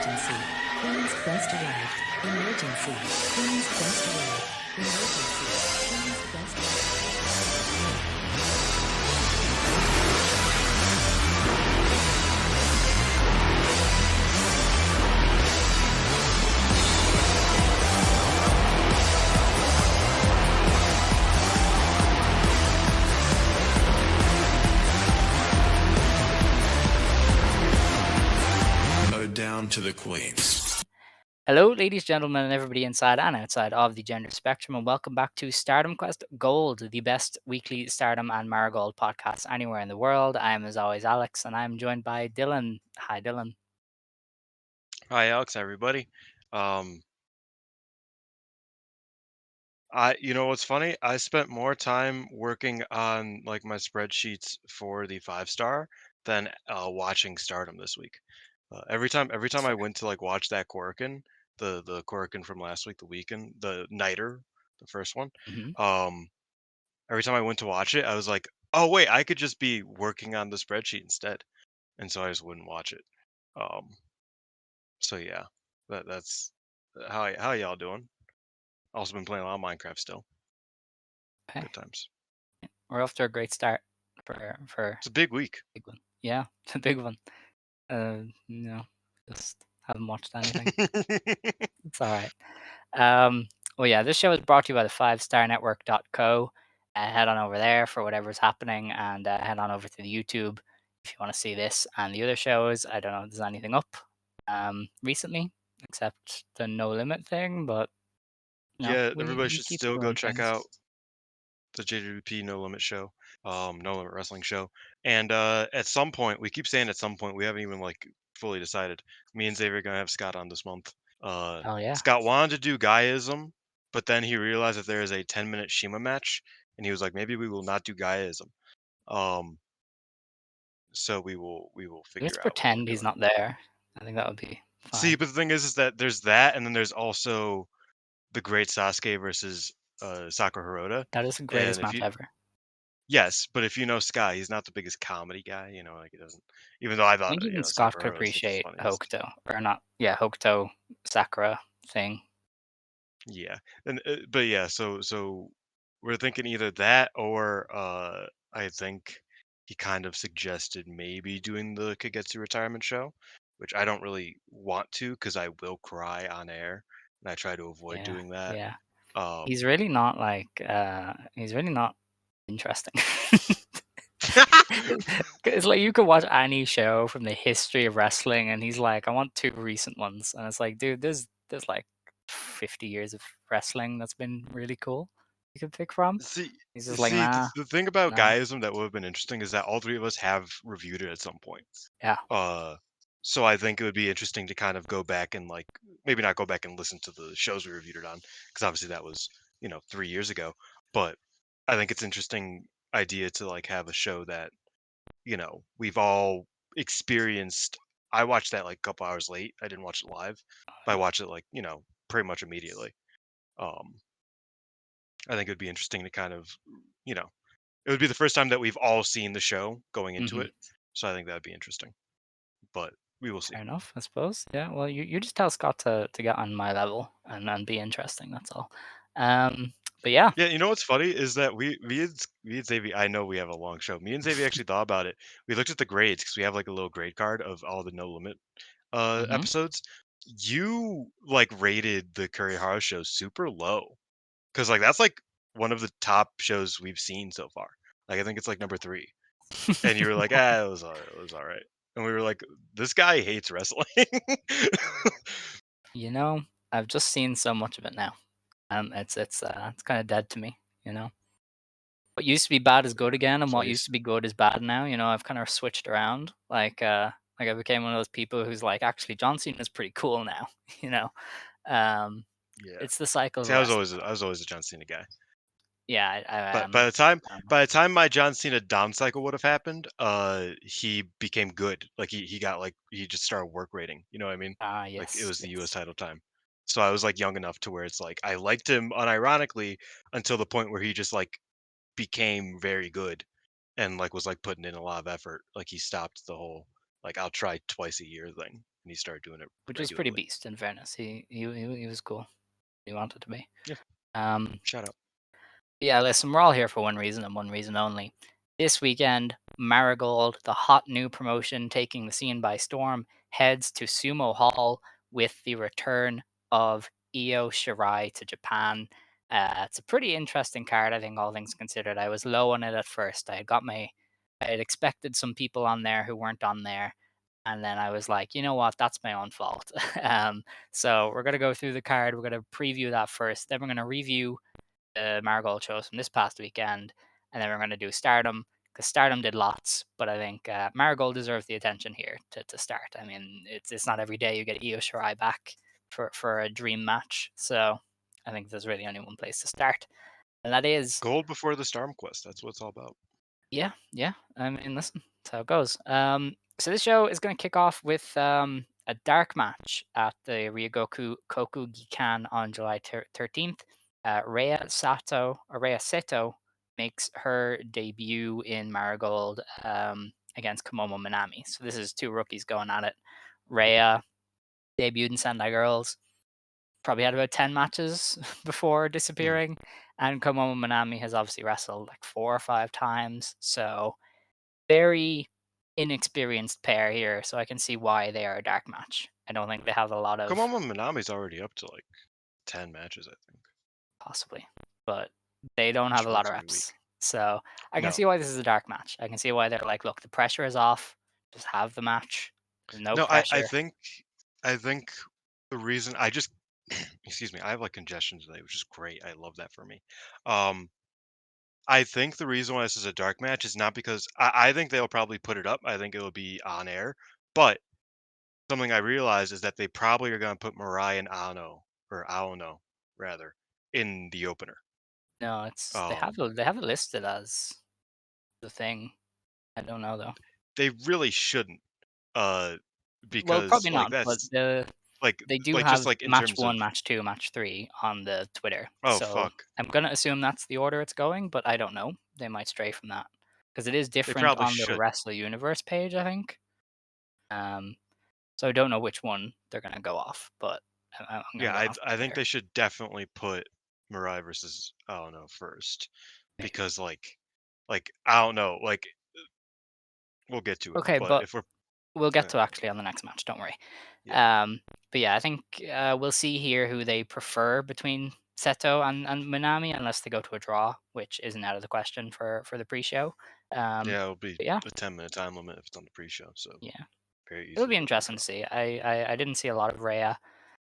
Emergency. Queen's Quest arrived. Emergency. Queen's Quest arrived. Emergency. Queen's Quest down to the queens. Hello, ladies, gentlemen, and everybody inside and outside of the gender spectrum, and welcome back to Stardom Quest Gold, the best weekly Stardom and Marigold podcast anywhere in the world. I am, as always, Alex, and I'm joined by Dylan. Hi, Dylan. Hi, Alex, everybody. You know what's funny? I spent more time working on like my spreadsheets for the 5-star than watching Stardom this week. Every time I went to like watch that Korkin, the Korkin from last week, the weekend, the Nighter, the first one. Every time I went to watch it, I was like, oh wait, I could just be working on the spreadsheet instead, and so I just wouldn't watch it. So yeah, that's how y'all doing? Also been playing a lot of Minecraft still. Okay. Good times. We're off to a great start for It's a big week. big one. Yeah, it's a big one. Just haven't watched anything. It's all right. Well, yeah, this show is brought to you by the 5starnetwork.co. Head on over there for whatever's happening, and head on over to the YouTube if you want to see this and the other shows. I don't know if there's anything up recently, except the No Limit thing, but no, Yeah, we everybody should keep still go doing check things. out the JWP No Limit show, No Limit Wrestling show. And at some point, we keep saying at some point, we haven't even like fully decided. Me and Xavier are gonna have Scott on this month. Oh yeah, Scott wanted to do Gaiaism, but then he realized that there is a 10-minute Shima match, and he was like, maybe we will not do Gaiaism. So we will let's figure out what pretend we're he's doing. not there. I think that would be See, fine. but the thing is that there's that, and then there's also the Great Sasuke versus Sakura Hirota. That is the greatest And match ever. yes, but if you know Sky, he's not the biggest comedy guy. You know, like he doesn't. Even though I I thought, think even Scott Sakura could Hirota is the appreciate funniest. Hokuto, or not? Yeah, Hokuto Sakura thing. Yeah, and but yeah, so we're thinking either that or I think he kind of suggested maybe doing the Kagetsu retirement show, which I don't really want to because I will cry on air, and I try to avoid Yeah, doing that. yeah. Um, He's really not like he's really not interesting. It's like you could watch any show from the history of wrestling, and he's like, I want 2 recent ones, and it's like, dude, there's like 50 years of wrestling that's been really cool. You could pick from. see, He's just like, see, nah, the thing about nah, Guyism that would have been interesting is that all three of us have reviewed it at some point. yeah, So I think it would be interesting to kind of go back and like maybe not go back and listen to the shows we reviewed it on because obviously that was 3 years ago. But I think it's interesting idea to like have a show that we've all experienced. I watched that like a couple hours late. I didn't watch it live, but I watched it like pretty much immediately. Um, I think it would be interesting to kind of it would be the first time that we've all seen the show going into it. So I think that'd be interesting. But we will see. fair enough, I suppose. Yeah, well, you just tell Scott to get on my level and be interesting. That's all. But yeah, Yeah, you know what's funny is that me and Xavier. I know we have a long show. Me and Xavier actually thought about it. We looked at the grades because we have like a little grade card of all the No Limit episodes. You like rated the Kurihara show super low because like that's like one of the top shows we've seen so far. Like I think it's like number 3, and you were like, it was all right, and we were like, this guy hates wrestling. I've just seen so much of it now. It's kind of dead to me. What used to be bad is good again, and what used to be good is bad now. I've kind of switched around. Like I became one of those people who's like, actually, John Cena's pretty cool now. Yeah, It's the cycle of see, I was wrestling. always a John Cena guy. Yeah, I But by the am. time my John Cena down cycle would have happened, he became good. Like he got like he just started work rating. You know what I mean? Like it Yes, was the U.S. yes. title time. So I was like young enough to where it's like I liked him unironically until the point where he just like became very good and like was like putting in a lot of effort. Like he stopped the whole like I'll try twice a year thing. and he started doing it which was pretty regularly. beast. In fairness, he was cool. He wanted to be. Yeah, Um, shout out. yeah, listen, we're all here for one reason and one reason only. This weekend, Marigold, the hot new promotion taking the scene by storm, heads to Sumo Hall with the return of Iyo Shirai to Japan. It's a pretty interesting card, I think, all things considered. I was low on it at first. I had expected some people on there who weren't on there. And then I was like, you know what? That's my own fault. So we're going to go through the card. We're going to preview that first. Then we're going to review the Marigold shows from this past weekend, and then we're going to do Stardom because Stardom did lots, but I think Marigold deserves the attention here to start. I mean, it's not every day you get Iyo Shirai back for a dream match, so I think there's really only one place to start, and that is Gold before the Stardom Quest. That's what it's all about. yeah, yeah. I mean, listen, that's how it goes. So this show is going to kick off with a dark match at the Ryogoku Kokugikan on July 13th. Rhea Seto makes her debut in Marigold against Komomo Minami. So this is two rookies going at it. Rhea debuted in Sendai Girls, probably had about 10 matches before Mm. disappearing, and Komomo Minami has obviously wrestled like 4 or 5 times. So very inexperienced pair here, so I can see why they are a dark match. I don't think they have a lot of Komomo Minami's already up to like 10 matches, I think. possibly, but they don't have She a lot works of every reps. week. So I can No, see why this is a dark match. I can see why they're like, look, the pressure is off. Just have the match. There's no no, I pressure. think I think the reason I just excuse me, I have like congestion today, which is great. I love that for me. Um, I think the reason why this is a dark match is not because I think they'll probably put it up. I think it'll be on air. But something I realized is that they probably are going to put Mariah and Ano, or Aono, rather, in the opener. No, it's Um, they have it listed as the thing. I don't know though. they really shouldn't, uh, Well, because probably like not, but that's they do like just have like in match terms of 1, match 2, match 3 on the Twitter. oh So fuck, I'm gonna assume that's the order it's going, but I don't know. They might stray from that because it is they different probably on the should. Wrestle Universe page, I think. Um, so I don't know which one they're gonna go off, but I'm gonna Yeah, go off I think Twitter. they should definitely put Mariah versus Aono first Maybe. because I don't know, like we'll get to it, Okay, but but if we're we'll get uh, to actually on the next match. Don't worry. yeah, Um, but yeah, I think we'll see here who they prefer between Seto and Minami, unless they go to a draw, which isn't out of the question for the pre-show. yeah, it'll be But yeah, a 10-minute time limit if it's on the pre-show, so yeah, very it'll easily be put in the interesting to draw. see. I didn't see a lot of Rhea.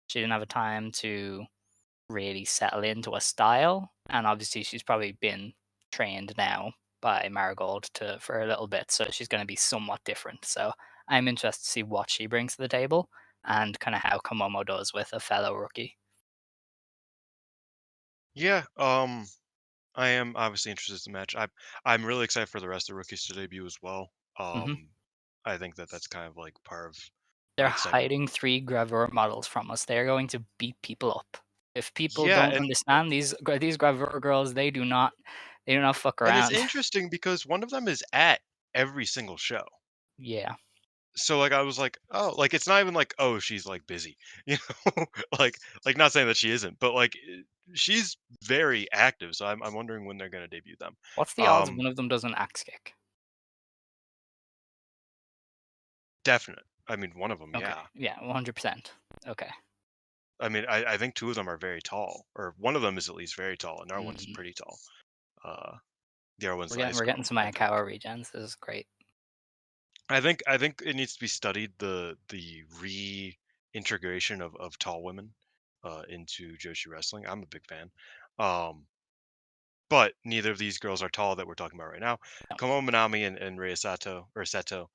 She didn't have a time to really settle into a style, and obviously she's probably been trained now by Marigold to for a little bit, so she's going to be somewhat different. So I'm interested to see what she brings to the table and kind of how Komomo does with a fellow rookie. Yeah, I am obviously interested in the match. I'm really excited for the rest of the rookies to debut as well. Hmm. I think that that's kind of like part of They're my excitement. hiding 3 gravure models from us. They're going to beat people up. If people Yeah, don't understand these gravure girls, they do not fuck and it's around. interesting because one of them is at every single show. Yeah. So like I was like, oh, like it's not even like oh she's like busy, you know, like not saying that she isn't, but like she's very active. So I'm wondering when they're gonna debut them. What's the odds Um, one of them does an axe kick? definite. I mean, one of them, Okay. yeah. Yeah, 100%. Okay. I mean, I think two of them are very tall, or one of them is at least very tall, and the other one's Mm. pretty tall. Uh, the other one's the ice We're getting girl, some I think. Ayakawa regens. This is great. I think it needs to be studied the reintegration of tall women into Joshi wrestling. I'm a big fan. Um, but neither of these girls are tall that we're talking about right now. No. Komo Minami and Rhea Sato or Seto.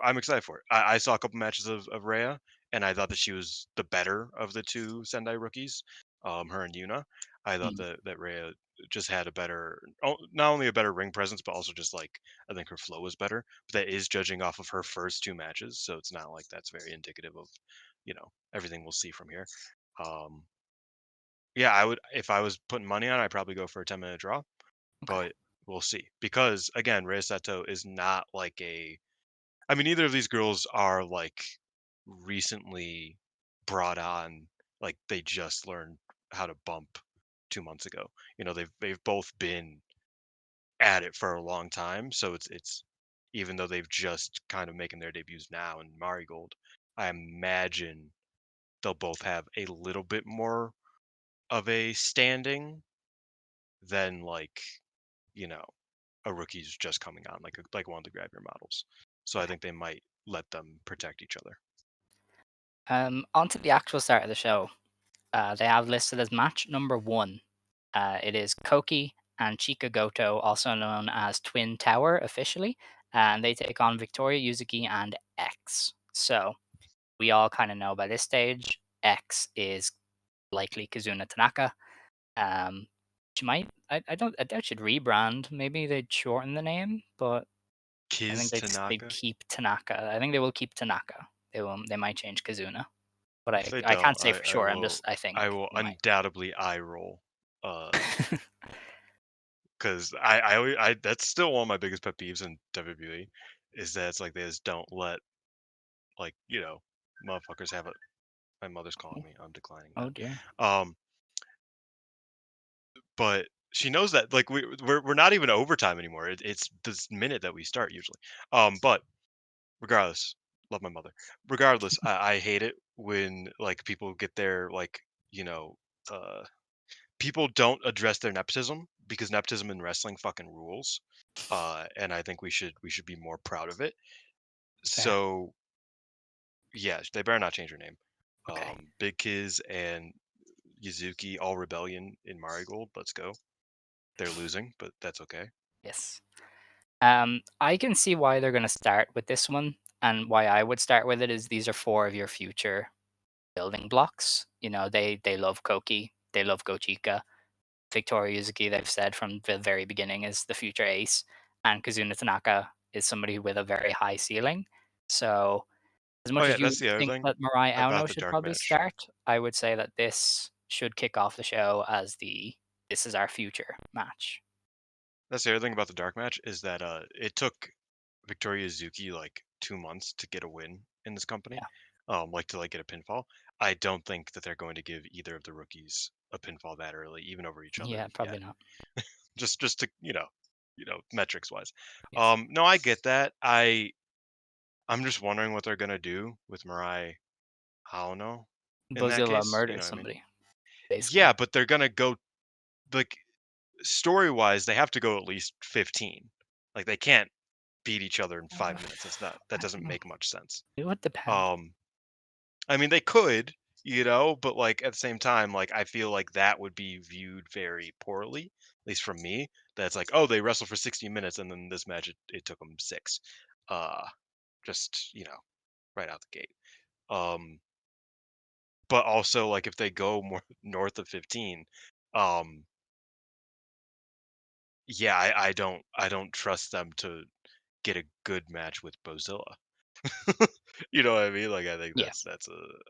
I'm excited for it. I saw a couple matches of Rhea, and I thought that she was the better of the two Sendai rookies, her and Yuna. I thought Mm. that Rhea just had a better, not only a better ring presence, but also just like I think her flow was better. But that is judging off of her first two matches, so it's not like that's very indicative of, everything we'll see from here. Um, yeah, I would if I was putting money on, I'd probably go for a 10-minute draw, Okay. but we'll see. Because again, Rei Sato is not like a I mean, neither of these girls are like recently brought on, like they just learned how to bump 2 months ago. They've both been at it for a long time, so it's even though they've just kind of making their debuts now in Marigold, I imagine they'll both have a little bit more of a standing than like, you know, a rookie's just coming on, like one of the grab your models. So I Yeah. think they might let them protect each other. On to the actual start of the show. They have listed as match number 1. It is Koki and Chika Goto, also known as Twin Tower officially, and they take on Victoria Yuzuki and X. So we all kind of know by this stage, X is likely Kazuna Tanaka. She might. I doubt she'd rebrand. Maybe they'd shorten the name, but I think Kiz they'd Tanaka. keep Tanaka. I think they will keep Tanaka. They might change Kazuna, but If they I don't, can't say for sure. I think I will they might. undoubtedly eye roll. Because I that's still one of my biggest pet peeves in WWE is that it's like they just don't let, like, motherfuckers have it. My mother's calling me. I'm declining Oh dear. that. But she knows that, like, we're not even overtime anymore. It's this minute that we start usually. But regardless, love my mother. Regardless, I hate it when, like, people get their, like, you know uh people don't address their nepotism, because nepotism in wrestling fucking rules. And I think we should be more proud of it. Fair. So yeah, they better not change her name. Okay. Big Kiz and Yuzuki, all rebellion in Marigold. Let's go. They're losing, but that's okay. Yes. I can see why they're going to start with this one, and why I would start with it is these are 4 of your future building blocks. They love Koki, they love Gochika. Victoria Yuzuki, they've said from the very beginning, is the future ace, and Kazuna Tanaka is somebody with a very high ceiling. So, as Oh much yeah, as you that's the other think thing that Mirai about Aono the should dark probably match. start, I would say that this should kick off the show as this is our future match. That's the other thing about the dark match is that it took Victoria Zuki like 2 months to get a win in this company, Yeah, like to like get a pinfall. I don't think that they're going to give either of the rookies a pinfall that early, even over each other yeah, yet. probably not. Just to metrics wise. Yes, No, I get that. I'm just wondering what they're gonna do with Mirai Haono in that Bozilla case. You murdered know what I mean? somebody basically. Yeah, but they're gonna go, like, story wise. They have to go at least 15. Like, they can't beat each other in Uh, 5 minutes. That I don't doesn't know. make much sense. It would depend. Um, I mean, they could, but like at the same time, like I feel like that would be viewed very poorly, at least from me. That's like, oh, they wrestled for 60 minutes, and then this match it took them 6. Uh, just right out the gate. Um, but also like if they go more north of 15, um, yeah, I don't trust them to get a good match with Bozilla. You know what I mean? Like I think Yeah. that's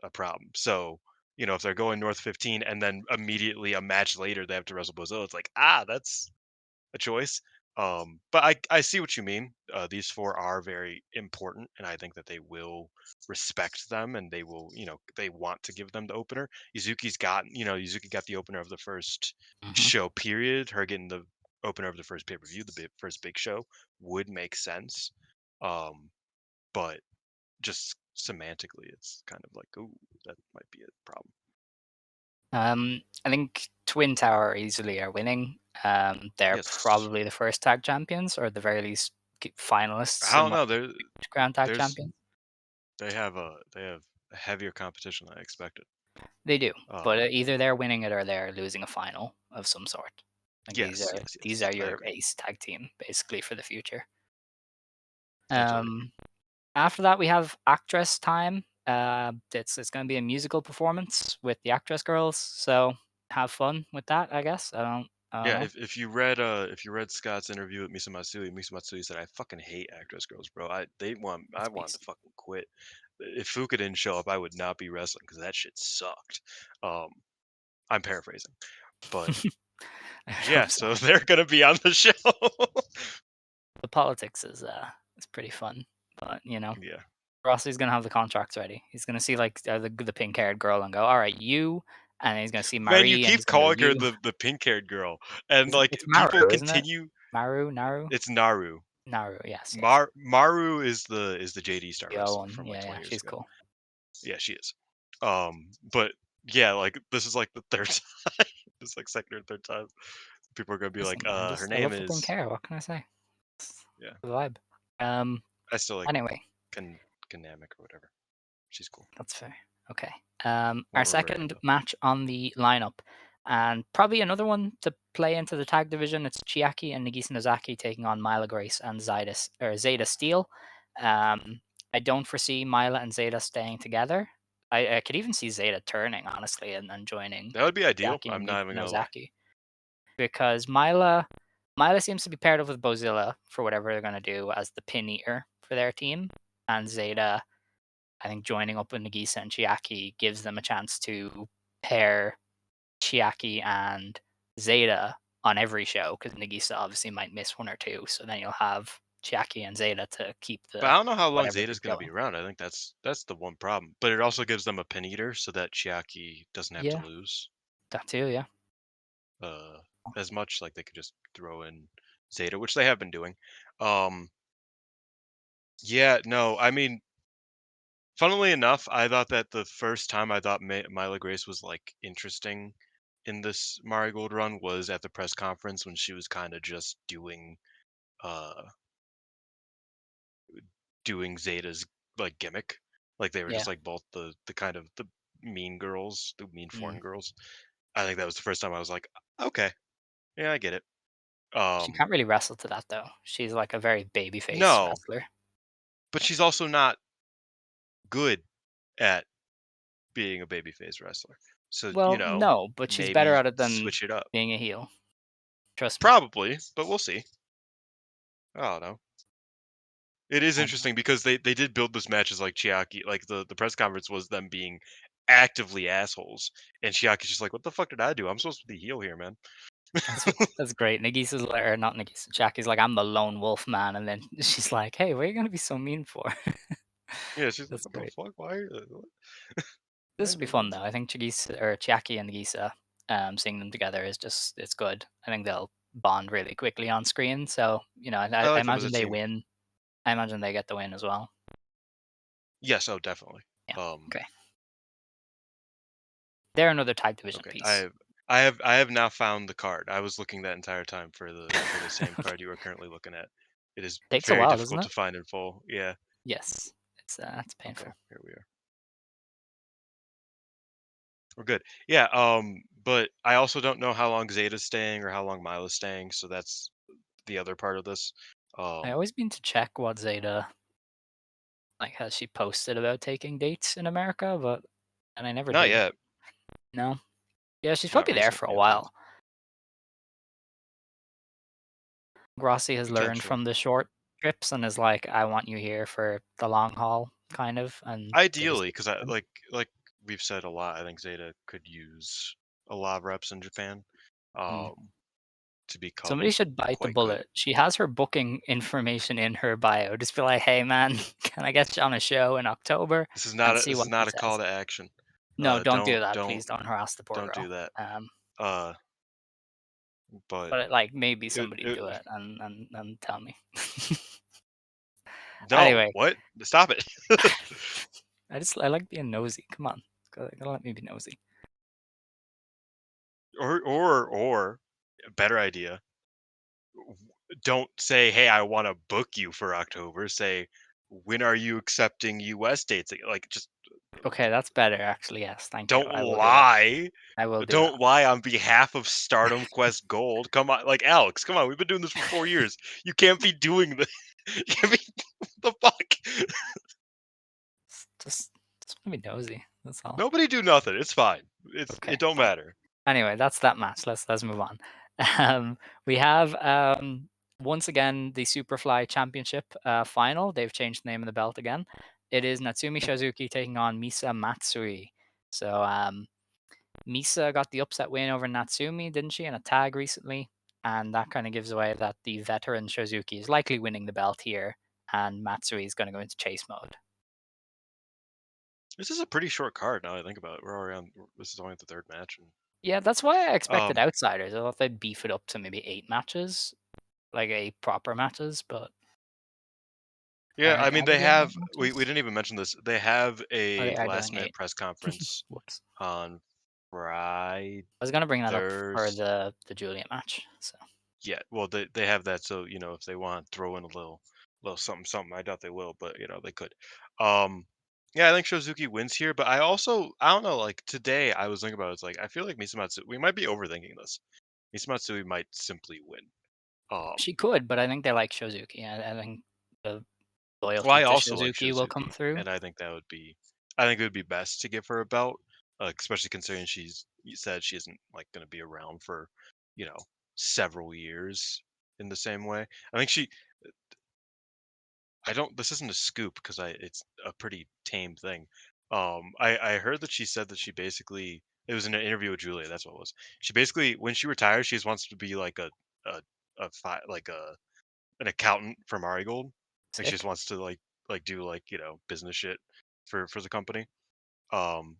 a problem. So, if they're going north 15 and then immediately a match later they have to wrestle Bozilla, it's like, that's a choice. But I see what you mean. These 4 are very important, and I think that they will respect them, and they will, they want to give them the opener. Yuzuki got the opener of the first Hmm. show period. Her getting the opener of the first pay-per-view, the first big show, would make sense. Um, but just semantically, it's kind of like, ooh, that might be a problem. I think Twin Tower easily are winning. They're Yes, probably the first tag champions, or at the very least finalists I in don't one know. of the Grand Tag There's Champions. they have a heavier competition than I expected. They do, but Um, either they're winning it or they're losing a final of some sort. Like yes, yes, these yes, are I your agree. ace tag team basically for the future. Absolutely agree. Um, After that we have actress time. It's going to be a musical performance with the actress girls, so have fun with that. I guess I don't Yeah, know. if you read Scott's interview with Misa Matsui said, I fucking hate actress girls, bro. I It's wanted to beast. fucking quit. If Fuka didn't show up, I would not be wrestling because that shit sucked. Um, I'm paraphrasing, but I yeah, hope so. so they're gonna be on the show. The politics is pretty fun, but Yeah. Rossi's gonna have the contracts ready. He's gonna see like the pink-haired girl and go, "All right, you," and then he's gonna see Man, you Marie and he's keep gonna go, calling her "You." the pink-haired girl, and It's people Maru, isn't it? continue. Naru, It's Naru. yes, yes. Maru is the JD Star The wrestler one, from like yeah, 20 years she's ago. cool. Yeah, she is. But yeah, like this is like the third time. It's like second or third time. People are gonna be Listen, like, man, her I name love the pink is. hair. What can I say? It's Yeah, the vibe. I still like Anyway, Kanamic or whatever. She's cool. that's fair. Okay. Our Or second Miranda. match on the lineup, and probably another one to play into the tag division. It's Chiaki and Nagisa Nozaki taking on Myla Grace and Zeta Steel. I don't foresee Myla and Zeta staying together. I could even see Zeta turning, honestly, and joining That would be ideal. Chiaki I'm and not even gonna lie. Nozaki. Because Myla seems to be paired up with Bozilla for whatever they're going to do as the pin eater for their team. And Zeta, I think joining up with Nagisa and Chiaki gives them a chance to pair Chiaki and Zeta on every show, because Nagisa obviously might miss one or two. So then you'll have Chiaki and Zeta to keep But I the don't know how long whatever Zeta's feud gonna be going. around. I think that's the one problem. But it also gives them a pin eater so that Chiaki doesn't have to Yeah, lose that too, yeah. as much. Like they could just throw in Zeta, which they have been doing. Yeah, no, I mean, funnily enough, I thought that the first time I thought Myla Grace was like interesting in this Marigold run was at the press conference when she was kind of just uh doing Zeta's like gimmick. Like they were Yeah. just like both the kind of the mean girls, the mean foreign Mm. girls. I think that was the first time I was like, okay, yeah, I get it. She can't really wrestle to that, though. She's like a very babyface No, wrestler. but she's also not good at being a babyface wrestler. So, Well, no, but she's better maybe at it than switch it up. being a heel. Trust me. Probably, but we'll see. I don't know. It is I know. interesting because they did build this match as like Chiaki, like the press conference was them being actively assholes, and Chiaki's just like, what the fuck did I do? I'm supposed to be heel here, man. That's great. Nagisa's like, or not Nagisa, Jackie's like, I'm the lone wolf man, and then she's like, hey, what are you gonna be so mean for? Yeah, she's like, That's what the great. fuck? Why? This That would be makes fun sense. though. I think Chiaki and Nagisa, seeing them together is just it's good. I think they'll bond really quickly on screen. So I I like them as a imagine they team. win. I imagine they get the win as well. Yes, oh, definitely. Yeah. Okay. They're another tag division Okay. piece. I have now found the card. I was looking that entire time for the same card you are currently looking at. It is Takes a very while, doesn't difficult it? to find in full. Yeah. Yes. It's Okay, painful. here we are. We're good. Yeah, but I also don't know how long Zeta's staying or how long Mila's staying, so that's the other part of this. I always mean to check what Zeta like has she posted about taking dates in America, and I never Not do. yet. No. Yeah, she's Not probably there for recently, a at least. while. Grossi has learned Potentially. from the short trips and is like, I want you here for the long haul, kind of. And Zeta's Ideally, because I different. like we've said a lot, I think Zeta could use a lot of reps in Japan, Mm. to Somebody become should bite the quite good. bullet. She has her booking information in her bio. Just be like, hey man, can I get you on a show in October and see This is what he not a call says? to action. No, don't do that. Don't Please don't harass the poor do girl. that. Um, Uh, but but like maybe it, somebody it do it and tell me. no, Anyway, what? Stop it. I like being nosy. Come on, gotta let me be nosy. Or a better idea. Don't say, "Hey, I want to book you for October." Say, "When are you accepting US dates?" Like just Okay, that's better actually. Yes, thank you. don't I will do that. lie. I will do that. Don't lie on behalf of Stardom Quest Gold. Come on, like Alex, come on. We've been doing this for 4 years. You can't be doing the you can't be what the fuck. Just want to be nosy. That's all. Nobody do nothing. It's fine. Okay, It don't fine. matter. Anyway, that's that match. Let's move on. We have once again the Superfly Championship final. They've changed the name of the belt again. It is Natsumi Shizuki taking on Misa Matsui. So Misa got the upset win over Natsumi, didn't she, in a tag recently? And that kind of gives away that the veteran Shizuki is likely winning the belt here, and Matsui is going to go into chase mode. This is a pretty short card now I think about it. We're already on. This is only the third match. And, Yeah, that's why I expected um, outsiders. I thought they'd beef it up to maybe 8 matches, like 8 proper matches, but yeah, I mean are they they doing 8 have. We matches? didn't even mention this. They have Oh, they a are last doing minute 8. press conference Whoops. on Friday. I was gonna bring that up for the Juliet match, so Yeah, well, they have that, so if they want to throw in a little something something, I doubt they will, but they could. Um, yeah, I think Shozuki wins here, but I don't know. Like today, I was thinking about it, it's like I feel like Misamatsu. We might be overthinking this. Misamatsui might simply win. she could, but I think they like Shozuki. I think the Well, I loyalty to also like Shozuki will come Shozuki, through. and I think that would be, I think it would be best to give her a belt, especially considering you said she isn't like going to be around for, you know, several years in the same way. I think she I don't. This isn't a scoop because it's a pretty tame thing. I heard that she said that she basically it was in an interview with Julia. That's what it was. She basically when she retires, she just wants to be like a like an accountant for Marigold. Like she just Sick. wants to like do like business shit for the company.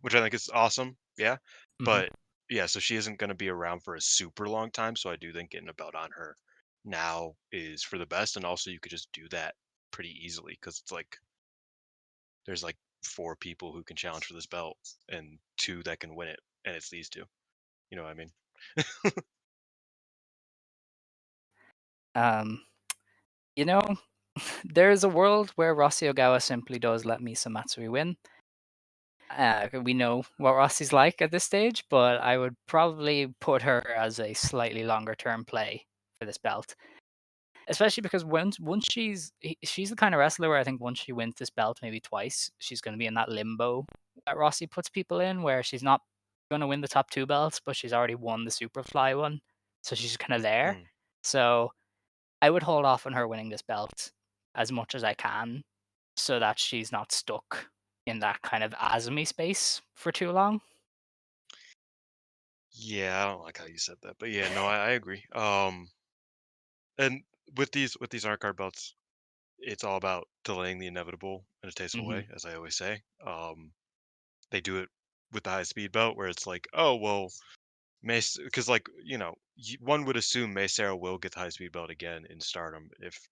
Which I think is awesome. Yeah, Mhm. but yeah, so she isn't going to be around for a super long time. So I do think getting a belt on her now is for the best, and also you could just do that pretty easily because it's like there's like four people who can challenge for this belt and two that can win it, and it's these two. You know what I mean? Um, you know, there is a world where Rossi Ogawa simply does let Misa Matsui win. We know what Rossi's like at this stage, but I would probably put her as a slightly longer term play for this belt. Especially because once she's the kind of wrestler where I think once she wins this belt maybe twice, she's going to be in that limbo that Rossi puts people in, where she's not going to win the top 2 belts, but she's already won the Superfly one, so she's kind of there. Mm. So I would hold off on her winning this belt as much as I can, so that she's not stuck in that kind of Azumi space for too long. Yeah, I don't like how you said that, but yeah, no, I agree. And with these art card belts, it's all about delaying the inevitable in a tasteful Hmm. way, as I always say. They do it with the high speed belt, where it's like, oh well, Mace, because like one would assume May Sarah will get the high speed belt again in Stardom if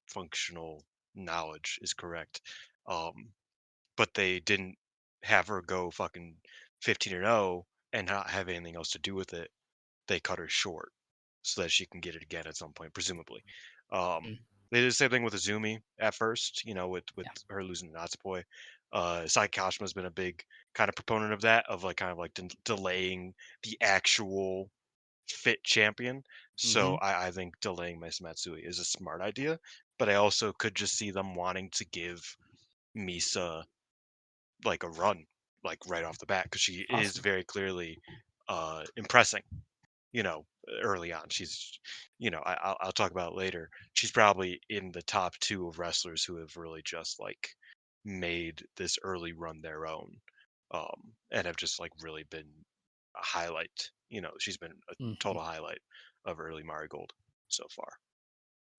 functional knowledge is correct. Um, but they didn't have her go fucking 15-0 and not have anything else to do with it. They cut her short so that she can get it again at some point, presumably. Um, Mm. they did the same thing with Azumi at first, with Yeah. her losing to Natsupoi. Sai Kashma's been a big kind of proponent of that, of like kind of like delaying the actual fit champion. So Hmm. I think delaying Misa Matsui is a smart idea, but I also could just see them wanting to give Misa like a run, like right off the bat, because she is Possible. very clearly impressing early on. She's, I'll talk about it later. She's probably in the top two of wrestlers who have really just like made this early run their own, and have just like really been a highlight. She's been a Hmm. total highlight of early Marigold so far.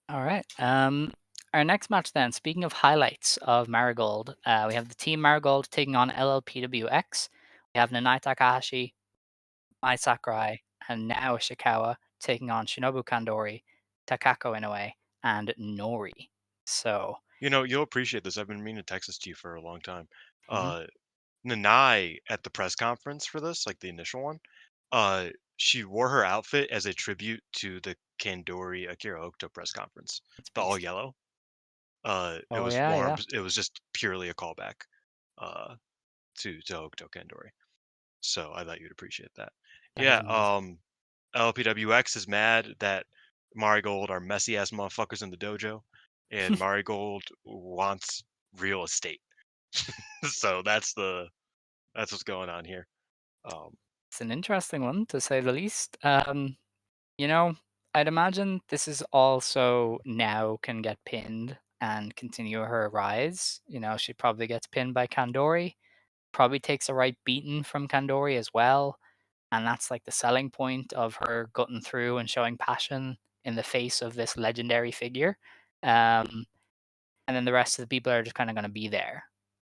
All right. Our next match then, speaking of highlights of Marigold, we have the Team Marigold taking on LLPWX. We have Nanai Takahashi, Mai Sakurai, and Nao Ishikawa taking on Shinobu Kandori, Takako Inoue, and Nori. So, You'll appreciate this. I've been meaning to text this to you for a long time. mhm, Uh, Nanai at the press conference for this, like the initial one, uh, she wore her outfit as a tribute to the Kandori Akira Hokuto press conference, it's the all beast. yellow. It Oh was yeah, one. yeah, It was just purely a callback uh, to Hokuto Kandori. So I thought you'd appreciate that. that is Yeah. amazing. LPWX is mad that Marigold are messy ass motherfuckers in the dojo, and Marigold wants real estate. So that's what's going on here. Um, It's an interesting one to say the least. You know, I'd imagine this is also now can get pinned and continue her rise. She probably gets pinned by Kandori, probably takes a right beating from Kandori as well. And that's like the selling point of her gutting through and showing passion in the face of this legendary figure. And then the rest of the people are just kind of going to be there.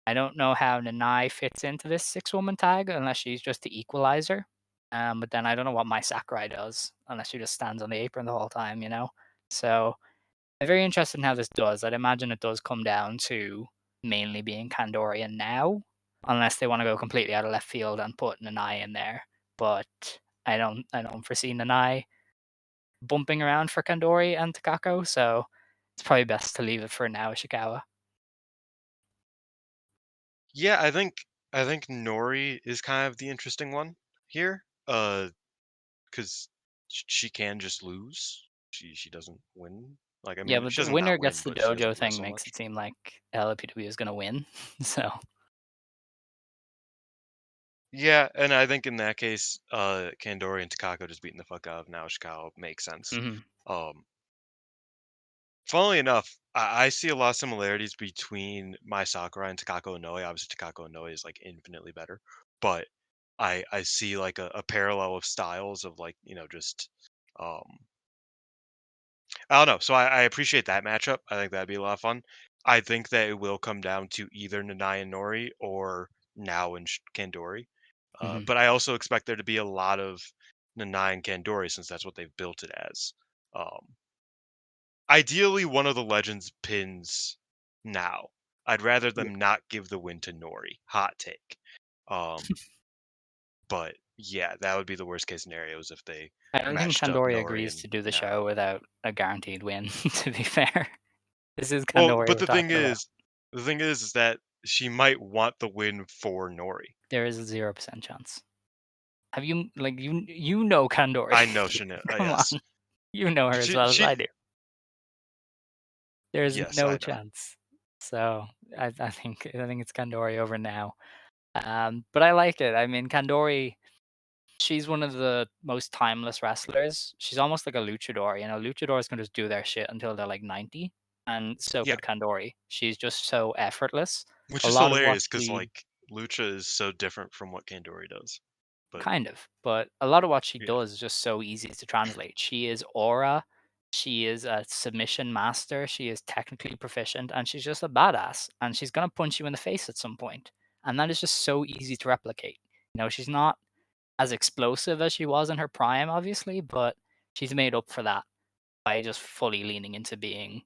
I don't know how Nanai fits into this 6-woman tag unless she's just the equalizer. But then I don't know what Mai Sakurai does unless she just stands on the apron the whole time, you know? So I'm very interested in how this does. I'd imagine it does come down to mainly being Kandorian now, unless they want to go completely out of left field and put Nanai in there. But I don't foresee Nanai bumping around for Kandori and Takako, so it's probably best to leave it for now, Ishikawa. Yeah, I think Nori is kind of the interesting one here. Because she can just lose. She doesn't win. Like I Yeah, mean, but she the doesn't winner not win, gets the but she dojo doesn't thing wrestle makes it much. seem like LPW is gonna win. So Yeah, and I think in that case, Kandori and Takako just beating the fuck out of Naoshikawa makes sense. mhm, Um, Funnily enough, I see a lot of similarities between my Sakurai and Takako Inoue. Obviously, Takako Inoue is like infinitely better, but I see like a parallel of styles of like just um I don't know. So I appreciate that matchup. I think that'd be a lot of fun. I think that it will come down to either Nanai and Nori or Now and Kandori. mhm. But I also expect there to be a lot of Nanai and Kandori since that's what they've built it as. Um, Ideally, one of the legends pins Now. I'd rather Yeah. them not give the win to Nori. Hot take. Um, but yeah, that would be the worst case scenarios if they I don't think matched up Kandori Nori agrees to and do the show Now. without a guaranteed win, to be fair. This is Well, Kandori but we're talking about. the thing is that she might want the win for Nori. There is a 0% chance. Have you like, you know Kandori. I know Chanel. Come Yes, on. You know her as well as she. I do. There's Yes, no I know. chance. So, I think it's Kandori over now. But I like it. I mean, Kandori, she's one of the most timeless wrestlers. She's almost like a luchador. Luchadors can just do their shit until they're like 90, and so Yeah, could Kandori. She's just so effortless. which A is lot of what hilarious because she like Lucha is so different from what Kandori does. But kind of, but a lot of what she yeah, does is just so easy to translate. She is aura. She is a submission master. She is technically proficient, and she's just a badass. And she's gonna punch you in the face at some point, and that is just so easy to replicate. She's not as explosive as she was in her prime, obviously, but she's made up for that by just fully leaning into being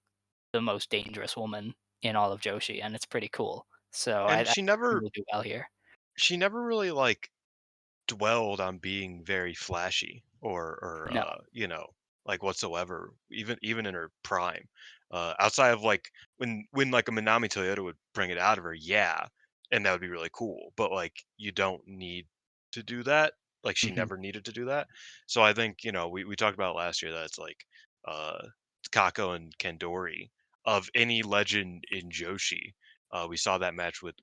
the most dangerous woman in all of Joshi, and it's pretty cool. So I and think she will do well here. she never really like dwelled on being very flashy No. like whatsoever, even in her prime. Outside of like when like a Minami Toyota would bring it out of her, yeah, and that would be really cool. But like you don't need to do that. Like she Hmm. never needed to do that. So I think we talked about last year that it's like uh Kako and Kandori of any legend in Joshi. We saw that match with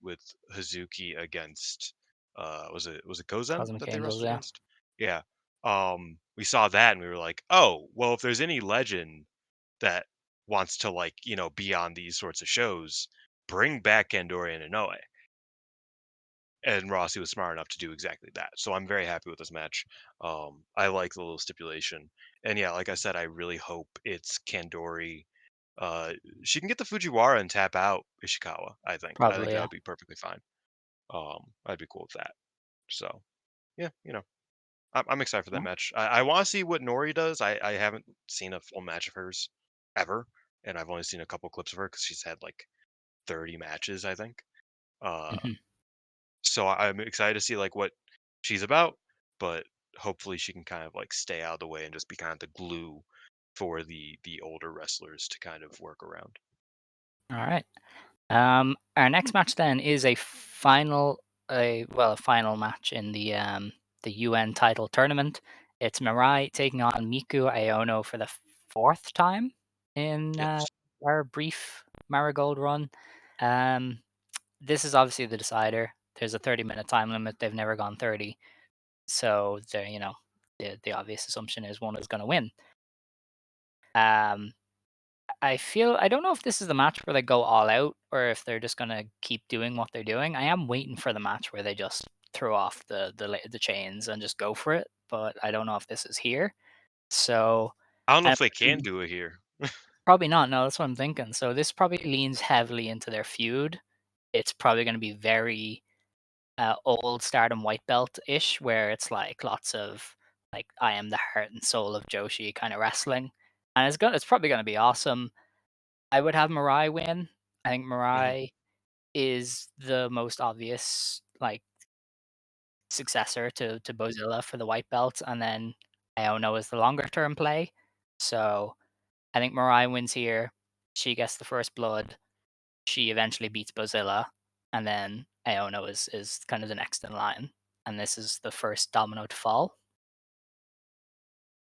Hazuki against was it Gozen Cosmic that they Angels, wrestled yeah. against? Yeah. We saw that and we were like, "Oh, well, if there's any legend that wants to like, be on these sorts of shows, bring back Kandori and Inoue." And Rossi was smart enough to do exactly that. So I'm very happy with this match. I like the little stipulation. And yeah, like I said, I really hope it's Kandori. Uh, she can get the Fujiwara and tap out Ishikawa, I think. I think Probably, that yeah. would be perfectly fine. I'd be cool with that. So yeah, I'm excited for that Well, match. I want to see what Nori does. I haven't seen a full match of hers ever, and I've only seen a couple clips of her because she's had like 30 matches, I think. Uh, mhm. so I'm excited to see like what she's about, but hopefully she can kind of like stay out of the way and just be kind of the glue for the older wrestlers to kind of work around. All right. Our next match then is a final match in the UN title tournament. It's Mirai taking on Miku Iono for the fourth time in Yes. our brief Marigold run. Um, this is obviously the decider. There's a 30-minute time limit. They've never gone 30, so the obvious assumption is one is going to win. Um, I don't know if this is the match where they go all out or if they're just gonna keep doing what they're doing. I am waiting for the match where they just throw off the chains and just go for it, but I don't know if this is here. So, I don't know and if they can do it here. probably not. No, that's what I'm thinking. So this probably leans heavily into their feud. it's probably going to be very old Stardom white belt ish, where it's like lots of like I am the heart and soul of Joshi kind of wrestling, and it's probably going to be awesome. I would have Mirai win. I think Hmm. Mirai is the most obvious like successor to Bozilla for the white belt, and then Aono is the longer term play. So I think Mirai wins here. She gets the first blood. She eventually beats Bozilla, and then Aono is kind of the next in line. And this is the first domino to fall.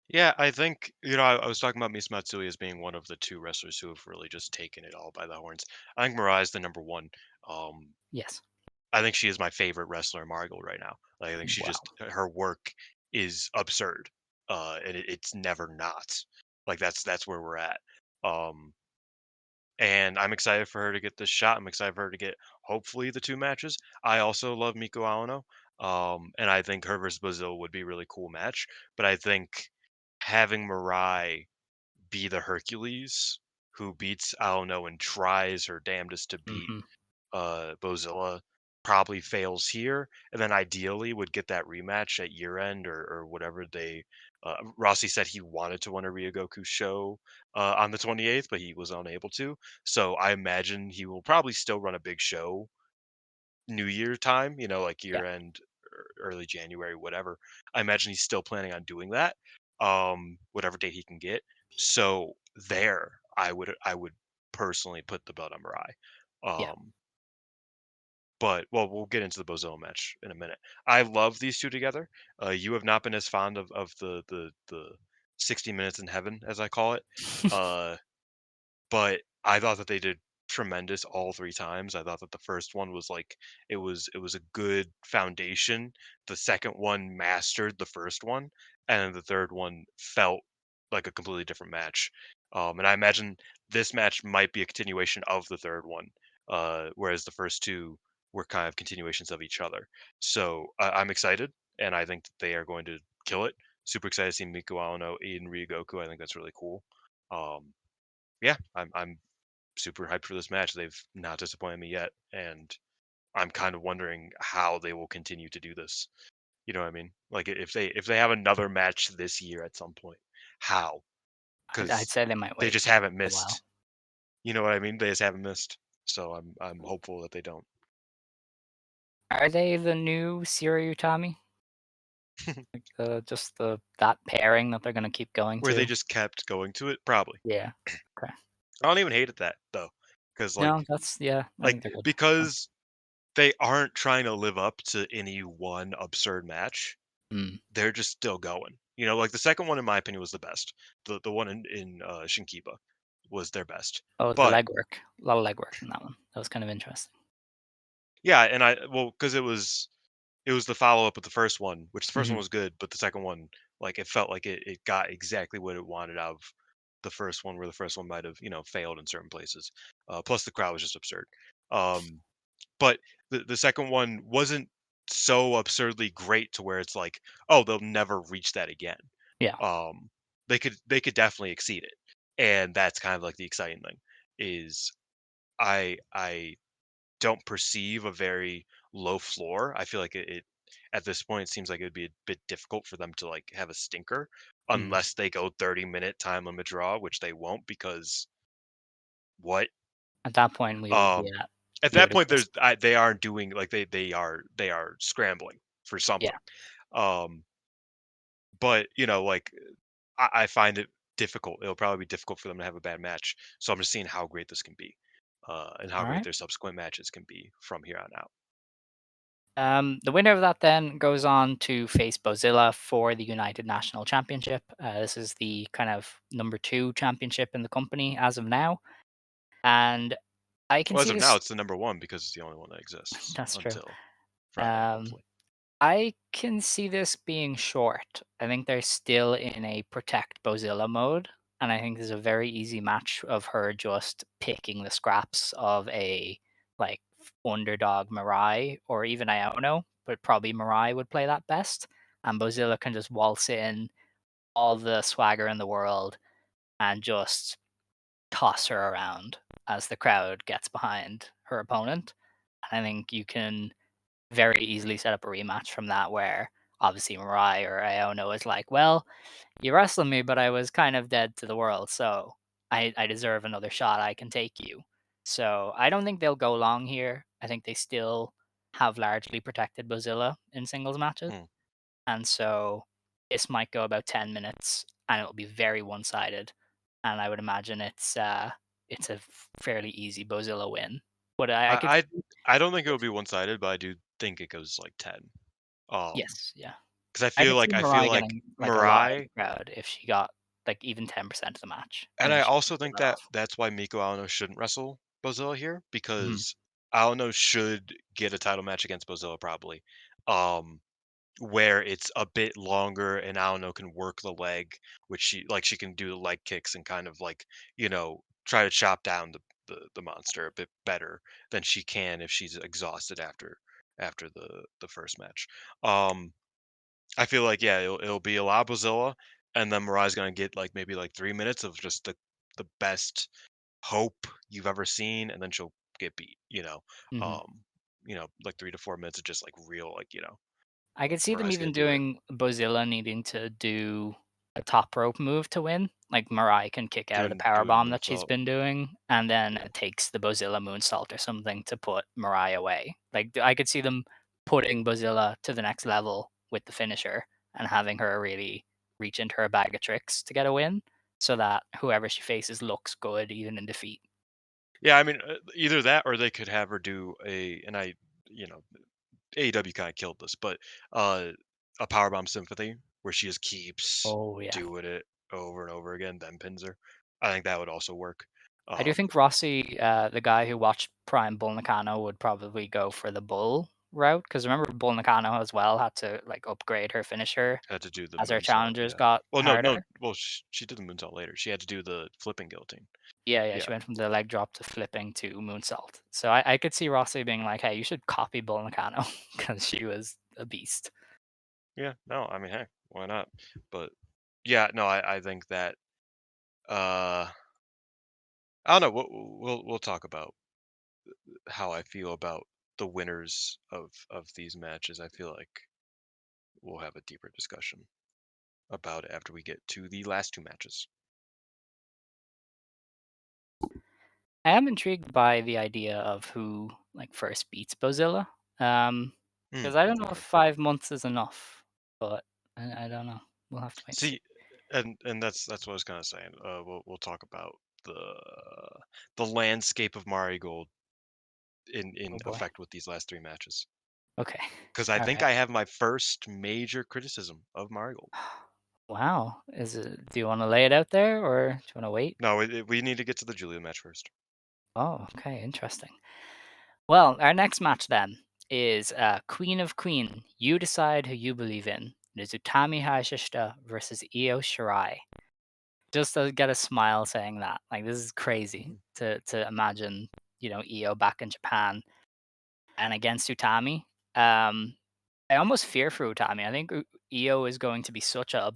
Yeah, I think, I was talking about Miss Matsui as being one of the two wrestlers who have really just taken it all by the horns. I think Mirai is the number one. Um, Yes. I think she is my favorite wrestler in Marigold right now. Like, I think she Wow. just her work is absurd, and it's never not. Like that's where we're at. Um, and I'm excited for her to get this shot. I'm excited for her to get hopefully the two matches. I also love Miku Aono, and I think her versus Brazil would be a really cool match. But I think having Mirai be the Hercules who beats Aono and tries her damnedest to beat Hmm. Bozilla probably fails here, and then ideally would get that rematch at year end or whatever they. Rossi said he wanted to win a Ryogoku show on the 28th, but he was unable to. So I imagine he will probably still run a big show New Year time, like Yeah. year end, early January, whatever. I imagine he's still planning on doing that, whatever date he can get. So there, I would personally put the belt on Mirai. Yeah. Um, but well, we'll get into the Bozilla match in a minute. I love these two together. You have not been as fond of the 60 minutes in heaven, as I call it. Uh, but I thought that they did tremendous all three times. I thought that the first one was like it was a good foundation. The second one mastered the first one, and the third one felt like a completely different match. And I imagine this match might be a continuation of the third one, whereas the first two were kind of continuations of each other. So I'm excited, and I think that they are going to kill it. Super excited to see Miku Aono in Ryogoku. I think that's really cool. Um, yeah, I'm super hyped for this match. They've not disappointed me yet, and I'm kind of wondering how they will continue to do this. You know what I mean? Like if they have another match this year at some point, how? I'd Because say they might they wait just haven't a while. missed. You know what I mean? They just haven't missed. So I'm hopeful that they don't. Are they the new Siri Utami? Like just the that pairing that they're gonna keep going Where they to? just kept going to it, probably. Yeah. Okay. I don't even hate it that though, because No, that's yeah. I think they're good. Yeah. because they aren't trying to live up to any one absurd match. Mm. They're just still going. Like the second one in my opinion was the best. The one in Shinkiba was their best. Oh, the But legwork. A lot of legwork in that one. That was kind of interesting. yeah, and because it was the follow up of the first one, which the first one Mhm. was good, but the second one, like it felt like it got exactly what it wanted out of the first one, where the first one might have failed in certain places. Plus the crowd was just absurd. Um, but the second one wasn't so absurdly great to where it's like, oh, they'll never reach that again. Yeah. um they could definitely exceed it, and that's kind of like the exciting thing is I don't perceive a very low floor. I feel like it at this point it seems like it would be a bit difficult for them to like have a stinker Mm. unless they go 30-minute time limit draw, which they won't because what At that point, we would be um at at that point ludicrous. they aren't doing like they are scrambling for Yeah. something. um but like I find it difficult. It'll probably be difficult for them to have a bad match. So I'm just seeing how great this can be, and how All great right. their subsequent matches can be from here on out. The winner of that then goes on to face Bozilla for the United National Championship. This is the kind of number two championship in the company as of now, and I can Well, as see of now, this. it's the number one because it's the only one that exists That's true. until Friday, Um, hopefully. I can see this being short. I think they're still in a protect Bozilla mode, and I think there's a very easy match of her just picking the scraps of a like underdog Mirai or even Iono, but probably Mirai would play that best, and Bozilla can just waltz in all the swagger in the world and just toss her around as the crowd gets behind her opponent. And I think you can very easily set up a rematch from that where obviously Mirai or Iono is like, well, you wrestled me, but I was kind of dead to the world, so I deserve another shot. I can take you. So I don't think they'll go long here. I think they still have largely protected Bozilla in singles matches. Mm. And so this might go about 10 minutes and it'll be very one-sided. And I would imagine it's a fairly easy Bozilla win. But I could I I don't think it would be one-sided, but I do think it goes like 10. yes, yeah. Because I I feel could like see I feel Mirai like getting like a lot of Mirai, the crowd if she got like even 10% of the match and and I then she also pulled think it that off. that's why Miko Aono shouldn't wrestle Bozilla here Mhm, because Aono should get a title match against Bozilla probably, um, where it's a bit longer and Aono can work the leg, which she can do the leg kicks and kind of like try to chop down the monster a bit better than she can if she's exhausted after the first match. Um, I feel like yeah, it'll be a lot of Bozilla, and then Mirai's gonna get like maybe like 3 minutes of just the best hope you've ever seen, and then she'll get beat. mhm. Um, like 3 to 4 minutes of just like real I could see them Mirai's even gonna do it. doing Bozilla needing to do a top rope move to win. Like Mariah can kick out of the Do a powerbomb that she's moonsault. been doing, and then Yeah. it takes the Bozilla moonsault or something to put Mariah away. Like I could see them putting Bozilla to the next level with the finisher and having her really reach into her bag of tricks to get a win, so that whoever she faces looks good even in defeat. Yeah, I mean, either that or they could have her do and you know, AEW kind of killed this, but uh, a powerbomb symphony where she just keeps Oh yeah. doing it over and over again, then pins her. I think that would also work. I do Um, think Rossi, the guy who watched Prime Bull Nakano, would probably go for the Bull route because remember Bull Nakano as well had to like upgrade her finisher had to do the as her moonsault. challengers Yeah. got Well, no, no. harder. Well, she did the moonsault later. She had to do the flipping guillotine. Yeah, yeah, Yeah. she went from the leg drop to flipping to moonsault. So I could see Rossi being like, "Hey, you should copy Bull Nakano because she was a beast." Yeah. No, I mean, hey, why not? But yeah, no, I think that uh, I don't know. We'll talk about how I feel about the winners of these matches. I feel like we'll have a deeper discussion about it after we get to the last two matches. I am intrigued by the idea of who like first beats Bozilla, because I don't know if Okay. 5 months is enough, but I don't know. We'll have to wait and see. See, and that's what I was kind of saying. We'll talk about the landscape of Marigold in Oh boy. effect with these last three matches. Okay. Because I All think right. I have my first major criticism of Marigold. Wow. Do you want to lay it out there or do you want to wait? No, we need to get to the Julia match first. Oh, okay. Interesting. Well, our next match then is Queen of Queen. You decide who you believe in. It is Utami Hayashishita versus Iyo Shirai. Just to get a smile saying that. Like this is crazy Mhm. to imagine, Iyo back in Japan and against Utami. Um, I almost fear for Utami. I think Iyo is going to be such a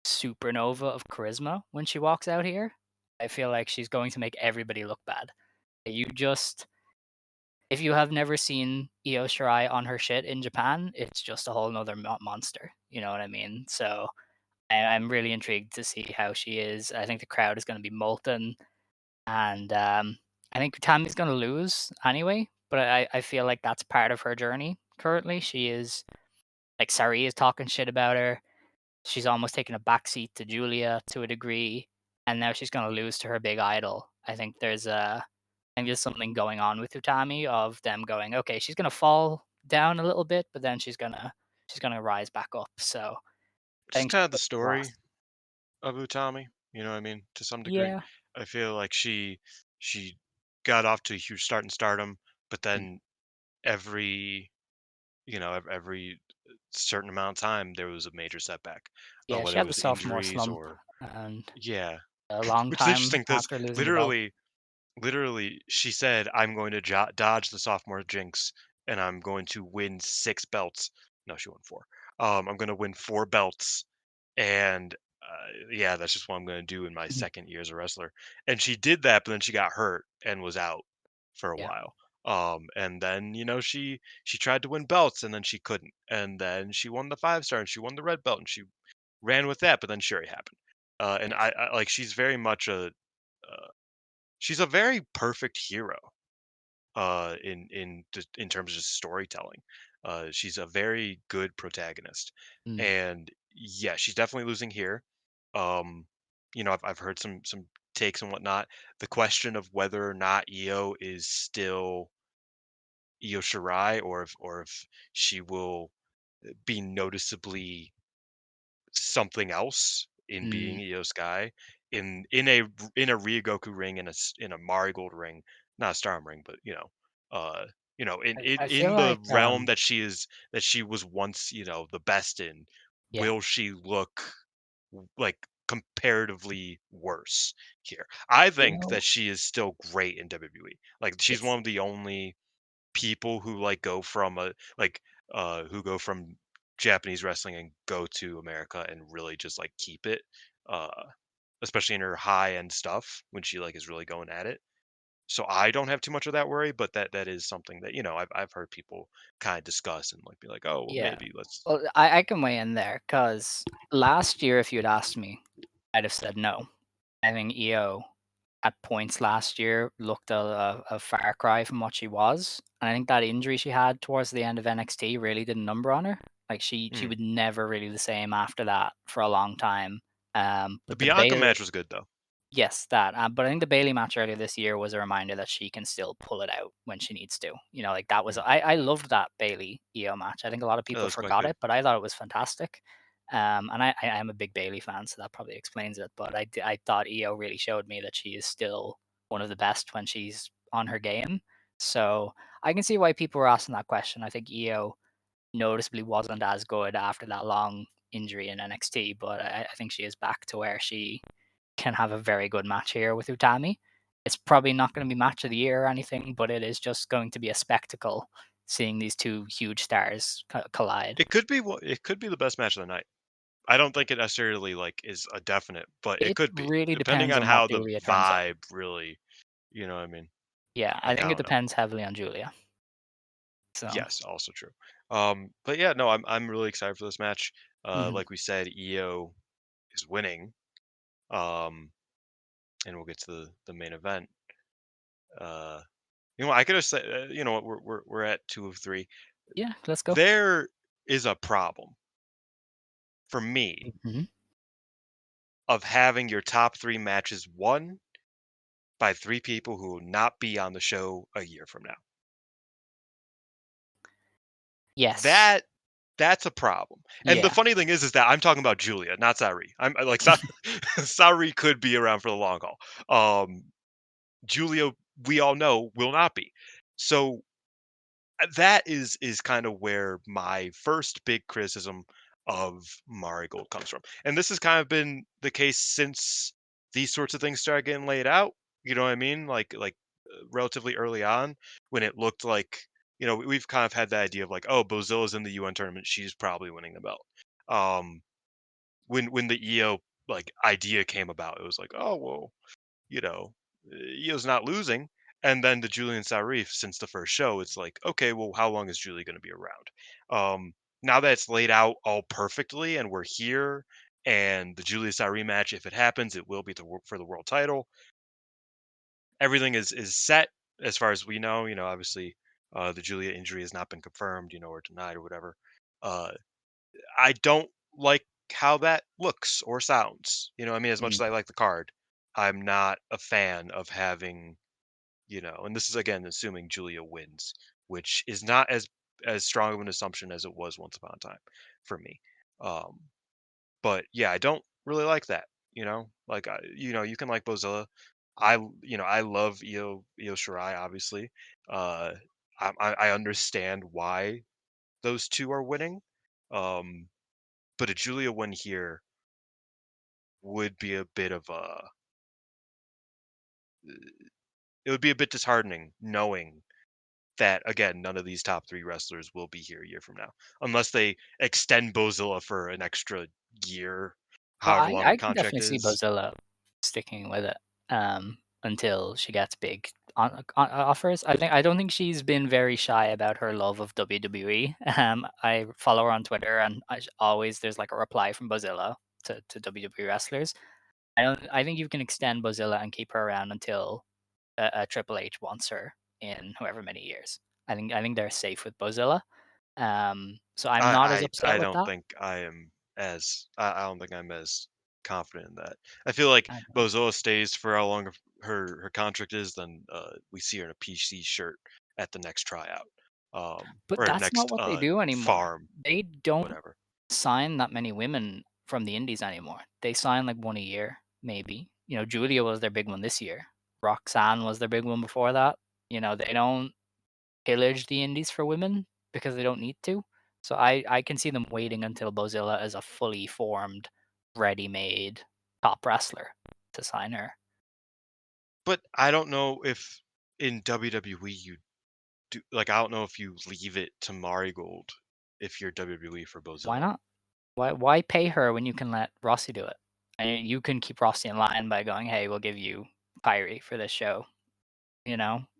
supernova of charisma when she walks out here. I feel like she's going to make everybody look bad. You just if you have never seen Io Shirai on her shit in Japan, it's just a whole nother monster. You know what I mean? So I'm really intrigued to see how she is. I think the crowd is going to be molten, and I think Tammy's going to lose anyway. But I feel like that's part of her journey. Currently, she is like Saori is talking shit about her. She's almost taken a backseat to Julia to a degree, and now she's gonna lose to her big idol. I think there's something going on with Utami of them going, okay, she's gonna fall down a little bit, but then she's gonna rise back up. So I Just think she's kind of the gonna be story lost. of Utami. You know what I mean? To some degree, Yeah. I feel like she got off to a huge start in Stardom, but Mm. then every every certain amount of time there was a major setback, Yeah, she whether it had the was sophomore injuries slump or and yeah, a long which is time interesting because after losing the belt. literally she said I'm going to dodge the sophomore jinx and I'm going to win 6 belts. No, she won 4. I'm going to win 4 belts, and yeah, that's just what I'm going to do in my Mhm. second year as a wrestler. And she did that, but then she got hurt and was out for a Yeah. while. And then she tried to win belts and then she couldn't, and then she won the 5 star and she won the red belt and she ran with that, but then Sherry happened. And Yes. I like she's very much she's a very perfect hero in terms of just storytelling. She's a very good protagonist, Mm, and yeah, she's definitely losing here. Um, I've heard some takes and whatnot. The question of whether or not Io is still Io Shirai, or if she will be noticeably something else in being mm. Iyo Sky in a Ryogoku ring, in a Marigold ring, not a Storm ring, but uh, in in I feel in the like, realm that she was once the best in. yeah, Will she look like comparatively worse here? I you think know, that she is still great in WWE. Like she's yes, one of the only people who go from who go from Japanese wrestling and go to America and really just keep it, uh, especially in her high end stuff when she is really going at it. So I don't have too much of that worry, but that is something that I've heard people kind of discuss and be like, oh well, yeah. maybe let's. Well, I can weigh in there because last year, if you'd asked me, I'd have said no. I think EO at points last year looked a far cry from what she was, and I think that injury she had towards the end of NXT really did a number on her. Like she Mm. was never really the same after that for a long time. The But the Bianca Bailey, match was good though. yes, that. But I think the Bailey match earlier this year was a reminder that she can still pull it out when she needs to. Like that was Mm. I loved that Bailey EO match. I think a lot of That people was quite forgot good. it, but I thought it was fantastic. And I am a big Bailey fan, so that probably explains it. But I thought EO really showed me that she is still one of the best when she's on her game. So I can see why people were asking that question. I think EO noticeably wasn't as good after that long injury in NXT, but I think she is back to where she can have a very good match here with Utami. It's probably not going to be match of the year or anything, but it is just going to be a spectacle seeing these two huge stars collide. It could be the best match of the night. I don't think it necessarily is a definite, but it It could be really depending depends on on what how the Julia turns up. vibe really. You know what I mean? Yeah, I I think it don't know. depends heavily on Julia. So, Yes, also true. But yeah, no, I'm really excited for this match. mhm. Like we said, Io is winning. Um, and we'll get to the main event. Uh, I could have said, what, we're at 2 of 3. Yeah, let's go. There is a problem for me Mhm. of having your top 3 matches won by 3 people who will not be on the show a year from now. Yes. That that's a problem. And the Yeah. funny thing is that I'm talking about Julia, not Saori. Saori could be around for the long haul. Julia, we all know, will not be. So that is kind of where my first big criticism of Marigold comes from. And this has kind of been the case since these sorts of things started getting laid out. You know what I mean? Relatively early on, when it looked like we've kind of had the idea of oh, Bozilla's in the UN tournament, she's probably winning the belt. Um, when the EO idea came about, it was like, oh well, you know, Io's not losing. And then the Julian Saurif, since the first show, it's like, okay, well, how long is Julie going to be around? Now that it's laid out all perfectly, and we're here, and the Julia Sauri match, if it happens, it will be for the world title. Everything is set as far as we know. Obviously, the Julia injury has not been confirmed, or denied or whatever. Uh, I don't like how that looks or sounds. I mean, as much Mm. as I like the card, I'm not a fan of having, and this is again assuming Julia wins, which is not as strong of an assumption as it was once upon a time for me. Um, but yeah, I don't really like that. You can like Bozilla. I love Io Shirai, obviously. Uh, I understand why those two are winning. Um, but a Julia win here would be a bit of a it would be a bit disheartening knowing that again none of these top 3 wrestlers will be here a year from now unless they extend Bozilla for an extra year, Well, however long the I can contract definitely see is. Bozilla sticking with it. Um, until she gets big offers. I don't think she's been very shy about her love of WWE. I follow her on Twitter, and always there's like a reply from Bozilla to WWE wrestlers. I think you can extend Bozilla and keep her around until a Triple H wants her in however many years. I think they're safe with Bozilla. So I'm not as upset I with don't that. think I don't think I'm as confident in that. I feel like I know. Bozola stays for how long her contract is, then we see her in a PC shirt at the next tryout, But or that's not next what they do anymore. farm, They don't whatever. sign that many women from the indies anymore. They sign like one a year, maybe. Julia was their big one this year. Roxanne was their big one before that. They don't pillage the indies for women because they don't need to. So I can see them waiting until Bozilla is a fully formed, ready-made top wrestler to sign her. But I don't know if in WWE you do like I don't know if you leave it to Marigold if you're WWE for Why Bozilla. not? Why pay her when you can let Rossi do it? And you can keep Rossi in line by going, "Hey, we'll give you Kyrie for this show."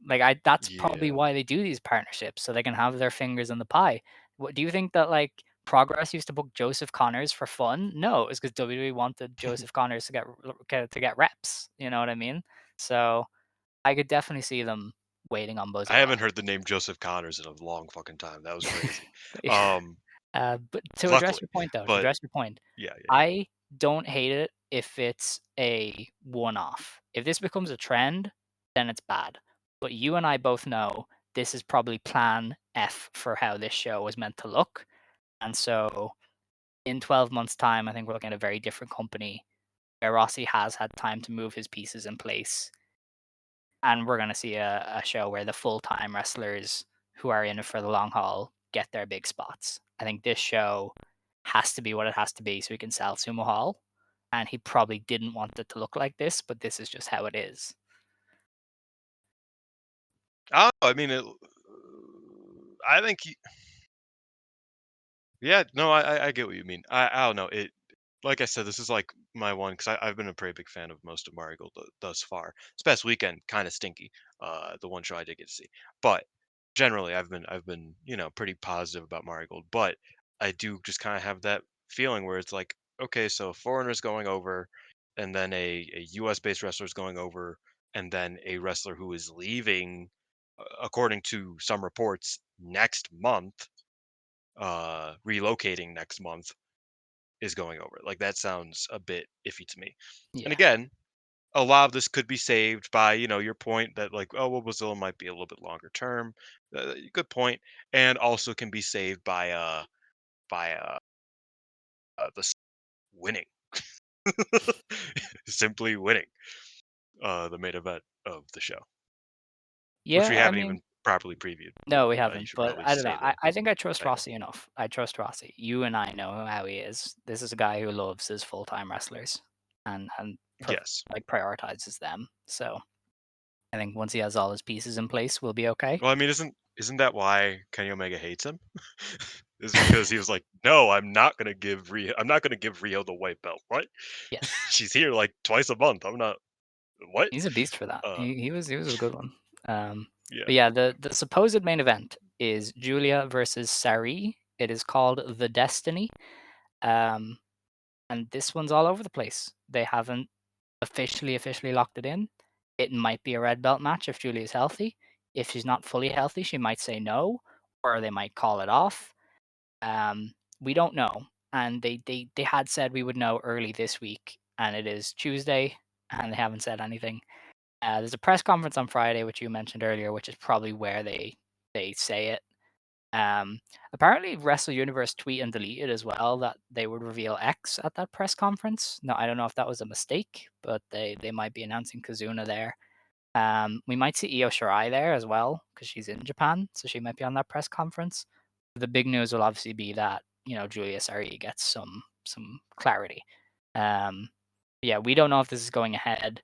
That's probably Yeah. why they do these partnerships, so they can have their fingers in the pie. What do you think that, like, Progress used to book Joseph Connors for fun? No, it's because WWE wanted Joseph Connors to get reps, you know what I mean? So, I could definitely see them waiting on I Bozilla. haven't heard the name Joseph Connors in a long fucking time. That was crazy. But yeah, Um, but to address luckily, your point though, to but address your point, yeah, yeah, yeah. I don't hate it if it's a one-off. If this becomes a trend, then it's bad. But you and I both know this is probably plan F for how this show was meant to look. And so in 12 months' time, I think we're looking at a very different company where Rossi has had time to move his pieces in place. And we're going to see a show where the full-time wrestlers who are in it for the long haul get their big spots. I think this show has to be what it has to be so we can sell Sumo Hall. And he probably didn't want it to look like this, but this is just how it is. Oh, I mean, I think, yeah, no, I get what you mean. I don't know. Like I said, this is like my one because I've been a pretty big fan of most of Marigold thus far. This past weekend, kind of stinky. The one show I did get to see, but generally, I've been pretty positive about Marigold. But I do just kind of have that feeling where it's like, okay, so a foreigner's going over, and then a U.S. based wrestler's going over, and then a wrestler who is leaving, according to some reports, next month, relocating next month is going over. Like that sounds a bit iffy to me. And Yeah. again, a lot of this could be saved by your point that like, oh well, Brazil might be a little bit longer term. Good point, and also can be saved by winning, simply winning the main event of the show, which we Yeah, I haven't mean, even properly previewed. But no, we you haven't. should But probably I don't know. say I think I the trust title. Rossi enough. I trust Rossi. You and I know how he is. This is a guy who loves his full-time wrestlers and Yes. prioritizes them. So I think once he has all his pieces in place, we'll be okay. Well, I mean, isn't that why Kenny Omega hates him? Is because he was like, "No, I'm not gonna give Rio the white belt. What? Yes. She's here like twice a month. I'm not. What? He's a beast for that. Uh, He was a good one. yeah. But yeah, the supposed main event is Julia versus Saori. It is called The Destiny. Um, and this one's all over the place. They haven't officially locked it in. It might be a red belt match if Julia's healthy. If she's not fully healthy, she might say no, or they might call it off. We don't know. And they had said we would know early this week, and it is Tuesday, and they haven't said anything. There's a press conference on Friday, which you mentioned earlier, which is probably where they say it. Apparently, Wrestle Universe tweet and deleted as well that they would reveal X at that press conference. No, I don't know if that was a mistake, but they might be announcing Kazuna there. We might see Iyo Shirai there as well because she's in Japan, so she might be on that press conference. The big news will obviously be that Julia Sari gets some clarity. Um, yeah, we don't know if this is going ahead.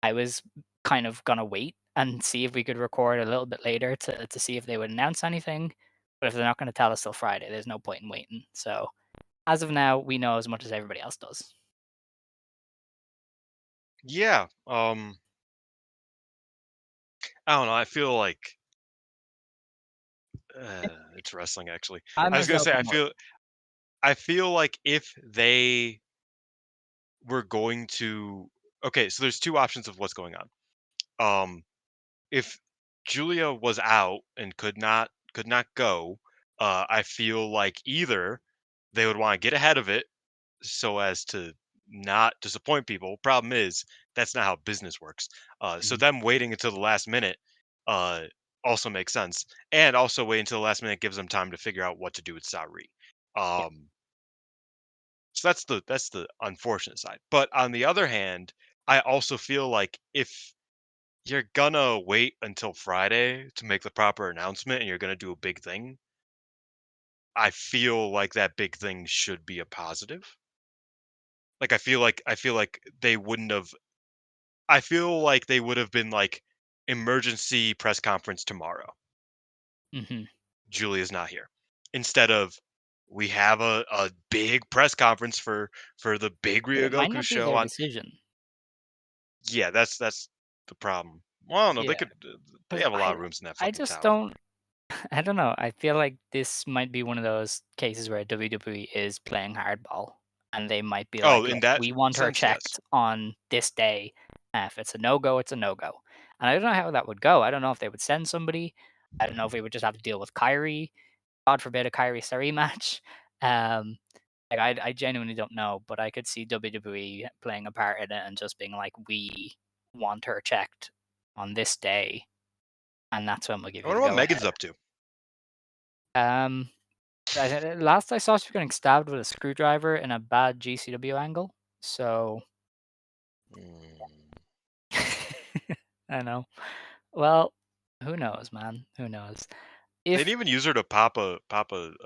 I was kind of gonna wait and see if we could record a little bit later to see if they would announce anything. But if they're not going to tell us till Friday, there's no point in waiting. So as of now, we know as much as everybody else does. Yeah. I don't know. I feel like it's wrestling. Actually, I I was gonna myself say am more. I feel like if they were going to, okay, so there's two options of what's going on. Um, if Julia was out and could not go, I feel like either they would want to get ahead of it so as to not disappoint people. Problem is, that's not how business works. So Mhm. them waiting until the last minute uh, also makes sense, and also waiting until the last minute gives them time to figure out what to do with Saori. Yeah. So that's the unfortunate side. But on the other hand, I also feel like if you're gonna wait until Friday to make the proper announcement and you're gonna do a big thing, I feel like that big thing should be a positive. Like I feel like they wouldn't have I feel like they would have been like emergency press conference tomorrow. Hmm. Julia's not here. Instead of we have a big press conference for the big But it might Ryogoku not be show their on. decision. Yeah, that's the problem. Well, I don't know. They Yeah, could. They because have a lot I of rooms in that I fucking just tower. don't. I don't know. I feel like this might be one of those cases where WWE is playing hardball, and they might be Oh, like, in "Look, that we want her sense, yes. checked on this day. If it's a no go, it's a no go." And I don't know how that would go. I don't know if they would send somebody. I don't know if we would just have to deal with Kyrie. God forbid a Kyrie Sari match. Um, like I genuinely don't know, but I could see WWE playing a part in it and just being like, "We want her checked on this day, and that's when we'll give I you the wonder what go Megan's ahead." up to. Um, last I saw, she was getting stabbed with a screwdriver in a bad GCW angle. So Mm. I know. Well, who knows, man? Who knows? They If didn't even use her to pop a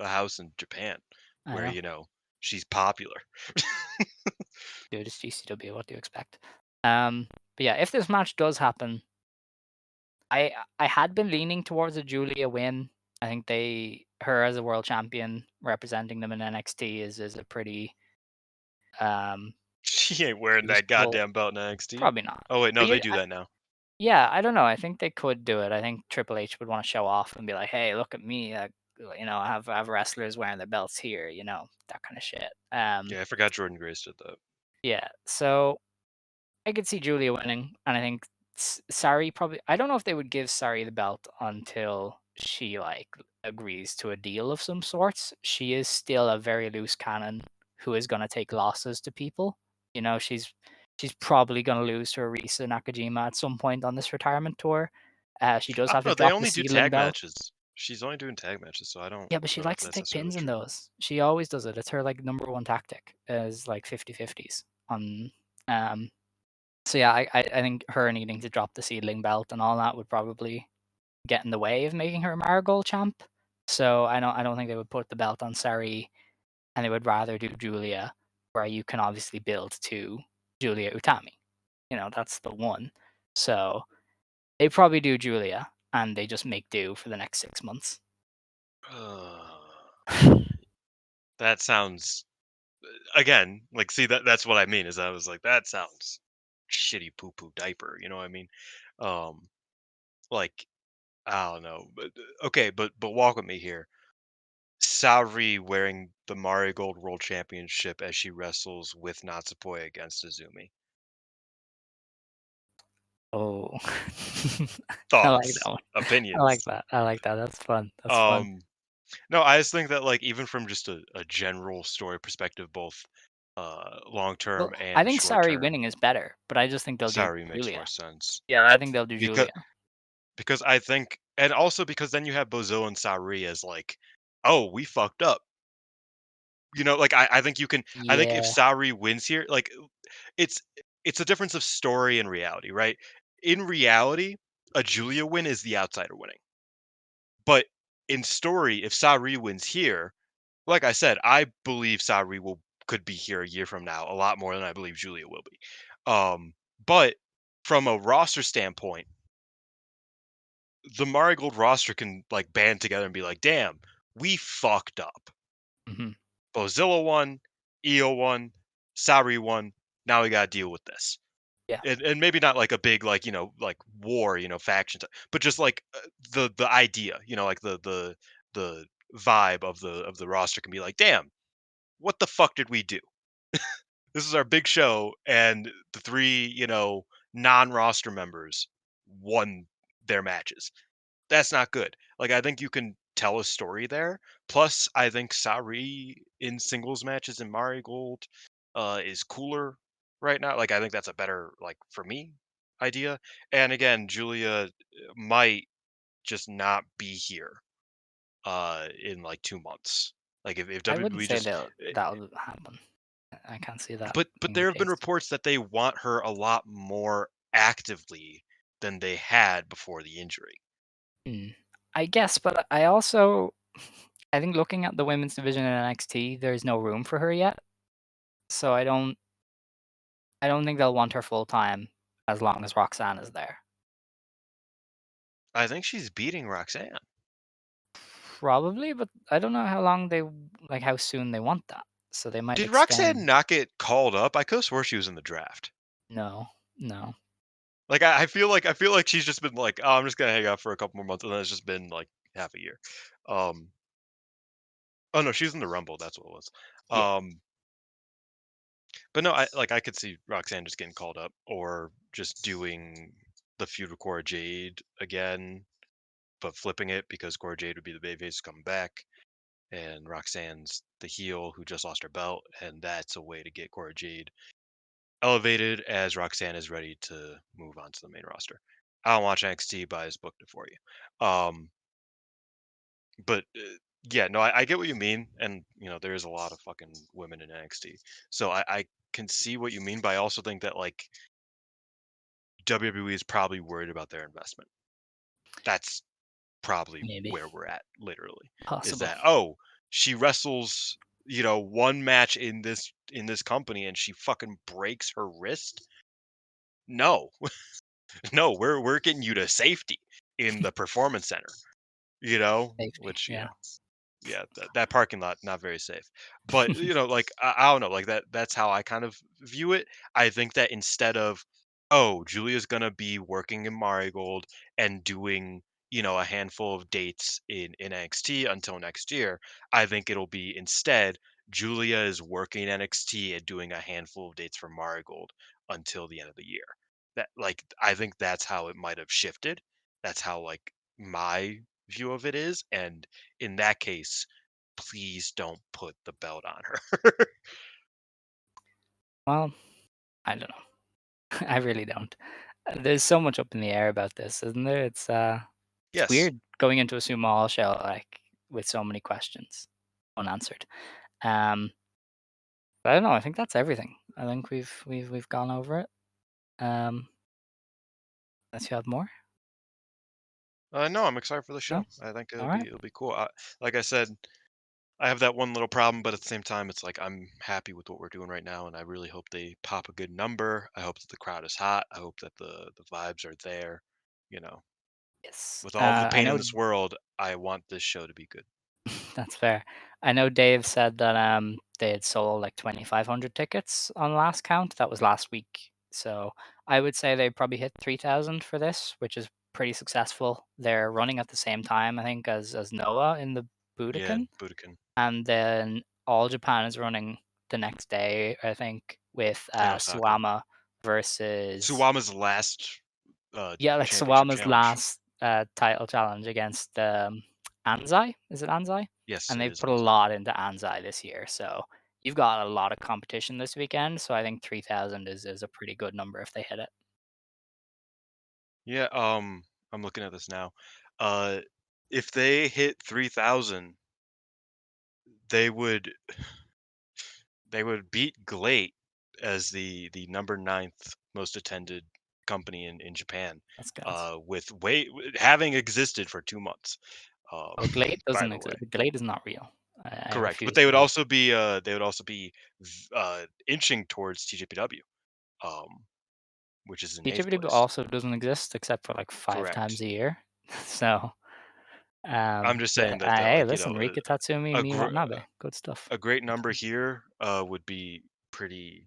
house in Japan, I where know, she's popular. dude, it's GCW. What do you expect? But yeah, if this match does happen, I had been leaning towards a Julia win. I think her as a world champion representing them in NXT is a pretty She ain't wearing that useful. goddamn belt in NXT. Probably not. Oh wait, no, But they do that now. yeah, I don't know. I think they could do it. I think Triple H would want to show off and be like, "Hey, look at me! I have wrestlers wearing their belts here. That kind of shit." Yeah, I forgot Jordan Grace did that. Yeah. So I could see Julia winning, and I think Sari probably. I don't know if they would give Sari the belt until she agrees to a deal of some sorts. She is still a very loose cannon who is going to take losses to people. She's probably going to lose to Arisa Nakajima at some point on this retirement tour. She does I have don't to know. They drop the only do ceiling tag belt. matches. She's only doing tag matches, so I don't Yeah, but she know if likes to that's take necessarily pins in true. those. She always does it. It's her number one tactic is 50-50s on um so yeah, I think her needing to drop the seedling belt and all that would probably get in the way of making her a Marigold champ. So I don't think they would put the belt on Sari, and they would rather do Julia, where you can obviously build to Julia Utami. That's the one. So they probably do Julia, and they just make do for the next 6 months. That sounds again like see that's what I mean is I was like that sounds shitty poo poo diaper. You know what I mean? Um, like I don't know, but okay, but walk with me here. Saori wearing the Marigold World Championship as she wrestles with Natsupoi against Izumi. Oh, I like that Thoughts, one. I like opinions. that. I like that. That's fun. That's fun. Um, no, I just think that like even from just a general story perspective, both long Well, term I and think short Sari term, winning is better, but I just think they'll do Saori makes more Julia. sense Yeah, I think they'll do because Julia. I think, and also because then you have Bozo and Saori as like, oh, we fucked up. Like I think you can. I think if Yeah. Saori wins here, like it's it's a difference of story and reality, right? In reality, a Julia win is the outsider winning. But in story, if Saori wins here, like I said, I believe Saori will could be here a year from now, a lot more than I believe Julia will be. But from a roster standpoint, the Marigold roster can like band together and be like, damn, we fucked up. Hmm. Bozilla won, Iyo won, Saori won. Now we gotta deal with this. Yeah. and maybe not like a big like like war faction, but just like the idea, like the vibe of the roster can be like, damn, what the fuck did we do? This is our big show, and the three non-roster members won their matches. That's not good. Like, I think you can tell a story there. Plus, I think Saori in singles matches in Marigold is cooler right now. Like, I think that's a better, like, for me, idea. And again, Julia might just not be here in like 2 months. Like, if I wouldn't WWE say just that'll happen. I can't see that but being the there have been case. reports that they want her a lot more actively than they had before the injury. Mm. I guess, but I also I think looking at the women's division in NXT, there's no room for her yet. So I don't think they'll want her full time as long as Roxanne is there. I think she's beating Roxanne. Probably, but I don't know how long like how soon they want that. So they might Did Roxanne extend. not get called up? I could have swore she was in the draft. No, no. Like I feel like she's just been like, oh, I'm just gonna hang out for a couple more months, and then it's just been like half a year. Um, oh no, she's in the Rumble. That's what it was. Yeah, But no, I could see Roxanne just getting called up or just doing the feud with Cora Jade again, but flipping it because Cora Jade would be the babyface coming back, and Roxanne's the heel who just lost her belt, and that's a way to get Cora Jade elevated as Roxanne is ready to move on to the main roster. I don't watch NXT, but I just booked it for you. But yeah, no, I get what you mean, and there is a lot of fucking women in NXT, so I can see what you mean, but I also think that like WWE is probably worried about their investment. That's probably maybe where we're at, literally, is possible. that, oh, she wrestles, one match in this company and she fucking breaks her wrist. No, no, we're getting you to safety in the performance center, Safety. which Yeah. yeah, that parking lot not very safe. But like I don't know, like that's how I kind of view it. I think that instead of, oh, Julia's gonna be working in Marigold and doing a handful of dates in NXT until next year, I think it'll be instead Julia is working NXT and doing a handful of dates for Marigold until the end of the year. That, like, I think that's how it might have shifted. That's how, like, my view of it is, and in that case, please don't put the belt on her. Well, I don't know. I really don't. There's so much up in the air about this, isn't there? It's Yes. weird going into a Sumo Hall show like with so many questions unanswered. Um, but I don't know. I think that's everything. I think we've gone over it. Um, unless you have more. No, I'm excited for the No. show. I think All it'll be right. it'll be cool. Like I said, I have that one little problem, but at the same time, it's like I'm happy with what we're doing right now, and I really hope they pop a good number. I hope that the crowd is hot. I hope that the vibes are there. You know, Yes. with all of the I pain in know this world, I want this show to be good. that's fair. I know Dave said that they had sold like 2,500 tickets on last count. That was last week. So I would say they probably hit 3,000 for this, which is pretty successful. They're running at the same time, I think, as Noah in the Yeah, Budokan, Budokan and then All Japan is running the next day, I think, with in Osaka. Suwama versus Suwama's last yeah, like championship Suwama's challenge. last title challenge against Anzai. Is it Anzai? Yes, And it they've is put a Anzai. lot into Anzai this year, so you've got a lot of competition this weekend. So I think 3,000 is a pretty good number if they hit it. Yeah, I'm looking at this now. Uh, if they hit 3,000, they would they would beat Glate as the number ninth most attended company in Japan, That's guys. with having existed for 2 months. Well, Glade By doesn't the way, exist. Glade is not real. I correct. But refuse to believe. they would also be inching towards TJPW, um, which is in eighth TWD place. also doesn't exist except for like five times Correct. a year. So I'm just yeah. saying that Hey, like listen, Rika Tatsumi, a Mi gr- Watanabe, good stuff. a great number here would be pretty.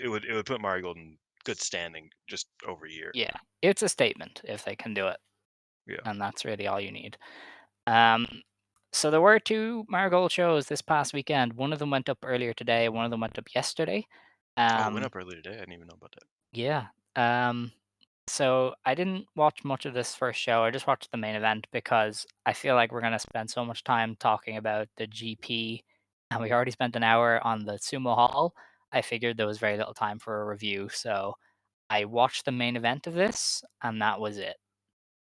It would put Marigold in good standing just over a year. Yeah, it's a statement if they can do it, Yeah. and that's really all you need. Um, so there were two Marigold shows this past weekend. One of them went up earlier today. One of them went up yesterday. Oh, it went Um, up earlier today. I didn't even know about that. yeah. So I didn't watch much of this first show. I just watched the main event because I feel like we're gonna spend so much time talking about the GP, and we already spent an hour on the Sumo Hall. I figured there was very little time for a review, so I watched the main event of this, and that was it.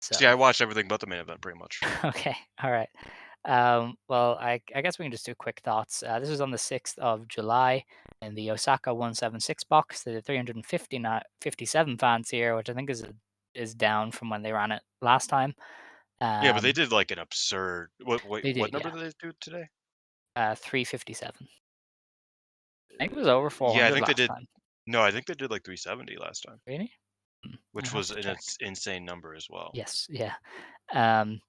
See, So I watched everything but the main event pretty much. okay, all right. Well, I guess we can just do quick thoughts. This was on the 6th of July in the Osaka 176 box. There are 357 fans here, which I think is down from when they ran it last time. Yeah, but they Um, did like an absurd. they What did, number yeah, did they do today? 357. I think it was over Yeah, I 400 think they last did. time. No, I think they did like 370 last time, Really? I which have was to an check. insane number as well. Yes, yeah. Um,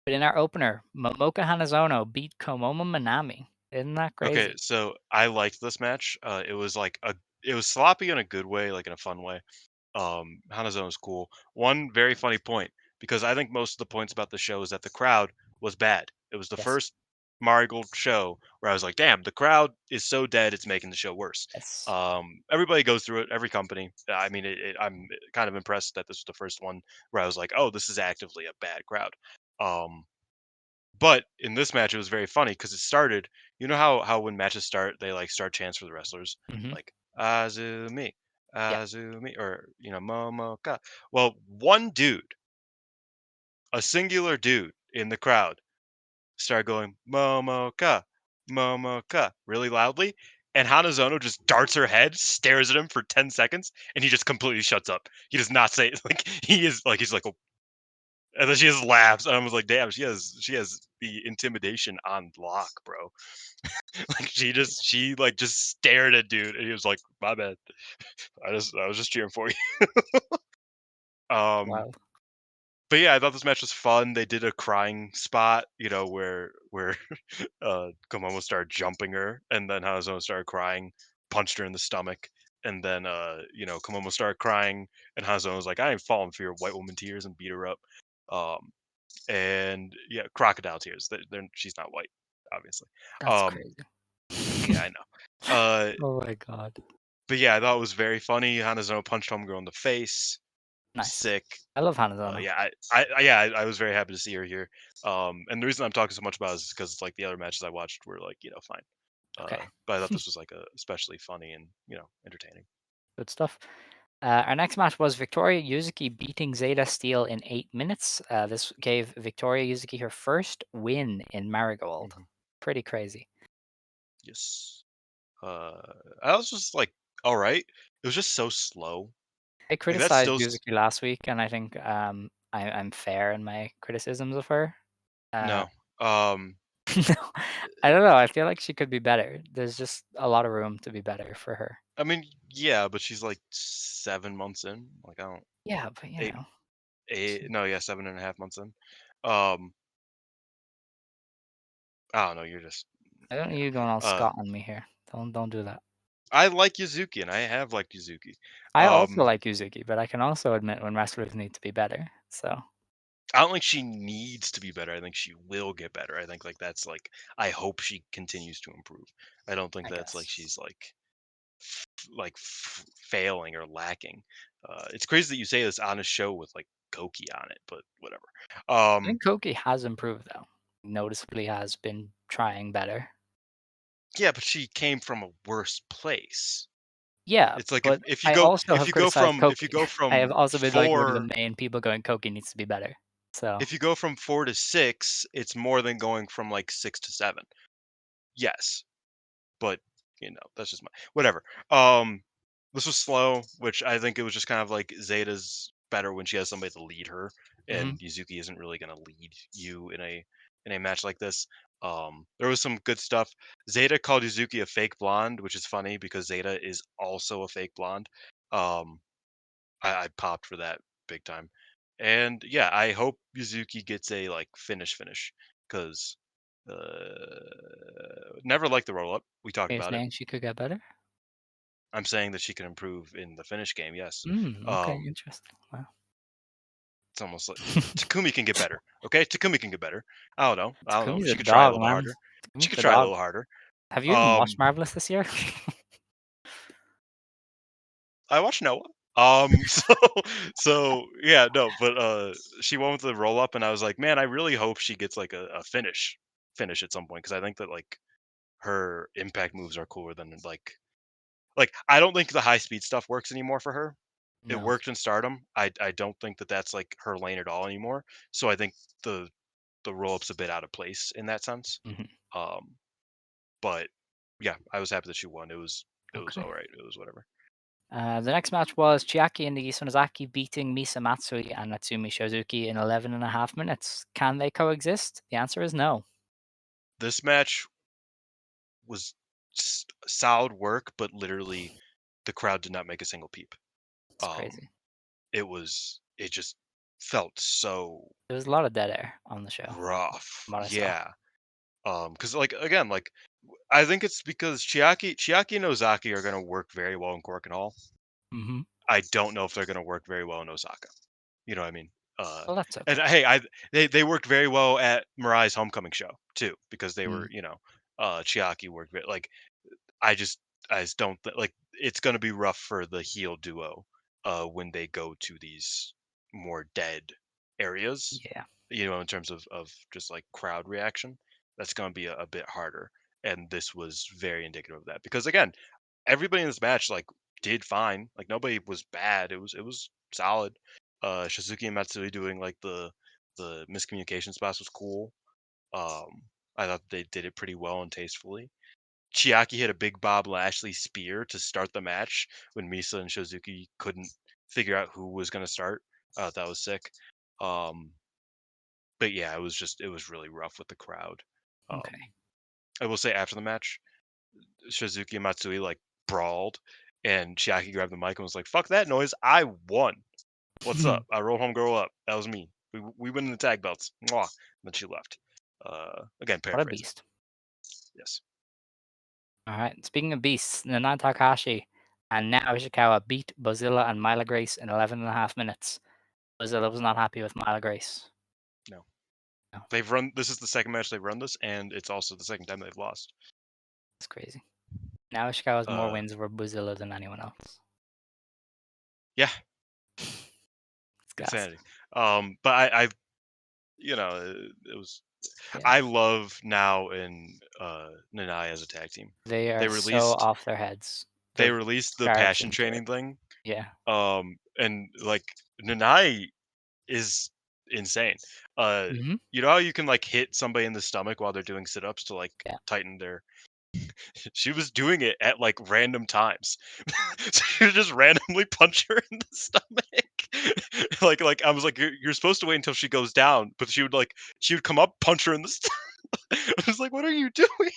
but in our opener, Momoka Hanazono beat Komomo Manami. Isn't that Okay, crazy? so I liked this match. It was like it was sloppy in a good way, like in a fun way. Hanazono is cool. One very funny point, because I think most of the points about the show is that the crowd was bad. It was the Yes, first Marigold show where I was like, damn, the crowd is so dead, it's making the show worse. yes. Everybody goes through it, every company. I mean, I'm kind of impressed that this was the first one where I was like, oh, this is actively a bad crowd. Um, but in this match, it was very funny because it started. You know how when matches start, they like start chants for the wrestlers, Hmm. like Azumi, Yeah. Azumi, or Momoka. Well, one dude, a singular dude in the crowd, started going Momoka, Momoka really loudly, and Hanazono just darts her head, stares at him for 10 seconds, and he just completely shuts up. He does not say it. Like he's like, "Oh," and then she just laughs, and I was like, damn, she has the intimidation on lock, bro. Like she like just stared at dude, and he was like, my bad. I was just cheering for you. Um, Wow. but yeah, I thought this match was fun. They did a crying spot, where Komomo started jumping her, and then Hanazono started crying, punched her in the stomach, and then Komomo started crying, and Hanazono was like, I ain't falling for your white woman tears, and beat her up. Um, and yeah, crocodile tears. She's not white, obviously. That's Um, crazy. yeah, I know. Uh, Oh my god. but yeah, I thought it was very funny. Hanazono punched homegirl in the face. Nice. Sick. I love Hanazono. Yeah, I was very happy to see her here. And the reason I'm talking so much about it is because like the other matches I watched were like fine. Okay, But I thought this was like especially funny and entertaining. good stuff. Our next match was Victoria Yuzuki beating Zeta Steel in 8 minutes. This gave Victoria Yuzuki her first win in Marigold. Hmm. Pretty crazy. Yes. Uh, I was just like, all right. It was just so slow. I Like that's criticized still Yuzuki last week, and I think I'm fair in my criticisms of her. Uh, no. Um, no, I don't know. I feel like she could be better. There's just a lot of room to be better for her. I mean, yeah, but she's like 7 months in. Like I don't Yeah, but you eight know, eight no, yeah, 7.5 months in. Um, I don't know. You're just I don't need yeah. you going all Uh, Scott on me here. Don't do that. I like Yuzuki, and I have liked Yuzuki. I also Um, like Yuzuki, but I can also admit when wrestlers need to be better. So I don't think she needs to be better. I think she will get better. I think like that's like I hope she continues to improve. I don't think I that's like guess. she's failing or lacking. It's crazy that you say this on a show with like Koki on it, but whatever. I Um, think Koki has improved though. Noticeably has been trying better. yeah, but she came from a worse place. Yeah, It's like but I also if have you go criticized from Koki. I have also been like one of the four main people going Koki needs to be better. So if you go from 4 to 6, it's more than going from like 6 to 7. Yes, but that's just my whatever. This was slow, which I think it was just kind of like Zeta's better when she has somebody to lead her, mhm. and Yuzuki isn't really going to lead you in a match like this. There was some good stuff. Zeta called Yuzuki a fake blonde, which is funny because Zeta is also a fake blonde. Um, I popped for that big time, and yeah, I hope Yuzuki gets a like finish because never liked the roll up. We talked You're about it. saying she could get better? I'm saying that she can improve in the finish game. Yes. Okay, interesting. Wow. It's almost like Takumi can get better. Okay, Takumi can get better. I don't know. I don't know. Takumi's a She could try a dog, little bit man. harder. She Takumi's could a try a dog. little harder. Have you even watched Marvelous this year? I watched Noah. So yeah, no, but she went with the roll up, and I was like, man, I really hope she gets like a finish at some point because I think that like her impact moves are cooler than like I don't think the high speed stuff works anymore for her. It No. worked in Stardom. I don't think that that's like her lane at all anymore. So I think the roll up's a bit out of place in that sense. Mhm. Um, but yeah, I was happy that she won. It was Okay. all right. It was whatever. The next match was Chiaki and Nagi Sonozaki beating Misa Matsui and Natsumi Shozuki in 11.5 minutes. Can they coexist? The answer is no. This match was solid work, but literally the crowd did not make a single peep. It's crazy. It just felt so There was a lot of dead air on the show, rough. from what I saw. Yeah. Because like again, like I think it's because Chiaki and Ozaki are gonna work very well in Cork and Hall. Hmm. I don't know if they're gonna work very well in Osaka. You know what I mean? Well, that's And okay. hey, they worked very well at Mirai's homecoming show too because they were Chiaki worked like I just I just don't like it's gonna be rough for the heel duo when they go to these more dead areas, Yeah. in terms of just like crowd reaction. That's gonna be a bit harder. And this was very indicative of that. Because again, everybody in this match like did fine. Like nobody was bad. It was solid. Shizuki and Matsui doing like the miscommunication spots was cool. I thought they did it pretty well and tastefully. Chiaki hit a big Bob Lashley spear to start the match when Misa and Shizuki couldn't figure out who was going to start. I thought that was sick. Um, but yeah, it was really rough with the crowd. Okay. I will say after the match, Shizuki and Matsui like brawled, and Chiaki grabbed the mic and was like, "Fuck that noise! I won. What's up? I rolled home, girl up. That was me. We win the tag belts. Mwah." And then she left. Again, What a paraphrasing. beast. Yes. All right. Speaking of beasts, Nana Takahashi and Nao Ishikawa beat Bozilla and Myla Grace in 11.5 minutes. Bozilla was not happy with Myla Grace. No. No, They've run. This is the second match they've run this, and it's also the second time they've lost. it's crazy. Nao Ishikawa has more Uh, wins over Bozilla than anyone else. yeah, It's gas. insanity. But I it was. Yeah. I love Now and Nanai as a tag team. They They are so released off their heads. they The released the scarves passion seem to work. training thing. Yeah. And like Nanai is insane. Hmm. You know how you can like hit somebody in the stomach while they're doing sit-ups to like Yeah. tighten their she was doing it at like random times. So you would just randomly punch her in the stomach. like I was like, you're supposed to wait until she goes down, but she would come up, punch her in the stomach. I was like, what are you doing?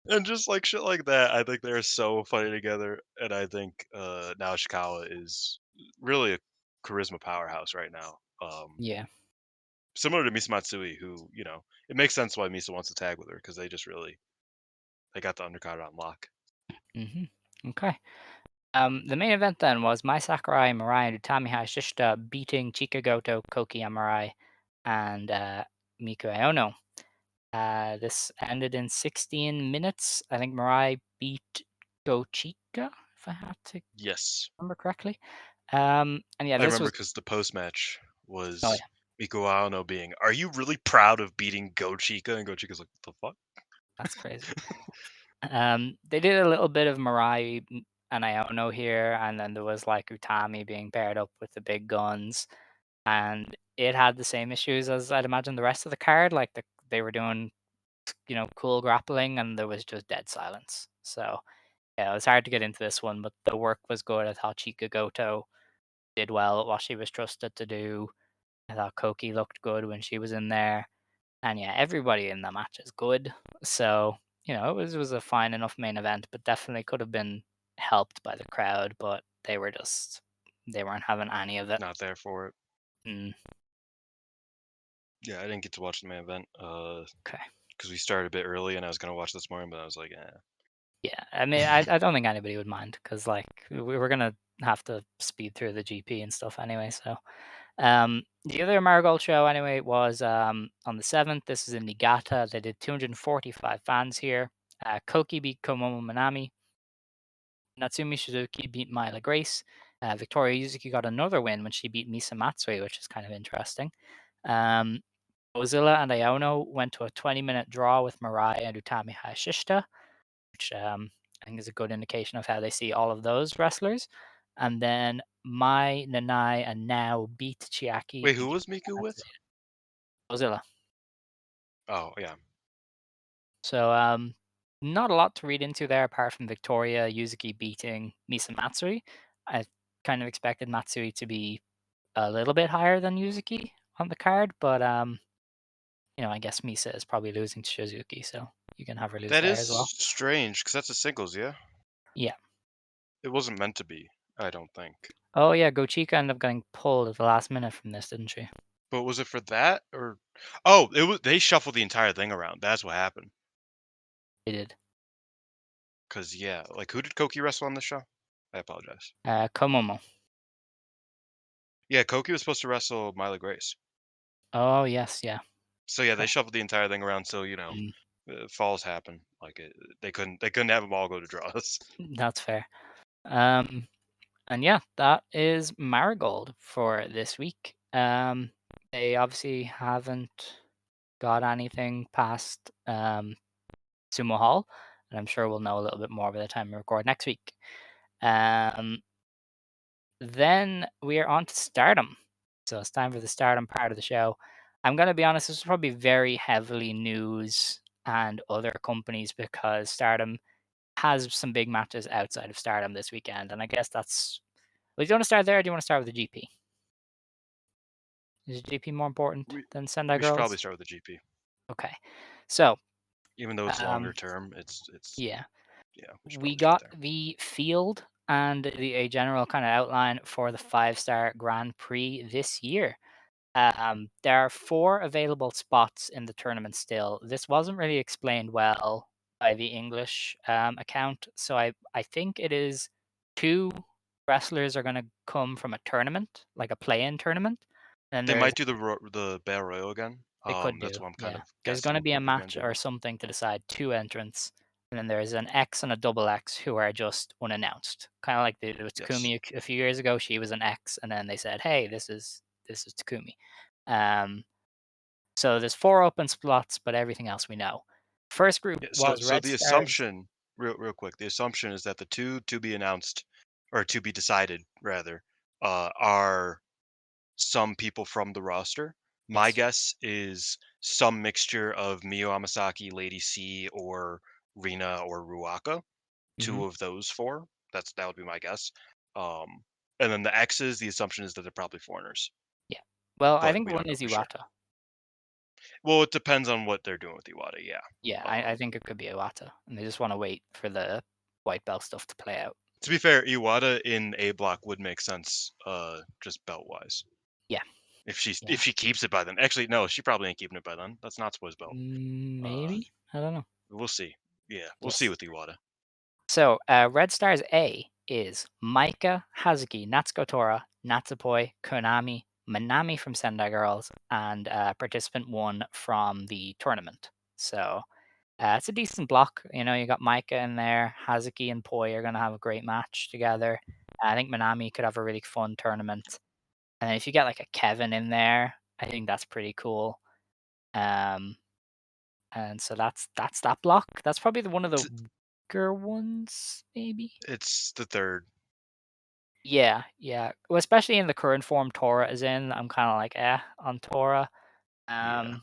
And just like shit like that. I think they're so funny together. And I think now Ishikawa is really a charisma powerhouse right now. Yeah. Similar to Misa Matsui, who, it makes sense why Misa wants to tag with her because they got the undercard on lock. Hmm. Okay. The main event then was Mai Sakurai and Mirai and Utami Hayashishita beating Chika Goto, Koki Amarai, and Miku Iono. This ended in 16 minutes. I think Mirai beat Gochika, if I had to Yes. remember correctly. And yeah, I this remember was. because the post match Oh was yeah, Miko Aono being, "Are you really proud of beating Go Chica?" And Go Chica's like, "What the fuck?" that's crazy. They did a little bit of Mirai and Iono here, and then there was like Utami being paired up with the big guns, and it had the same issues as I'd imagine the rest of the card. Like they were doing, cool grappling, and there was just dead silence. So yeah, it was hard to get into this one, but the work was good. I thought Chika Goto did well at what she was trusted to do. I thought Koki looked good when she was in there. And yeah, everybody in the match is good. So, it was a fine enough main event, but definitely could have been helped by the crowd, but they weren't having any of it. Not there for it. Mm, Yeah, I didn't get to watch the main event okay. because we started a bit early and I was gonna watch this morning, but I was like, eh. Yeah, I mean, I don't think anybody would mind because like we were gonna have to speed through the GP and stuff anyway. So, the other Marigold show anyway was on the 7th. This is in Niigata. They did 245 fans here. Koki beat Komomo Manami. Natsumi Suzuki beat Myla Grace. Victoria Yuzuki got another win when she beat Misa Matsui, which is kind of interesting. Um, Ozilla and Iono went to a 20-minute draw with Mirai and Utami Hayashishita, which I think is a good indication of how they see all of those wrestlers. And then Mai, Nanai, and Now beat Chiaki. Wait, who was Miku with? Ozilla. Oh, yeah. So not a lot to read into there apart from Victoria Yuzuki beating Misa Matsui. I kind of expected Matsui to be a little bit higher than Yuzuki on the card, but I guess Misa is probably losing to Suzuki, so you can have her lose That there is as well. strange because that's a singles, yeah? Yeah. It wasn't meant to be, I don't think. Oh yeah, Gochika ended up getting pulled at the last minute from this, didn't she? But was it for that or oh, it was they shuffled the entire thing around. That's what happened. They did. Cause yeah, like who did Koki wrestle on this show? I apologize. Komomo. Yeah, Koki was supposed to wrestle Myla Grace. Oh yes, yeah. So yeah, they Correct. shuffled the entire thing around. So Mm, falls happen. Like they couldn't have them all go to draws. that's fair. Um, and yeah, that is Marigold for this week. They obviously haven't got anything past Sumo Hall, and I'm sure we'll know a little bit more by the time we record next week. Um, then we are on to Stardom. So it's time for the Stardom part of the show. I'm going to be honest, this is probably very heavily news and other companies because Stardom has some big matches outside of Stardom this weekend. And I guess that's. Well, do you want to start there or do you want to start with the GP? Is GP more important We than Sendai we should probably Girls? start with the GP, Okay. So, even though it's longer um, term. It's yeah. yeah. We should We probably start got there. the field and a general kind of outline for the 5-star Grand Prix this year. There are 4 available spots in the tournament still. This wasn't really explained well by the English account, so I think it is 2 wrestlers are going to come from a tournament, like a play-in tournament. And They there's might do the Battle Royal again. they could That's do, what I'm kind yeah. of There's going to guessing be a what they're gonna match do. or something to decide 2 entrants, and then there's an X and a double X who are just unannounced. Kind of like they did with Yes. Takumi a few years ago. She was an X, and then they said, "Hey, this is Takumi." Um, so there's 4 open slots, but everything else we know. First group Yeah, so was so Red the Stars. assumption, real quick, the assumption is that the two to be announced or to be decided rather, are some people from the roster. My Yes. guess is some mixture of Miyu Amasaki, Lady C, or Rina or Ruaka. Hmm. Two of those four. That would be my guess. Um, and then the X's, the assumption is that they're probably foreigners, Yeah. Well, I but think we one don't know is for sure. Iwata. Well, it depends on what they're doing with Iwata. Yeah. Yeah, I think it could be Iwata, and they just want to wait for the white belt stuff to play out. To be fair, Iwata in A block would make sense, just belt wise. Yeah. If Yeah. she keeps it by then. Actually, no, she probably ain't keeping it by then. That's not supposed belt. Uh, Maybe. I don't know. we'll see. Yeah, we'll see Yes. with Iwata. So, Red Stars A is Maika, Hazuki, Natsuko Tora, Natsupoi, Konami, Manami from Sendai Girls, and participant 1 from the tournament. So, it's a decent block. You got Maika in there. Hazuki and Poi are going to have a great match together. I think Manami could have a really fun tournament. And if you get like a Kevin in there, I think that's pretty cool. Um, and so that's that block. That's probably one of the It's, weaker ones, maybe. it's the third. Yeah, yeah. Well, especially in the current form Tora is in, I'm kind of like on Tora. Yeah. Um,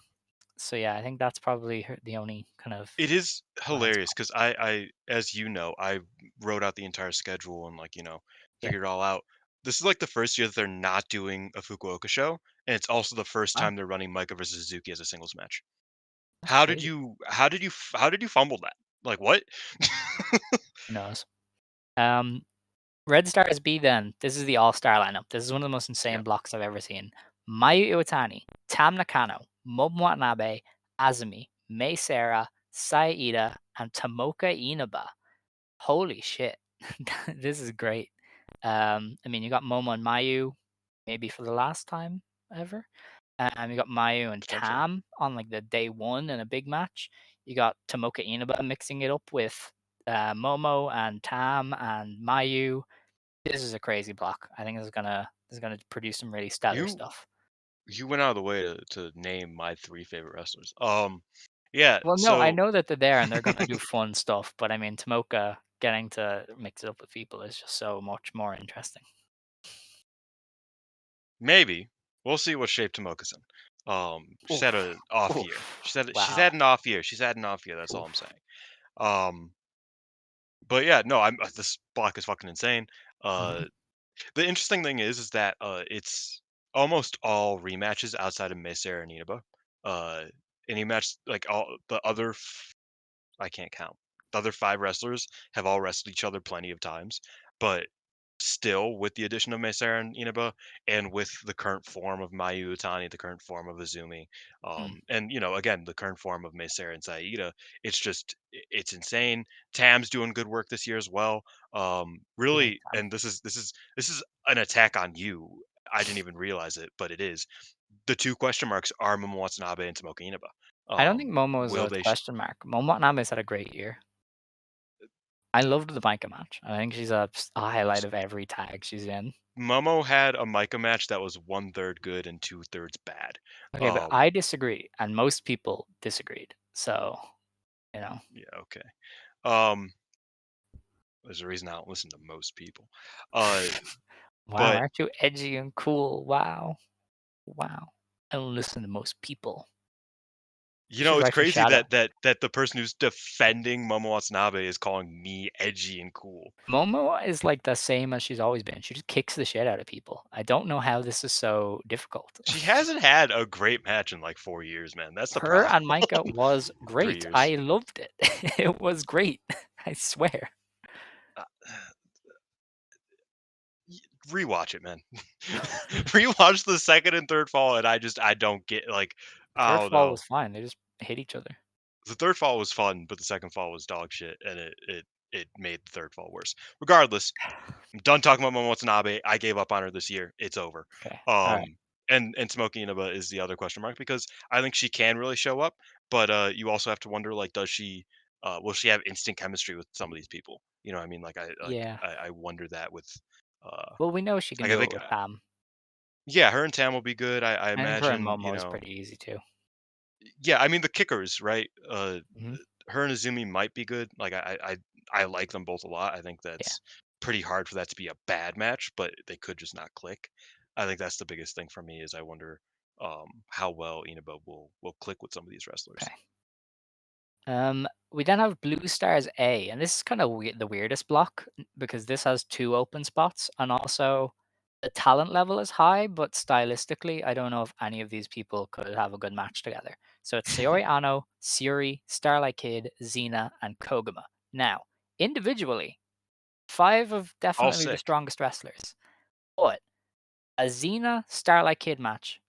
so yeah, I think that's probably the only kind of It is blind hilarious spot. because as you know, I wrote out the entire schedule and Yeah. figured it all out. This is like the first year that they're not doing a Fukuoka show, and it's also the first Wow, time they're running Micah versus Suzuki as a singles match. that's crazy. How did you fumble that? Like what? Who knows? Um, Red Stars B then. This is the all-star lineup. This is one of the most Yeah. insane blocks I've ever seen. Mayu Iwatani, Tam Nakano, Momo Watanabe, Azumi, Mei Sera, Saida, and Tomoka Inaba. Holy shit. This is great. I mean, you got Momo and Mayu, maybe for the last time ever. You got Mayu and Potentially. Tam on like the day one in a big match. You got Tomoka Inaba mixing it up with Momo and Tam and Mayu. This is a crazy block. I think this is gonna produce some really stellar You stuff. you went out of the way to name my 3 favorite wrestlers. Yeah, Well, no, I so know that they're there and they're gonna do fun stuff, but I mean, Tomoka getting to mix it up with people is just so much more interesting. maybe. We'll see what shape Tomoka's in. She's had Oof, a off year. oof, She's wow, had an off year. She's had an off year, that's all I'm oof. saying. Um, but yeah, no, this block is fucking insane. Mhm, Uh, the interesting thing is that, it's almost all rematches outside of Mesa and Inaba. Any match like, all the other I can't count. The other 5 wrestlers have all wrestled each other plenty of times, but still, with the addition of Maesara and Inaba, and with the current form of Mayu Utani, the current form of Azumi, mm, and again, the current form of Maesara and Saida, it's just it's insane. Tam's doing good work this year as well. we like Really, Tam. and this is an attack on you. I didn't even realize it, but it is. The 2 question marks are Momo Watanabe and Tomoka Inaba. I don't think Momo is Will a they question mark. Momo Watanabe's had a great year. I loved the Micah match. I think she's a highlight of every tag she's in. Momo had a Micah match that was 1/3 good and 2/3 bad. Okay, but Um, I disagree, and most people disagreed. So, you know, yeah, okay. Um, there's a reason I don't listen to most people. Uh, wow, but aren't you edgy and cool? Wow, wow. I don't listen to most people. You should it's write for crazy Shadow. that the person who's defending Momo Watanabe is calling me edgy and cool. Momo is like the same as she's always been. She just kicks the shit out of people. I don't know how this is so difficult. She hasn't had a great match in like 4 years, man. That's the Her problem. and Micah was 3 great. years. I loved it. It was great. I swear. Uh, Rewatch it, man. Rewatch the second and third fall, and I don't get like I Third don't fall know. was fine. They just hit each other. The third fall was fun, but the second fall was dog shit, and it made the third fall worse. Regardless, I'm done talking about Momo Watanabe. I gave up on her this year. It's over. Okay. All right. Um, and Smoky Inaba is the other question mark because I think she can really show up, but you also have to wonder like, does she? Will she have instant chemistry with some of these people? You know what I mean? Yeah. I wonder that with uh Well, we know she can like I do it think with Tam. yeah, her and Tam will be good. I I think her and imagine Momo is pretty easy too. yeah. I mean the kickers, right? Hmm. Her and Azumi might be good. Like I like them both a lot. I think Yeah. that's pretty hard for that to be a bad match, but they could just not click. I think that's the biggest thing for me is I wonder how well Inaba will click with some of these wrestlers. Okay. We then have Blue Stars A, and this is kind of the weirdest block because this has two open spots, and also the talent level is high, but stylistically, I don't know if any of these people could have a good match together. So it's Saori Anou, Suri, Starlight Kid, Xena, and Koguma. Now, individually, five of All definitely the sick. strongest wrestlers, but a Xena Starlight Kid match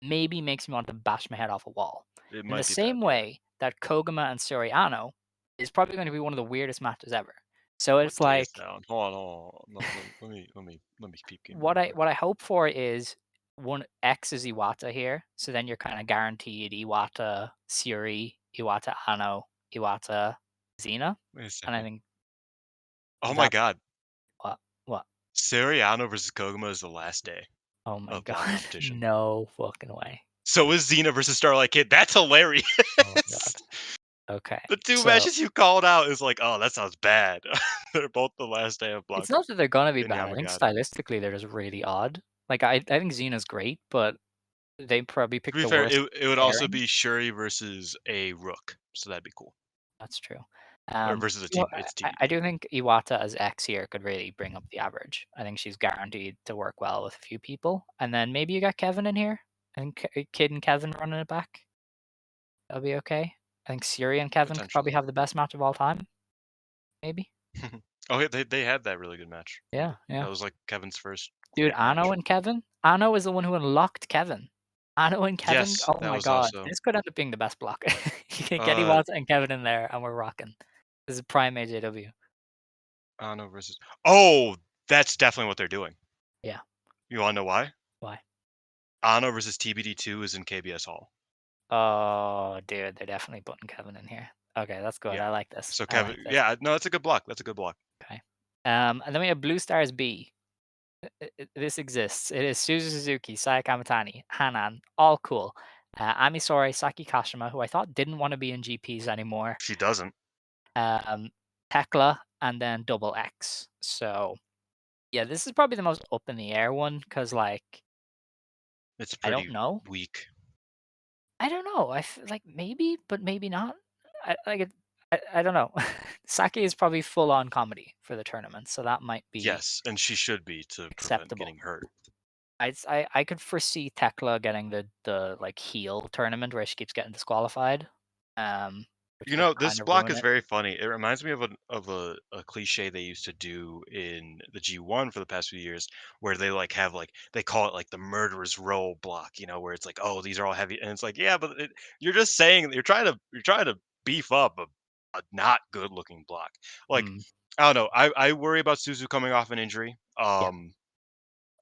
maybe makes me want to bash my head off a wall. It In the might be bad, same yeah. way that Koguma and Soriano is probably going to be one of the weirdest matches ever. So What it's day is like now? Hold on. Let me peep game what real I quick. what I hope for is one X is Iwata here, so then you're kind of guaranteed Iwata, Suri, Iwata Ano, Iwata Xena, Wait a and I second. think Oh my that god. what what Sariano versus Koguma is the last day oh my of block god, competition. no fucking way. So is Xena versus Starlight Kid. That's hilarious. Oh my god. Okay, The 2 so matches you called out is like, "Oh, that sounds bad." They're both the last day of it's block not that they're gonna be in bad. I think Yamagata. stylistically they're just really odd. Like I think Xena's great, but they probably To picked be the fair, worst it would also pairings. be Shuri versus a Rook, so that'd be cool. That's true. Or versus a Well, team it's I TBD. do think Iwata as X here could really bring up the average. I think she's guaranteed to work well with a few people, and then maybe you got Kevin in here. I think Kid and Kevin running it back. That'll be okay. I think Siri and Kevin could probably Potentially. have the best match of all time. Maybe. Oh, yeah, they had that really good match. Yeah, yeah. That was, like, Kevin's first Dude, great Anou match. and Kevin. Anou is the one who unlocked Kevin. Anou and Kevin. Yes, Oh that my was god, also this could end up being the best block. You get uh, Iwata and Kevin in there, and we're rocking. This is prime AJW. Anou versus. Oh, that's definitely what they're doing. Yeah. You want to know why? Why? Anou versus TBD2 is in KBS Hall. Oh, dude, they're definitely putting Kevin in here. Okay, that's good. Yeah. I like this. So I Kevin, like this. yeah, no, that's a good block. That's a good block. Okay. And then we have Blue Stars B. This exists. It is Suzu Suzuki, Saya Kamitani, Hanan, all cool. Ami Sourei, Saki Kashima, who I thought didn't want to be in GPs anymore. She doesn't. Tekla, and then Double X. So, yeah, this is probably the most up in the air one because, like, It's I don't pretty know. weak. I don't know. I feel like maybe, but maybe not. I don't know. Saki is probably full on comedy for the tournament, so that might be Yes, and she should be to prevent acceptable. getting hurt. I could foresee Tekla getting the like heel tournament where she keeps getting disqualified. Which You would know, kind this of block ruin is it. very funny. It reminds me of a cliche they used to do in the G1 for the past few years, where they like have like they call it like the murderer's row block. You know, where it's like, oh, these are all heavy, and it's like, yeah, but you're just saying you're trying to beef up a not good looking block. Like, Mm, I don't know. I worry about Suzu coming off an injury. yeah.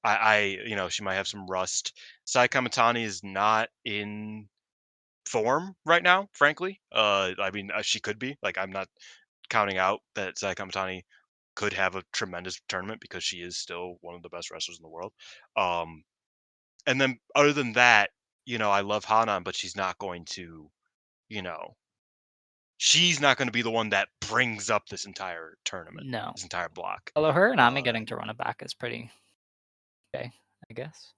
I she might have some rust. Sai Kamatani is not in form right now, frankly. I mean, she could be. Like, I'm not counting out that Sai Kamatani could have a tremendous tournament because she is still one of the best wrestlers in the world. Um, and then other than that, I love Hanan, but you know, she's not going to be the one that brings up this entire tournament, No. this entire block. Although her and Ami Uh, getting to run it back is pretty okay, I guess.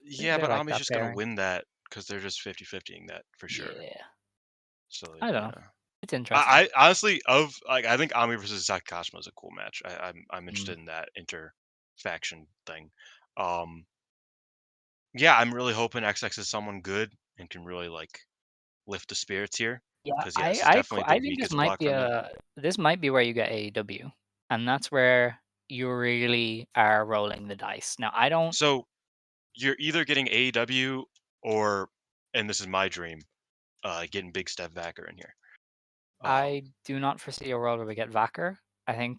yeah, They're but like Ami's that just going to pairing. win that because they're just 50-50ing that for sure. Yeah. So, I don't know. yeah. It's interesting. I honestly I think Ami versus Sakashima is a cool match. I'm Mm. interested in that inter faction thing. Um, yeah, I'm really hoping XX is someone good and can really like lift the spirits here. Yeah, Because yeah, this is definitely the I think weakest block from them. this might be where you get AEW, and that's where you really are rolling the dice. Now, So you're either getting AEW or, and this is my dream, getting Big Steph Vacker in here. I do not foresee a world where we get Vacker. I think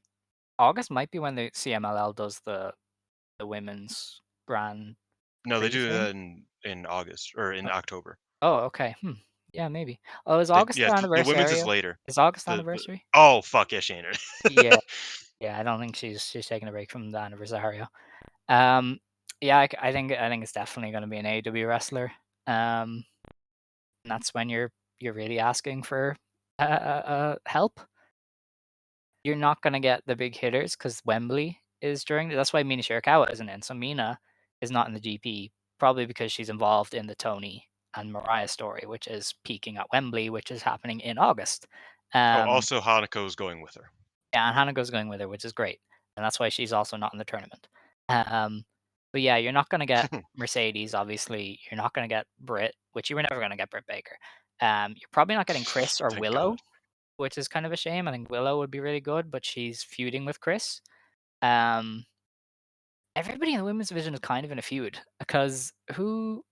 August might be when the CMLL does the women's Grand No, they Prix do thing. that in August or in October. Oh, okay. Yeah, maybe. Oh, is August Yeah, their the women's is anniversary? later. Is August The anniversary? oh fuck yeah, she ain't Yeah, it. yeah. I don't think she's taking a break from the anniversary. Yeah, I think it's definitely going to be an AEW wrestler. And that's when you're really asking for help. You're not going to get the big hitters because Wembley is during. That's why Mina Shirakawa isn't in. So Mina is not in the GP probably because she's involved in the Tony and Mariah story, which is peaking at Wembley, which is happening in August. Oh, Um, also Hanako's going with her. Yeah, and Hanago's going with her, which is great, and that's why she's also not in the tournament. Um, but yeah, you're not gonna get Mercedes, obviously. You're not gonna get Britt, which you were never gonna get Britt Baker. You're probably not getting Chris or Thank Willow, God. which is kind of a shame. I think Willow would be really good, but she's feuding with Chris. Um, Everybody in the women's division is kind of in a feud because Queen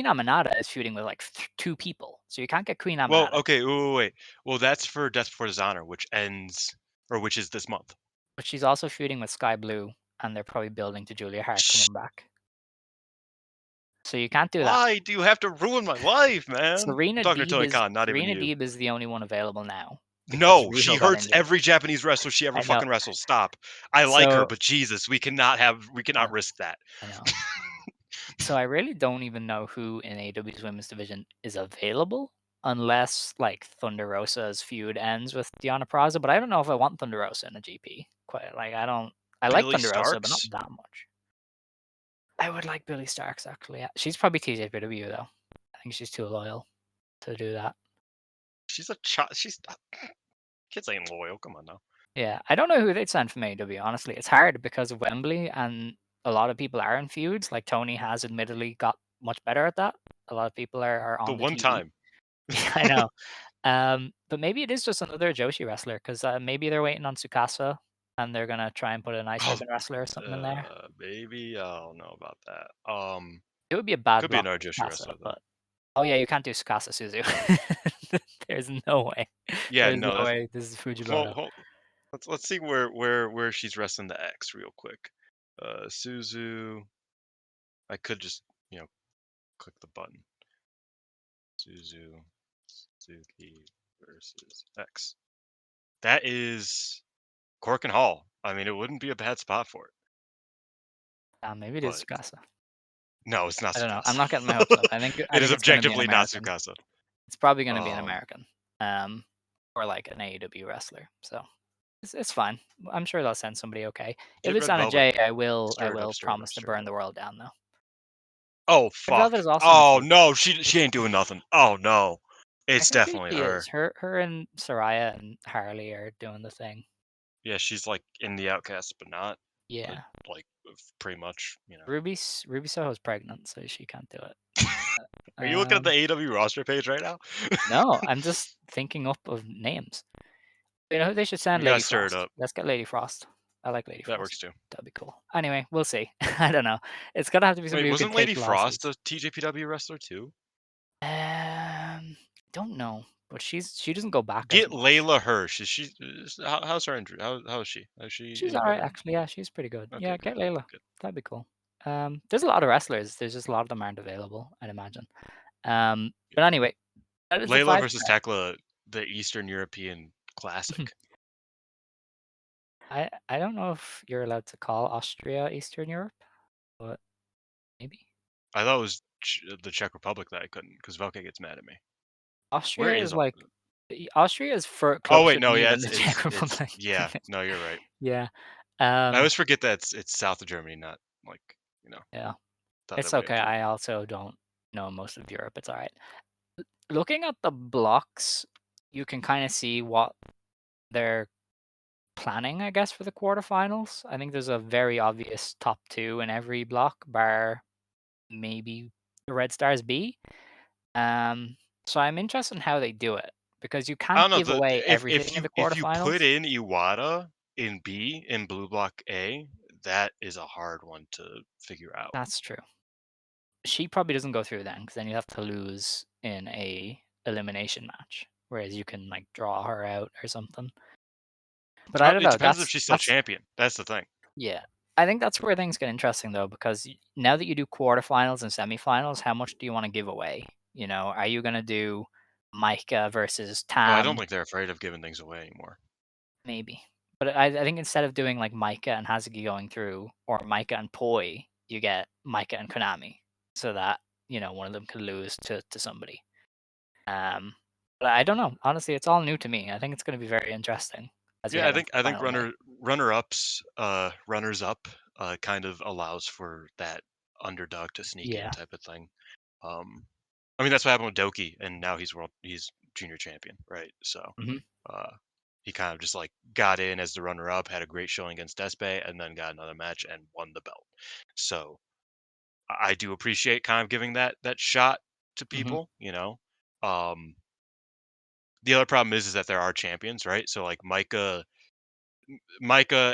Aminata is feuding with like two people, so you can't get Queen Well, Aminata, okay, wait. Well, that's for Death Before Dishonor, which is this month. but she's also feuding with Sky Blue, and they're probably building to Julia Hart Shh, coming back. So you can't do that. why do you have to ruin my life, man? I'm talking to Tony Khan, not even Serena you. Deeb is the only one available now because No, she Riho got hurts injured. every Japanese wrestler she ever I know. fucking wrestles. Stop. I like her, So but Jesus, we no, cannot risk that. I know. So I really don't even know who in AEW's women's division is available unless like Thunder Rosa's feud ends with Deonna Purrazzo, but I don't know if I want Thunder Rosa in a GP. Quite like I like Billy Thunder Rosa, but not Starks? that much. I would like Billy Starks actually. Yeah. She's probably TJPW though. I think she's too loyal to do that. She's a child. She's kids ain't loyal. Come on now. Yeah, I don't know who they'd send from AEW, honestly. It's hard because of Wembley and a lot of people are in feuds. Like Tony has admittedly got much better at that. A lot of people are The on the one TV. time. Yeah, I know. But maybe it is just another Joshi wrestler because maybe they're waiting on Tsukasa and they're gonna try and put an ice Oh, ribbon wrestler or something in there. maybe I don't know about that. It would be a bad Could be block another for Joshi Tsukasa, wrestler though. but oh yeah, you can't do Tsukasa Suzu. There's no way. Yeah, There's no, no that's way. This is well, Fujimoto. Let's see where she's wrestling the X real quick. Suzu. I could just click the button. Suzuki versus X. That is Cork and Hall. I mean, it wouldn't be a bad spot for it. Maybe it is But Tsukasa. no, it's not I don't know. Tsukasa. I'm not getting my hopes up. I think it is it's going to be an objectively not American. Tsukasa. It's probably going to be an American, or like an AEW wrestler. So it's fine. I'm sure they'll send somebody okay. If it's Red Anna Velvet. J, I will Stir it up, promise to burn the world down though. Oh Red Velvet fuck! is also Oh in no, she ain't doing nothing. Oh no, it's technically definitely she her. is. Her and Soraya and Harley are doing the thing. Yeah, she's like in the Outcast, but not. Yeah. Like pretty much, Ruby Soho's pregnant, so she can't do it. Are you looking at the AEW roster page right now? No, I'm just thinking up of names. You know who they should send? We gotta Lady stir it Frost. up. Let's get Lady Frost. I like Lady That Frost. works too. That'd be cool. Anyway, we'll see. I don't know. It's gonna have to be somebody Wait, who can wasn't take Lady losses. Frost a TJPW wrestler too? Don't know, but she doesn't go back as Get much. Layla Hirsch. Is she? How's her injury? How is she? Is she? She's any alright better? actually. Yeah, she's pretty good. Okay, Yeah, good, get good, Layla. good. That'd be cool. There's a lot of wrestlers. There's just a lot of them aren't available, I'd imagine. But anyway, that is the Layla versus 5-star. Tekla, the Eastern European Classic. I don't know if you're allowed to call Austria Eastern Europe, but maybe. I thought it was the Czech Republic that I couldn't, because Velka gets mad at me. Where Austria is is like Austria is Oh closer wait, to no, me yeah, than the Czech Republic. yeah, no, you're right. Yeah. I always forget that it's south of Germany, not like Yeah. thought It's that we okay. actually. I also don't know most of Europe. It's all right. Looking at the blocks, you can kind of see what they're planning, I guess, for the quarterfinals. I think there's a very obvious top two in every block, bar maybe the Red Stars B. So I'm interested in how they do it because you I can't don't know. give away everything in the If you put quarterfinals. in Iwata in B in Blue Block A, that is a hard one to figure out. That's true. She probably doesn't go through then because then you have to lose in a elimination match, whereas you can like draw her out or something. But I don't It know. depends if she's still champion. That's the thing. Yeah. I think that's where things get interesting though, because now that you do quarterfinals and semifinals, how much do you want to give away? You know, are you gonna do Maika versus Well, I don't Tam? think they're afraid of giving things away anymore. Maybe. But I think instead of doing like Maika and Hazuki going through, or Maika and Poi, you get Maika and Konami, so that one of them could lose to somebody. But I don't know. Honestly, it's all new to me. I think it's going to be very interesting as we Yeah, head into the I think final night. runners up kind of allows for that underdog to sneak in type of thing. I mean that's what happened with Doki, and now he's junior champion, right? So he kind of just like got in as the runner up, had a great showing against Despe, and then got another match and won the belt. So I do appreciate kind of giving that shot to people, the other problem is that there are champions, right? So like Maika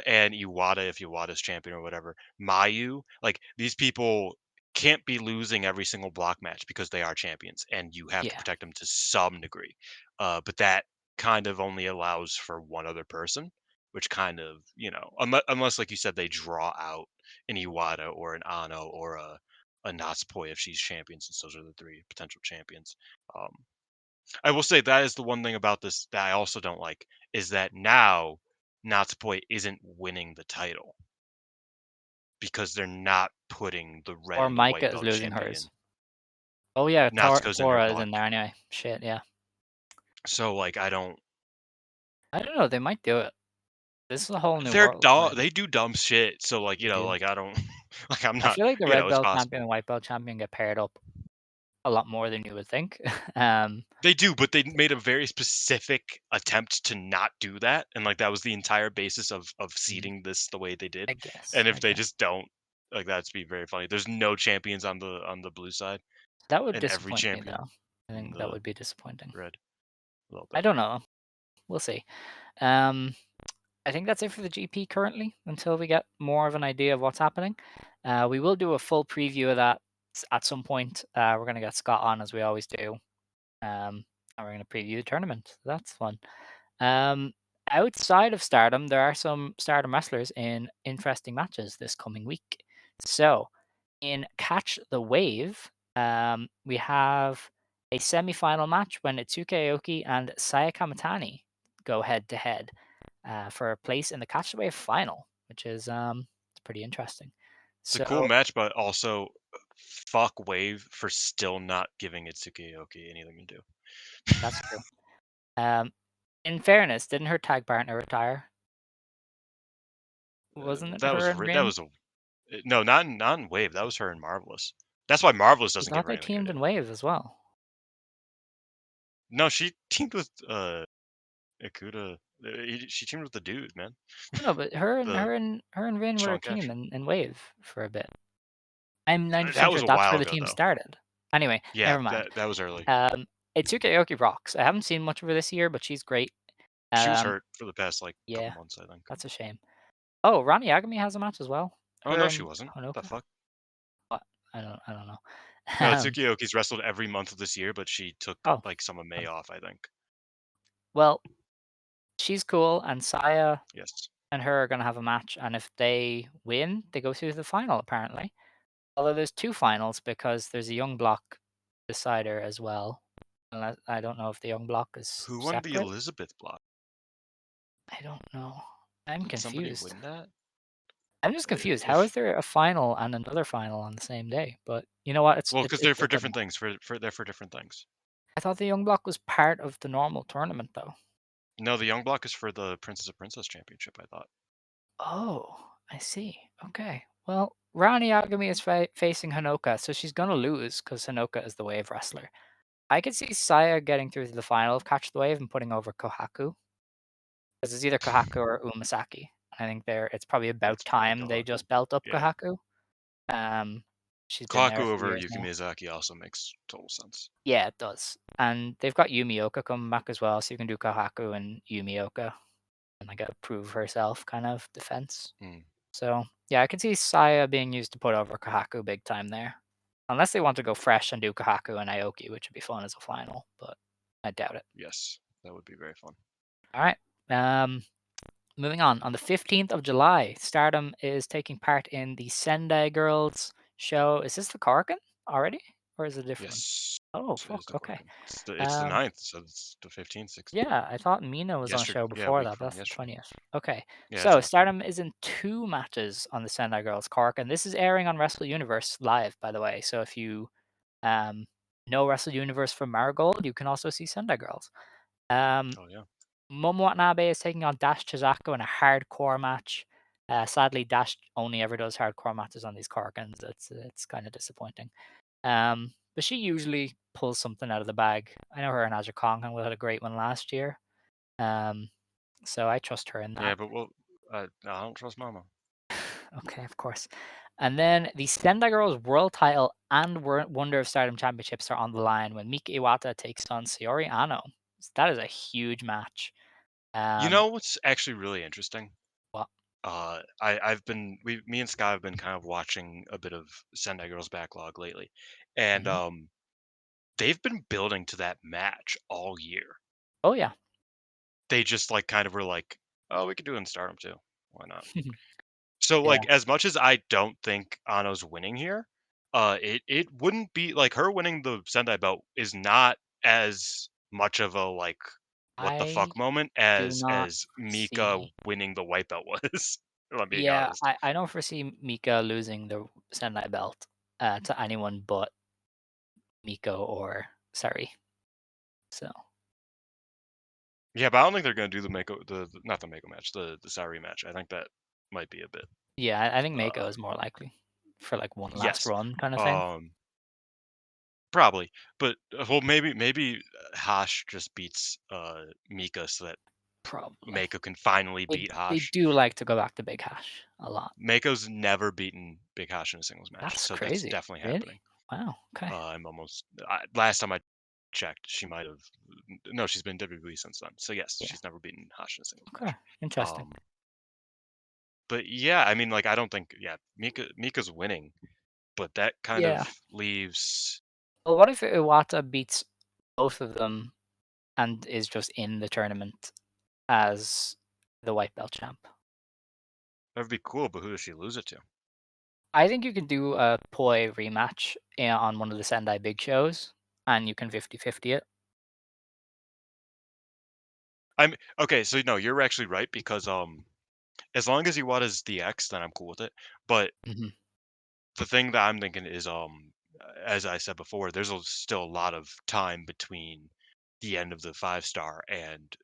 and Iwata, if Iwata's champion or whatever, Mayu, like these people can't be losing every single block match because they are champions, and you have to protect them to some degree. But that kind of only allows for one other person, which kind of unless like you said they draw out an Iwata or an Anou or a Natsupoi if she's champion, since those are the three potential champions. I will say that is the one thing about this that I also don't like is that now Natsupoi isn't winning the title because they're not putting the red Or and the white Maika is belt losing champion. hers. Oh yeah, Natsuko's in her Tora is block. in there anyway. Shit, yeah. So like I don't know. They might do it. This is a whole new they're world. dumb. They do dumb shit. So like They do. like I don't like I'm I not feel like the red it's belt possible. champion and white belt champion get paired up a lot more than you would think. They do, but they made a very specific attempt to not do that, and like that was the entire basis of seeding this the way they did. I guess. And if they just don't, like that'd be very funny. There's no champions on the blue side, that would and every disappoint me champion though. I in think that the would be disappointing. red. A little I bit. don't know. We'll see. I think that's it for the GP currently until we get more of an idea of what's happening. We will do a full preview of that at some point. We're going to get Scott on as we always do. And we're going to preview the tournament. So that's fun. outside of Stardom, there are some Stardom wrestlers in interesting matches this coming week. So, in Catch the Wave, we have a semi-final match when Itsuki Aoki and Sayaka Mitani go head-to-head for a place in the Catch the Wave final, which is it's pretty interesting. It's a So cool match, but also fuck Wave for still not giving Itsuki Aoki anything to do. that's true. In fairness, didn't her tag partner retire? Wasn't it That her was and that Rin? was a no, not in Wave. That was her in Marvelous. That's why Marvelous I doesn't give thought her they anything to teamed do. in Wave as well. No, she teamed with Ikuda. She teamed with the dude, man. No, but her and The her and her and Rin were a Sean team Cash. in Wave for a bit. I'm 90% That sure was a that's while where the ago, team though. started. Anyway, Yeah, never mind. that was early. Itsuki Aoki rocks. I haven't seen much of her this year, but she's great. She was hurt for the past couple Yeah, months, I think. that's a shame. Oh, Rani Agami has a match as well. Oh Her no, she and wasn't. The Honoka. fuck? What? I don't know. No, Itsuki Aoki's wrestled every month of this year, but she took Oh, some of May um, off, I think. well, she's cool, and Saya Yes. and her are gonna have a match, and if they win, they go through to the final apparently. Although there's two finals because there's a young block decider as well. Unless, I don't know if the young block is Who won the separate. Elizabeth block? I don't know. I'm Did somebody confused. win that? I'm just confused. How is If there a final and another final on the same day? But you know what? well, because It they're for doesn't different matter. things. They're for different things. I thought the young block was part of the normal tournament though. No, the young block is for the Princess Championship, I thought. Oh, I see. Okay. Well, Rani Agami is facing Hanoka, so she's gonna lose because Hanoka is the wave wrestler. I could see Saya getting through to the final of Catch the Wave and putting over Kohaku. Because it's either Kohaku or Umasaki. I think it's probably about It's probably time they Kohaku. just belt up Yeah. Kohaku. She's been there Kohaku a few over years Yuki now. Miyazaki also makes total sense. Yeah, it does. And they've got Yumioka coming back as well, so you can do Kohaku and Yumioka and like a prove herself kind of defense. Hmm. So yeah, I can see Saya being used to put over Kohaku big time there. Unless they want to go fresh and do Kohaku and Aoki, which would be fun as a final, but I doubt it. Yes, that would be very fun. All right. Moving on the 15th of July, Stardom is taking part in the Sendai Girls show. Is this the Korkan already? Or is it a different one? Yes, Oh, it is fuck. the Okay. Korkan. It's the Um, 9th, so it's the 15th, 16th. yeah, I thought Mina was on a Yesterday, show yeah, a before week that. from That's the yesterday. 20th. Okay. Yeah, it's So after. Stardom is in 2 matches on the Sendai Girls Korkan. This is airing on Wrestle Universe live, by the way. So if you um, know Wrestle Universe from Marigold, you can also see Sendai Girls. Oh yeah. Momo Watanabe is taking on Dash Chisako in a hardcore match. Sadly, Dash only ever does hardcore matches on these Korkans. It's kind of disappointing. But she usually pulls something out of the bag. I know her and Aja Kong had a great one last year. So I trust her in Yeah, that. but I don't trust Mama. Okay, of course. And then the Sendai Girls World Title and Wonder of Stardom Championships are on the line when Mika Iwata takes on Saori Anou. That is a huge match. You Um, know what's actually really interesting? what? Me and Scott have been kind of watching a bit of Sendai Girls backlog lately, and Mhm. they've been building to that match all year. Oh yeah. They just kind of were like, oh, we could do it in Stardom too. Why not? So Yeah. as much as I don't think Ano's winning here, it wouldn't be like her winning the Sendai belt is not as much of a what the I fuck moment do not as Mika see. winning the white belt was. If I'm being Yeah, honest. I don't foresee Mika losing the Sendai belt to anyone but Miko or Sari. So Yeah, but I don't think they're gonna do not the Mako match, the Saori match. I think that might be a bit. yeah, I think Mako Uh, is more likely for like one last yes, run kind of thing. um, probably, but well, maybe Hash just beats Mika so that Probably. Mako can finally They beat they Hash. do like to go back to Big Hash a lot. Mako's never beaten Big Hash in a singles match, That's so that's crazy. definitely happening. Really? Wow. Okay. Last time I checked, she might have. No, she's been WWE since then. So yes, Yeah. she's never beaten Hash in a singles Okay. match. Interesting. Um, but yeah, I mean, I don't think Mika's winning, but that kind of Yeah. leaves. Well, what if Iwata beats both of them and is just in the tournament as the white belt champ. That would be cool, but who does she lose it to? I think you can do a Poi rematch on one of the Sendai big shows, and you can 50-50 it. Okay, so no, you're actually right because as long as Iwata's the X, then I'm cool with it. But Mhm. the thing that I'm thinking is as I said before, there's still a lot of time between the end of the 5-star and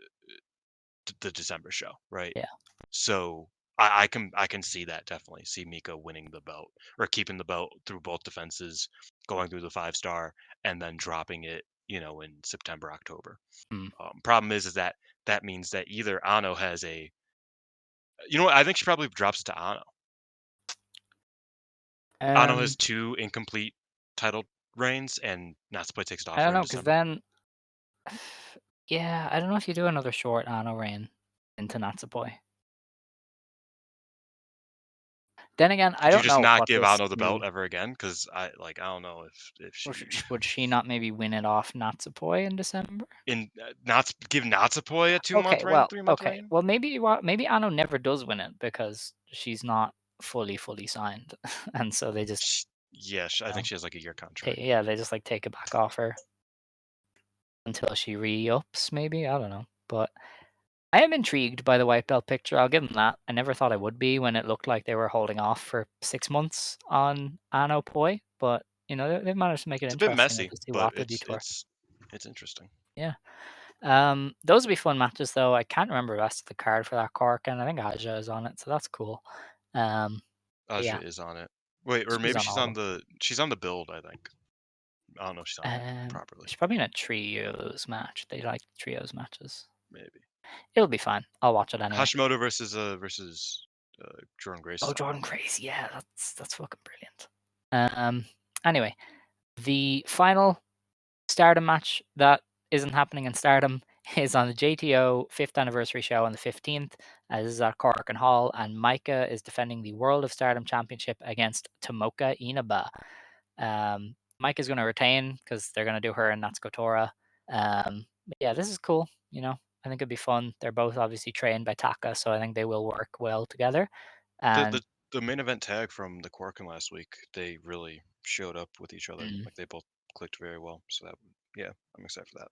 the December show, right? Yeah. So I can see that definitely. See Mika winning the belt or keeping the belt through both defenses, going through the 5-star, and then dropping it, in September, October. Mm. Problem is that that means that either Anou has you know what? I think she probably drops it to Anou. Anou Um, has 2 incomplete title reigns, and Natsupoi takes it I off don't her in know, because December. then, yeah, I don't know if you do another short Anno reign into Natsupoi. Then again, I Could you don't just know not what give this Anou the belt new. ever again? Because I don't know if Or she would she not maybe win it off Natsupoi in December? not give Natsupoi a 2-month Okay, reign, well, 3-month okay, reign. well maybe Anno never does win it because she's not fully signed, and so they just Yes, I you think know she has like a year contract. yeah, they just like take it back off her until she re-ups. Maybe I don't know, but I am intrigued by the white belt picture. I'll give them that. I never thought I would be when it looked like they were holding off for 6 months on Ano Poi, but they've managed to make it It's a bit interesting with messy, this but Iwata detour. it's interesting. Yeah. Those would be fun matches though. I can't remember the rest of the card for that Cork, and I think Aja is on it, so that's cool. But Aja yeah, is on it. Wait, or she's maybe on all of them. she's on the build, I think. I don't know if she's on it properly. She's probably in a trios match. They like trios matches. Maybe. It'll be fine. I'll watch it anyway. Hashimoto versus Jordan Grace is Oh, on Jordan that. Grace, yeah, that's fucking brilliant. Anyway, the final Stardom match that isn't happening in Stardom is on the JTO 5th anniversary show on the 15th. This is at Cork and Hall, and Maika is defending the World of Stardom Championship against Tomoka Inaba. Maika's going to retain because they're going to do her and Natsuko Tora. But yeah, this is cool. I think it'd be fun. They're both obviously trained by Taka, so I think they will work well together. The And the the main event tag from the Korkin last week, they really showed up with each other. mm, Like they both clicked very well. So yeah, I'm excited for that.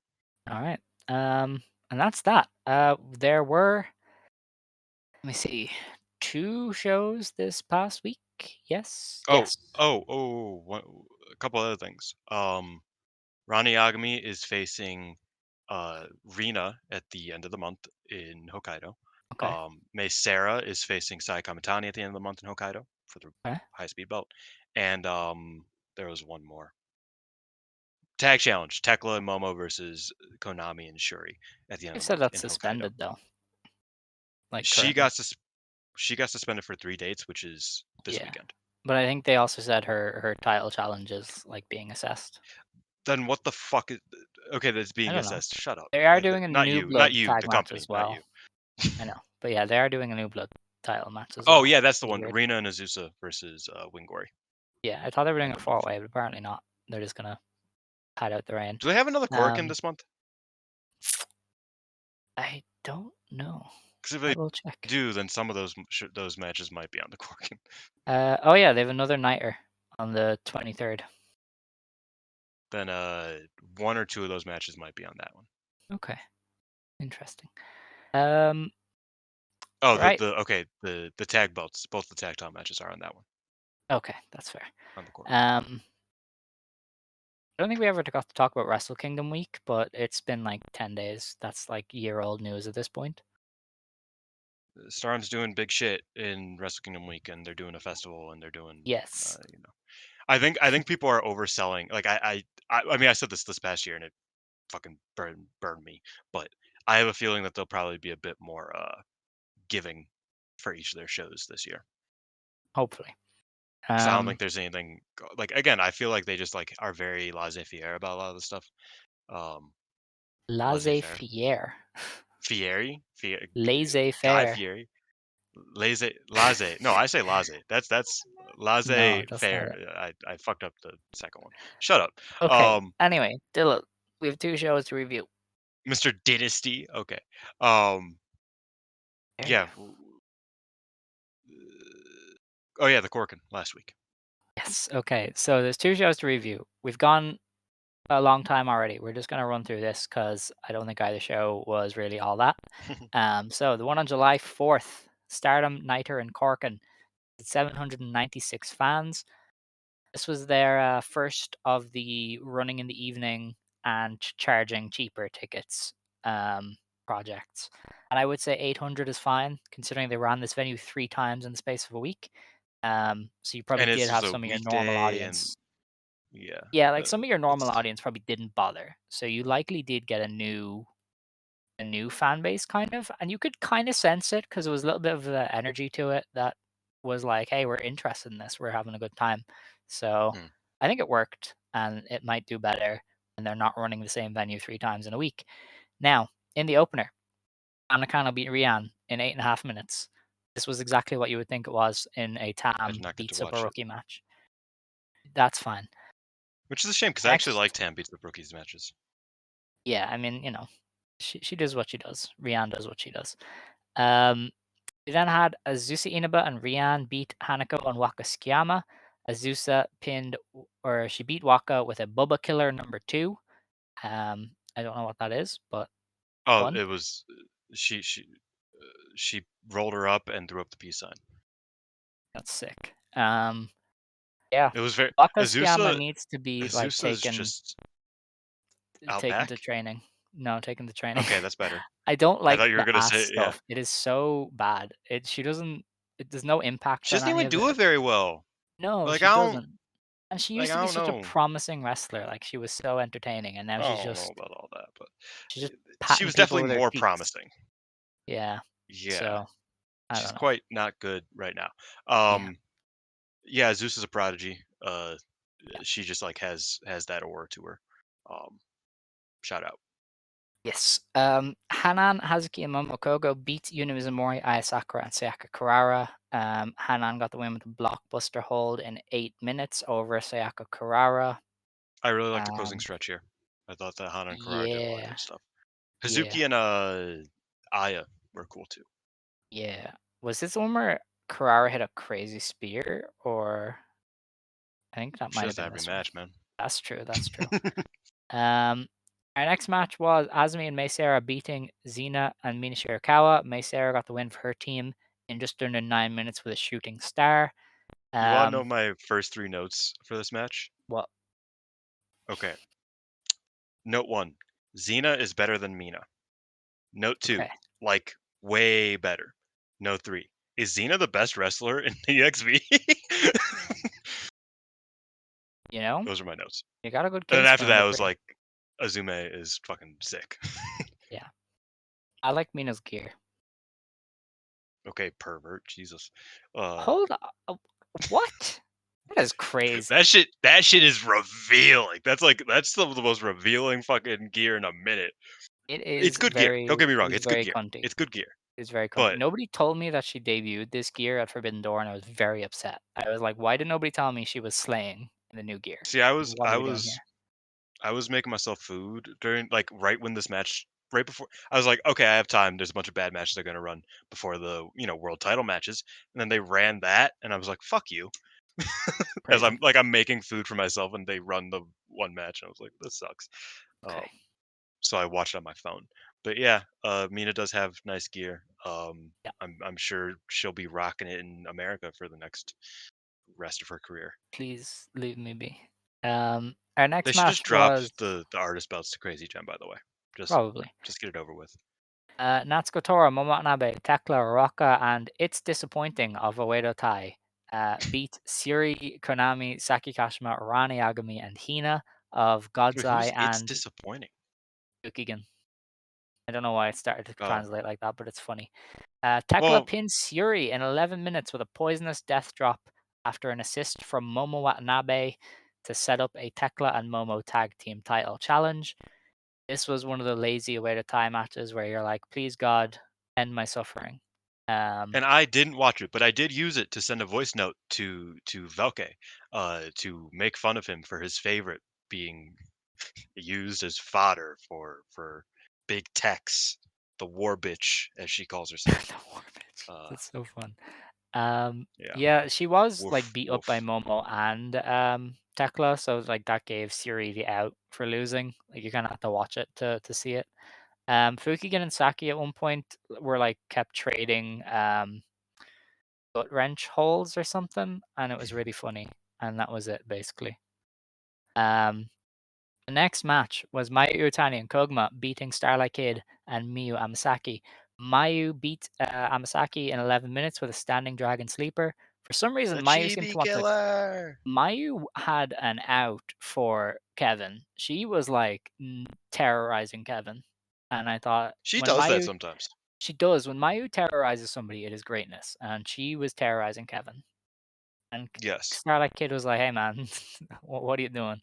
all right. And that's that. There were, let me see, 2 shows this past week. Yes. Oh, Yes. a couple other things. Ronnie Yagami is facing Rina at the end of the month in Hokkaido. Okay. May Sarah is facing Sai Kamitani at the end of the month in Hokkaido for the Okay. high speed belt. And there was one more. Tag challenge, Tekla and Momo versus Konami and Shuri at the end They of the said month that's in Hokkaido. suspended though, like She currently. got she got suspended for 3 dates, which is this Yeah. weekend. But I think they also said her title challenge is like being assessed. Then what the fuck is okay, that's I being don't know. assessed. Shut up. They are doing a Not new you, not blood you, tag the match company, as not you. well. I know. But yeah, they are doing a new blood title match as Oh well. yeah, that's the Pretty one. weird. Rina and Azusa versus Wingori Yeah, I thought they were doing and a then Mojo. four-way, but apparently not. They're just gonna hide out the rain. Do they have another Korakuen Um, this month? I don't know. Because if I they will check. do, then some of those matches might be on the Korakuen. Oh yeah, they have another nighter on the 23rd. Then one or two of those matches might be on that one. Okay, interesting. Um, Oh, right. the tag belts, both the tag title matches are on that one Okay, that's fair. on the Korakuen. I don't think we ever got to talk about Wrestle Kingdom week, but it's been like 10 days. That's like year-old news at this point. Stardom's doing big shit in Wrestle Kingdom week, and they're doing a festival, and they're doing, Yes. I think people are overselling. Like I mean, I said this past year, and it fucking burned me. But I have a feeling that they'll probably be a bit more giving for each of their shows this year. Hopefully. Because I don't Um, think there's anything like again. I feel like they just like are very laissez-faire about a lot of the stuff. Um, laissez-faire, Laissez-faire. Guy Laissez-faire. Fieri, laissez. No, I say laissez. That's No, that's not laissez-faire. it. I fucked up the second one. Shut up. Okay. Anyway, Dylan, we have 2 shows to review. Mr. Dynasty. Okay. Um, There Yeah. you. Oh yeah, the Korkin last week. Yes. Okay. So there's 2 shows to review. We've gone a long time already. We're just gonna run through this because I don't think either show was really all that. So the one on July 4th, Stardom, Niter, and Corkin, 796 fans. This was their first of the running in the evening and charging cheaper tickets projects. And I would say 800 is fine, considering they ran this venue 3 times in the space of a week. So you probably And it's did just have a some of your normal weekday, and audience. yeah, Yeah, like some of your normal it's audience probably didn't bother. So you likely did get a new fan base kind of, and you could kind of sense it because there was a little bit of the energy to it that was like, hey, we're interested in this, we're having a good time. So mm. I think it worked, and it might do better, and they're not running the same venue 3 times in a week. Now, in the opener, Anakano beat Rian in 8.5 minutes. This was exactly what you would think it was in a I did Tam not get to beats up a watch it, rookie match. That's fine. which is a shame because I actually like Next, Tam beats the rookies matches. yeah, I mean, she does what she does. Rian does what she does. Um, We then had Azusa Inaba and Rian beat Hanako and Waka Tsukiyama. Azusa or she beat Waka with a Bubba Killer number 2. I don't know what that is, but Oh, fun. it was she she she rolled her up and threw up the peace sign. That's sick. Yeah, It was very Waka Tsukiyama Azusa. needs to be like Azusa is just out taken to back. training. No, taken to training. Okay, that's better. I don't I like thought you were the gonna ass say yeah. stuff. It is so bad. She doesn't. There's no impact She on doesn't any even of do it. it very well. No, Like she doesn't. And she used to I be don't such a know. promising wrestler. Like she was so entertaining, and now I don't know about all that, but she's just she patting was people definitely with her more cheeks. promising. Yeah. Yeah, So I she's don't know. quite not good right now. Yeah. Yeah, Zeus is a prodigy. She just like has that aura to her. Um, Shout out. Yes. Hanan, Hazuki, and Momokogo beat Yuna Mizumori, Ayasakura, and Sayaka Kurara. Hanan got the win with a blockbuster hold in 8 minutes over Sayaka Kurara. I really like the closing Um, stretch here. I thought that Hana and Kurara did a lot of yeah, good stuff. yeah, Hazuki and Aya were cool too. yeah. Was this the one where Kurara hit a crazy spear, or I think that She might does have that been every this one. match, man. That's true. That's true. Our next match was Azumi and Meisera beating Xena and Mina Shirakawa. Meisera got the win for her team in just under 9 minutes with a shooting star. You want to know Um, my first 3 notes for this match? well, Okay. Note 1. Xena is better than Mina. Note 2. okay, Like, way better. Note 3. Is Xena the best wrestler in the XV? you know, Those are my notes. you got a good And then case for after that, number I was 3. like, Azume is fucking sick. Yeah, I like Mina's gear. Okay, pervert. Jesus. Uh, Hold on, what? That is crazy. that shit is revealing. That's the most revealing fucking gear in a minute. It's good gear. Don't get me It wrong. is It's good very gear. cunty. It's good gear. It's very cunty. But Nobody told me that she debuted this gear at Forbidden Door, and I was very upset. I was like, why did nobody tell me she was slaying in the new gear? see, I Like, was what are I we doing was here? I was making myself food during like right when this match right before I was like, okay, I have time. There's a bunch of bad matches they're gonna run before the world title matches, and then they ran that, and I was like, fuck you. As Crazy. I'm making food for myself, and they run the one match, and I was like, this sucks. Okay. So I watched on my phone. But yeah, Mina does have nice gear. Yeah. I'm sure she'll be rocking it in America for the next rest of her career. Please leave me be. Our They next should just match drop was the artist belts to Crazy Gem, by the way. Just probably just get it over with. Natsuko Tora, Momo Watanabe, Tekla, Rocca, and It's Disappointing of Oedo Tai beat Suri, Konami, Saki Kashima, Rani Agami, and Hina of God's Wait, Eye who's it's and disappointing? Yukigen. I don't know why it started to Oh, translate like that, but it's funny. Tekla well, pins Suri in 11 minutes with a poisonous death drop after an assist from Momo Watanabe to set up a Tekla and Momo tag team title challenge. This was one of the lazy away to tie matches where you're like, please God, end my suffering. Um, and I didn't watch it, but I did use it to send a voice note to Velke, to make fun of him for his favorite being used as fodder for big techs. the war bitch, as she calls herself. The war bitch. Uh, That's so fun. yeah, Yeah, she was like woof beat up by woof. Momo and Tekla, so like that gave Suri the out for losing. Like you kind of have to watch it to see it. Fukigen and Saki at one point were like kept trading butt wrench holes or something, and it was really funny. And that was it basically. Um, the next match was Mayu Iwatani and Koguma beating Starlight Kid and Miyu Amasaki. Mayu beat Amasaki in 11 minutes with a standing dragon sleeper. For some reason, The Mayu seemed to chibi want to. killer. Mayu had an out for Kevin. She was like terrorizing Kevin, and I thought She when does that Mayu sometimes. she does when Mayu terrorizes somebody, it is greatness, and she was terrorizing Kevin. And Yes. Starlight Kid was like, "Hey man, what are you doing?"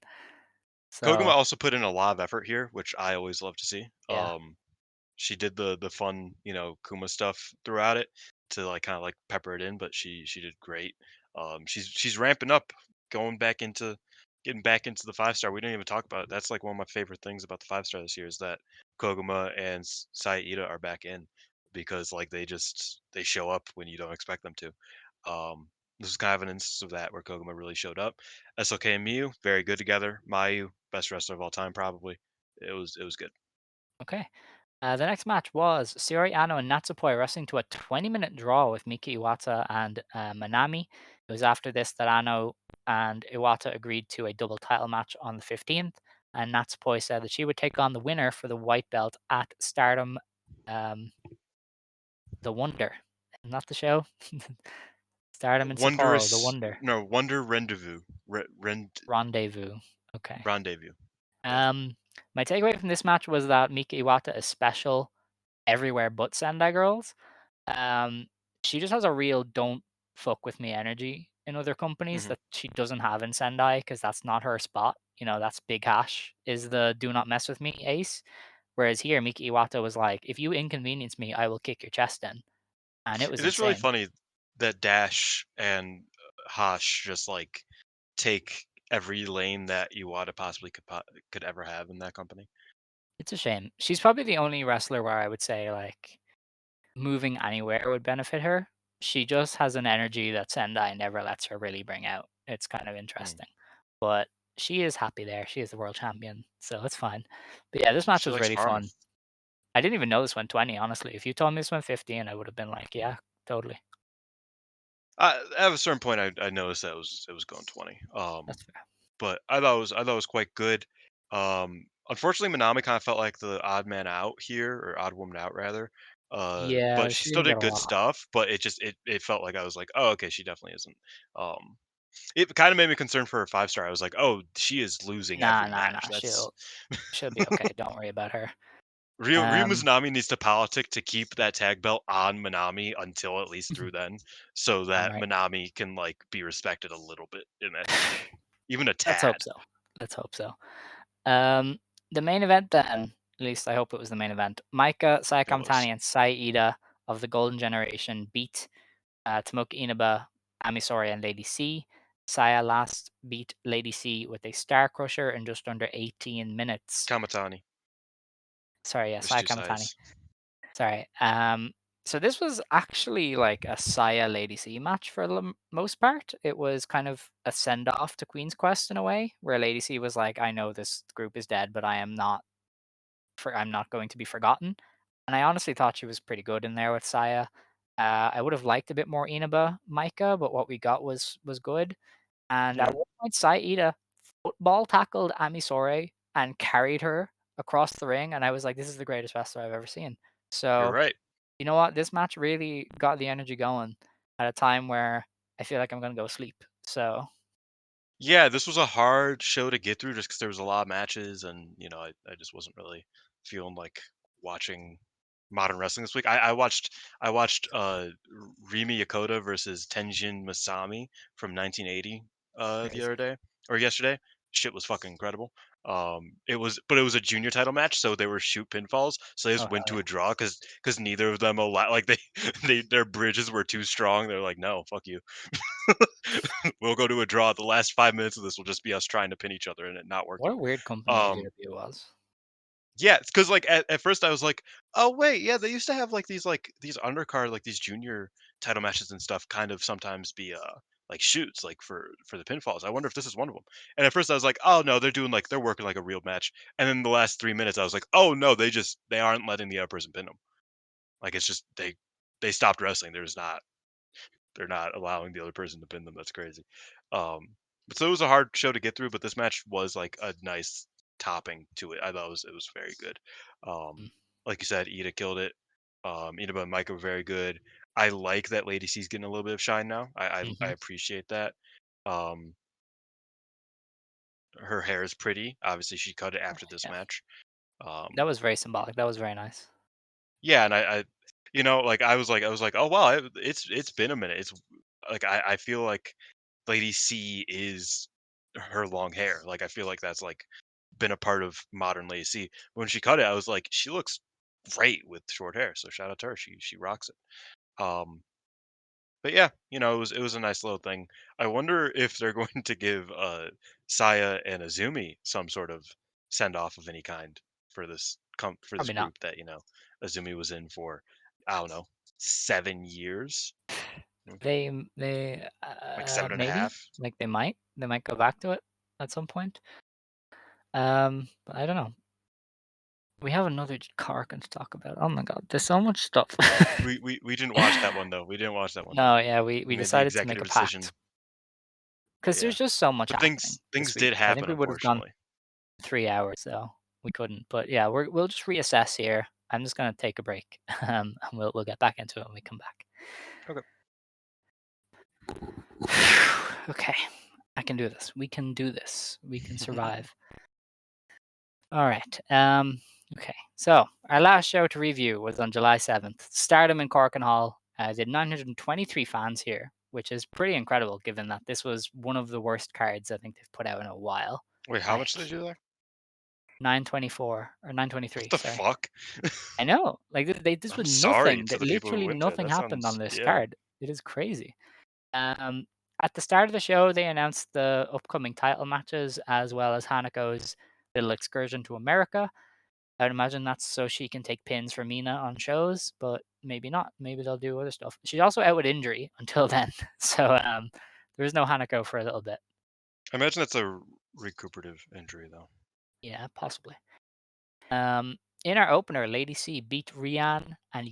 Koguma So also put in a lot of effort here, which I always love to see. yeah, She did the fun, Kuma stuff throughout it to like kind of like pepper it in, but she did great. She's ramping up, going back into getting back into the 5 star. We didn't even talk about it. That's like one of my favorite things about the 5 star this year is that Koguma and Saida are back in because like they show up when you don't expect them to. This is kind of an instance of that where Koguma really showed up. SOK and Miyu, very good together. Mayu, best wrestler of all time, probably. It was good. okay. The next match was Saori Anou and Natsupoi wrestling to a 20-minute draw with Mika Iwata and Manami. It was after this that Anou and Iwata agreed to a double title match on the 15th, and Natsupoi said that she would take on the winner for the white belt at Stardom, um, the Wonder. Not the show. Stardom in Sapporo, the Wondrous, Wonder no, Wonder Rendezvous, Rendezvous. Okay. Rendezvous. Yeah. Um, my takeaway from this match was that Mika Iwata is special everywhere but Sendai Girls. Um, she just has a real "don't fuck with me" energy in other companies hmm that she doesn't have in Sendai because that's not her spot. That's Big Hash is the "do not mess with me" ace. Whereas here, Miki Iwata was like, "If you inconvenience me, I will kick your chest in," and it was It is really insane. funny that Dash and Hosh just like take every lane that Iwata possibly could ever have in that company. It's a shame. She's probably the only wrestler where I would say like moving anywhere would benefit her. She just has an energy that Sendai never lets her really bring out. It's kind of Mm. interesting. But she is happy there. She is the world champion, so it's fine. But yeah, this match She was likes really karma. fun. I didn't even know this went 20, honestly. If you told me this went 15, I would have been like, yeah, totally. At a certain point, I noticed that it was going 20. That's fair. But I thought it was quite good. Unfortunately, Minami kind of felt like the odd man out here, or odd woman out rather. But Yeah, she she still didn't get did a good lot. stuff. But it felt like I was like, oh, okay, she definitely isn't. Um, it kind of made me concerned for her 5 star. I was like, oh, she is losing Nah, every nah, match. nah. That's She'll be okay. Don't worry about her. Ryu Um, Mizunami needs to politic to keep that tag belt on Minami until at least through then, so damn that right. Minami can like be respected a little bit in that division, even a Let's hope tad. so. Let's hope so. Um, the main event then, at least I hope it was the main event. Maika, Saya It Kamatani, was and Saida of the Golden Generation beat Tomoka Inaba, Amisori, and Lady C. Saya last beat Lady C with a Star Crusher in just under 18 minutes. Kamatani. Sorry, yeah, There's Saya two Kamatani. sides. Sorry. So this was actually like a Saya Lady C match for the most part. It was kind of a send off to Queen's Quest in a way, where Lady C was like, "I know this group is dead, but I'm not going to be forgotten." And I honestly thought she was pretty good in there with Saya. I would have liked a bit more Inaba Maika, but what we got was good. And Yeah, at one point, Saida football tackled Amisore and carried her across the ring, and I was like, "This is the greatest wrestler I've ever seen." you're So right. you know what? This match really got the energy going at a time where I feel like I'm gonna go sleep. So Yeah, this was a hard show to get through just because there was a lot of matches, and I just wasn't really feeling like watching modern wrestling this week. I watched Rimi Yakoda versus Tenjin Masami from 1980 the crazy. other day or yesterday. Shit was fucking incredible. But it was a junior title match, so they were shoot pinfalls. So they Oh just went hell to yeah. a draw because neither of them like their bridges were too strong. They're like, no, fuck you. We'll go to a draw. The last 5 minutes of this will just be us trying to pin each other and it not What working. a weird company Um, AJW was. Yeah, because like at first I was like, oh wait, yeah, they used to have like these undercard like these junior title matches and stuff kind of sometimes be like shoots like for the pinfalls. I wonder if this is one of them. And at first I was like, oh no, they're working like a real match. And then the last 3 minutes I was like, oh no, they aren't letting the other person pin them. Like it's just they stopped wrestling. They're not allowing the other person to pin them. That's crazy. Um, but so it was a hard show to get through, but this match was like a nice topping to it. I thought it was very good. Mm. Like you said, Ida killed it. Inaba and Maika were very good. I like that Lady C's getting a little bit of shine now. I Mhm. appreciate that. Um, her hair is pretty. Obviously, she cut it after this Yeah, match. that Um, was very symbolic. That was very nice. yeah, and like I was like, oh wow, it's been a minute. It's like I feel like Lady C is her long hair. Like I feel like that's like been a part of modern Lady C. When she cut it, I was like, she looks great with short hair. So shout out to her. She rocks it. But yeah, it was a nice little thing. I wonder if they're going to give Saya and Azumi some sort of send off of any kind for this Probably not. group that Azumi was in for, I don't know, 7 years. Like seven and a Maybe, half. like, they might go back to it at some point. But I don't know. We have another Karkin to talk about. Oh my god, there's so much stuff. We didn't watch that one though. We didn't watch that one though. No, yeah, we We made the decided to make executive a decision. pact because Yeah. there's just so much But happening things this week. did I think happen, we would have gone unfortunately. 3 hours, so we couldn't. But yeah, we'll just reassess here. I'm just gonna take a break, and we'll get back into it when we come back. Okay. Okay, I can do this. We can do this. We can survive. All right. Okay. So our last show to review was on July 7th. Stardom in Corkin Hall did 923 fans here, which is pretty incredible given that this was one of the worst cards I think they've put out in a while. Wait, how much did they Like do there? 924 or What 923. the Sorry. fuck? I know. Like this I'm was sorry nothing. to That the people who literally went there. nothing That happened on sounds, this yeah. card. It is crazy. Um, at the start of the show, they announced the upcoming title matches as well as Hanako's little excursion to America. I would imagine that's so she can take pins for Mina on shows, but maybe not. Maybe they'll do other stuff. She's also out with injury until then, so there is no Hanako for a little bit. I imagine that's a recuperative injury though. Yeah, possibly. In our opener, Lady C beat Rian and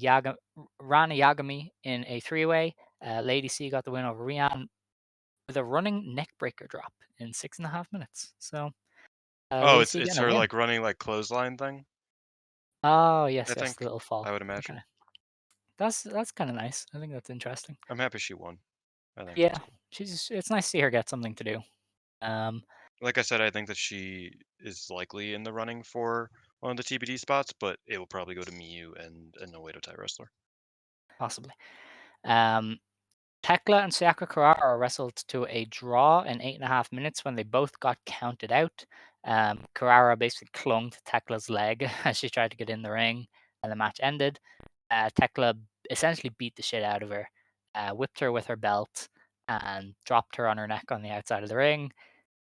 Rana Yagami in a three-way. Lady C got the win over Rian with a running neckbreaker drop in 6.5 minutes. So Oh, Lady it's C it's getting a her win. like running like clothesline thing, Oh I yes, yes, the think. little fall. I would imagine. Okay, that's kind of nice. I think that's interesting. I'm happy she won. I think that's Yeah, cool. it's nice to see her get something to do. Um, Like I said, I think that she is likely in the running for one of the TBD spots, but it will probably go to Miyu and a Oedo Tai wrestler. possibly. Um, Tekla and Sayaka Kurara wrestled to a draw in 8.5 minutes when they both got counted out. Kurara basically clung to Tekla's leg as she tried to get in the ring, and the match ended. Tekla essentially beat the shit out of her, whipped her with her belt, and dropped her on her neck on the outside of the ring.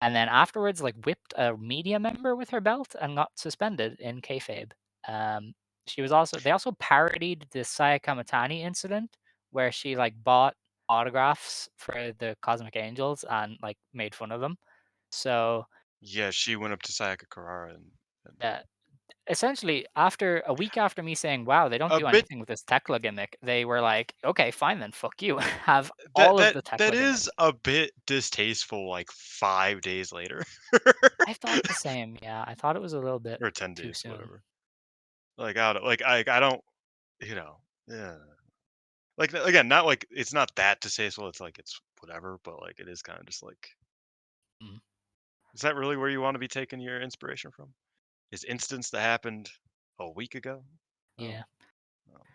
And then afterwards, like, whipped a media member with her belt and got suspended in kayfabe. Um, they also parodied the Sayaka Matani incident where she, like, bought autographs for the Cosmic Angels and, like, made fun of them. So, Yeah, she went up to Sayaka Kurara and uh, essentially, after a week after me saying, "Wow, they don't a do bit anything with this Tekla gimmick," they were like, "Okay, fine then, fuck you. Have that all of that the that Tekla is gimmicks." a bit distasteful like 5 days later. I thought the same, yeah. I thought it was a little bit Or 10 too days, soon. whatever. Like I don't, yeah. Like again, not like it's not that distasteful. It's like it's whatever, but like it is kind of just like, Mm, is that really where you want to be taking your inspiration from? Is instance that happened a week ago? Oh, yeah.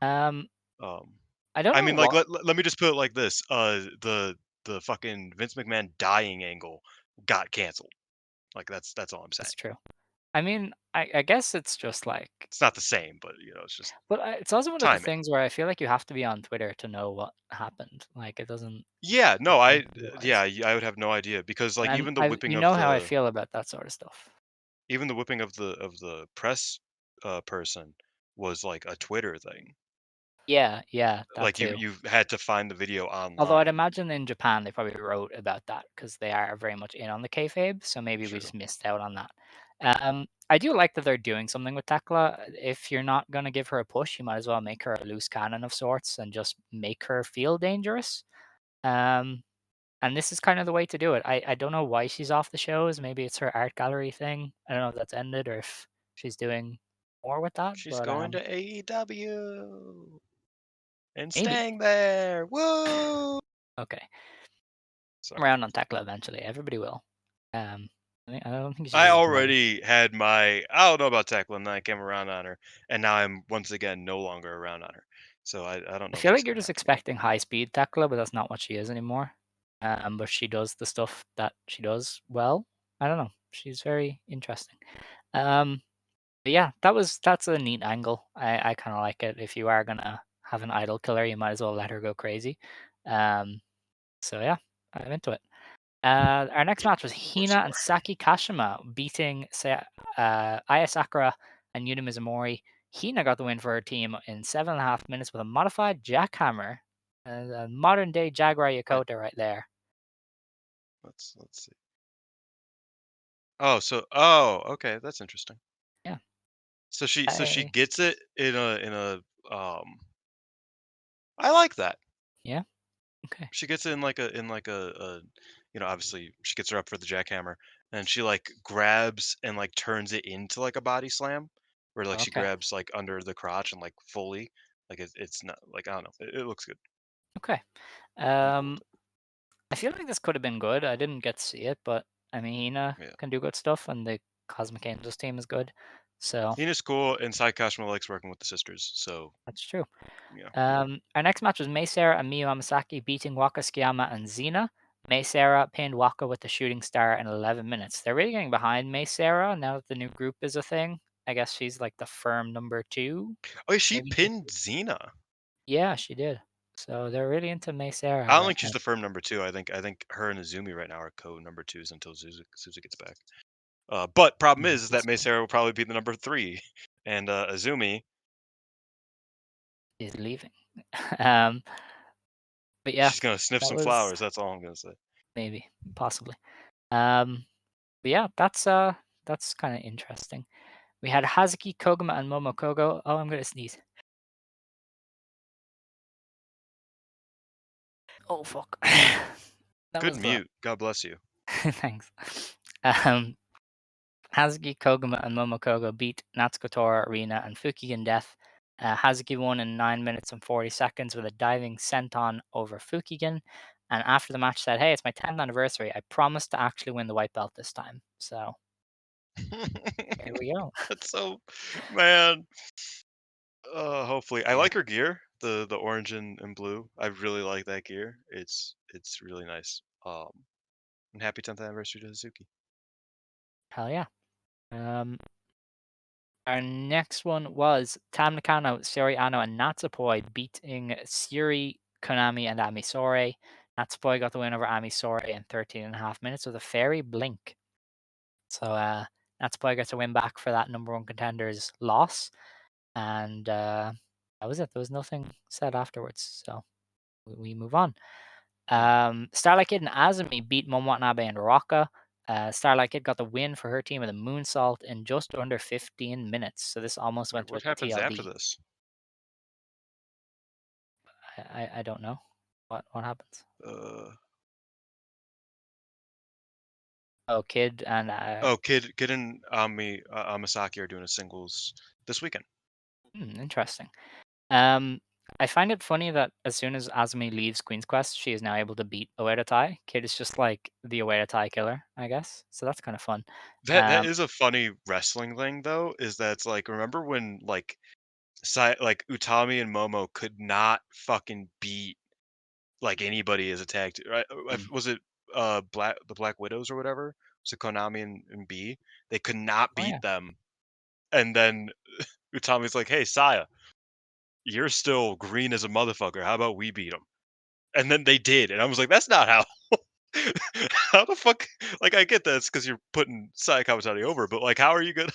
oh. Um, Um, I don't I know mean, like what let me just put it like this: the fucking Vince McMahon dying angle got canceled. Like that's all I'm saying. is true. I mean, I guess it's just like It's not the same, but it's just but it's also one of the timing. things where I feel like you have to be on Twitter to know what happened. Like, it doesn't Yeah, make no, sense otherwise. I would have no idea because like And even the whipping you of know how I the feel about that sort of stuff. even the whipping of the press person was like a Twitter thing. Yeah, that Like too. you had to find the video Although I'd online. imagine in Japan they probably wrote about that because they are very much in on the kayfabe, so maybe we True. just missed out on that. I do like that they're doing something with Tekla. If you're not gonna give her a push, you might as well make her a loose cannon of sorts and just make her feel dangerous. Um, and this is kind of the way to do it. I don't know why she's off the shows. Maybe it's her art gallery thing. I don't know if that's ended or if she's doing more with that, She's but going to AEW and maybe. staying there. Woo! Okay. Sorry. Come around on Tekla eventually. Everybody will. I don't think she I does well. already had my I don't know about Tekla and then I came around on her and now I'm once again no longer around on her. So I don't I know if feel that's like you're gonna just happen again. expecting high speed Tekla, but that's not what she is anymore. But she does the stuff that she does well. I don't know. She's very interesting. Um, but yeah, that's a neat angle. I kind of like it. If you are gonna have an idol killer, you might as well let her go crazy. Um, so yeah, I'm into it. Our next match was Of course Hina you and are. Saki Kashima beating Aya Sakura and Yuna Mizumori. Hina got the win for her team in 7.5 minutes with a modified jackhammer. A modern day Jaguar What? Yokota right there. Let's see. Oh, okay, that's interesting. Yeah. So she I, gets it in a um I like that. yeah. Okay. She gets it in like a obviously she gets her up for the jackhammer and she like grabs and like turns it into like a body slam where like she Okay. grabs like under the crotch and like fully like it's not like I don't know. It looks good. Okay. I'm cool with Um, I feel like this could have been good. I didn't get to see it, but I mean, Hina it. Yeah. can do good stuff, and the Cosmic Angels team is good. So Hina's cool and Sai Kashima likes working with the sisters, so that's true. yeah. Our next match was Mei Seira and Miyu Amasaki beating Waka Tsukiyama and Xena. Mei Seira pinned Waka with the shooting star in 11 minutes. They're really getting behind Mei Seira now that the new group is a thing. I guess she's like the firm number two. Oh, yeah, she Maybe. pinned Xena. Yeah, she did. So they're really into Mei I Seira don't right think she's now. the firm number two. I think her and Izumi right now are co number twos until Suzu gets back. But problem is that Possible. Mei will probably be the number three, and Izumi She's leaving. um, but yeah, she's gonna sniff that some was flowers. That's all I'm gonna say. maybe possibly. But yeah, that's kind of interesting. We had Hazuki Koguma and Momo Kogo. Oh, I'm gonna sneeze. Oh fuck. That Good was the mute. God bless you. thanks. Um, Hazuki Koguma and Momokogo beat Natsuko Tora, Arena, and Fukigen Death. Hazuki won in 9 minutes and 40 seconds with a diving senton over Fukigen. And after the match said, "Hey, it's my 10th anniversary. I promised to actually win the white belt this time." So here we go. That's so, man. Hopefully, I Yeah, like her gear, the orange and blue. I really like that gear. It's really nice. And happy 10th anniversary to Suzuki. hell yeah. Um, our next one was Tam Nakano, Saori Anou, and Natsupoi beating Suri, Konami, and Amisore. Natsupoi got the win over Amisore in 13.5 minutes with a fairy blink. So Natsupoi gets a win back for that number one contender's loss. And that was it. There was nothing said afterwards. So we move on. Starlight Kid and Azumi beat Momo Watanabe and Rocca. Starlight Kid got the win for her team with a moonsault in just under 15 minutes. So this almost Wait, went what with the happens after TLD. this? I don't know what happens. Uh, Oh, Kid and Kid and Amasaki are doing a singles this weekend. interesting. Um, I find it funny that as soon as Azumi leaves Queen's Quest, she is now able to beat Oedo Tai. Kid is just like the Oedo Tai killer, I guess. So that's kind of fun. That is a funny wrestling thing though, is that it's like remember when like Utami and Momo could not fucking beat like anybody as a tag team, right? Mm. Was it the Black Widows or whatever? So Konami and B, they could not Oh beat yeah, them. And then Utami's like, "Hey, Saya, you're still green as a motherfucker. How about we beat him?" And then they did, and I was like, "That's not how." how the fuck? Like, I get that's because you're putting Sai Kamatani over, but like, how are you gonna?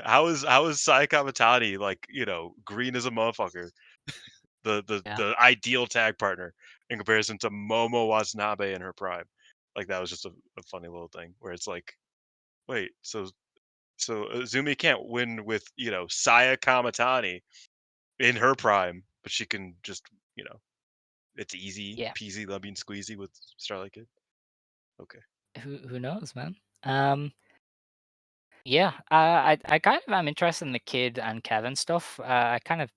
How is Sai Kamatani like green as a motherfucker? Yeah. The ideal tag partner in comparison to Momo Watanabe in her prime. Like that was just a funny little thing where it's like, wait, so Zumi can't win with Saya Kamatani in her prime, but she can just it's easy Yeah. peasy lemon squeezy with Starlight Kid. Okay, Who knows, man? Yeah. I kind of am interested in the Kid and Kevin stuff. I kind of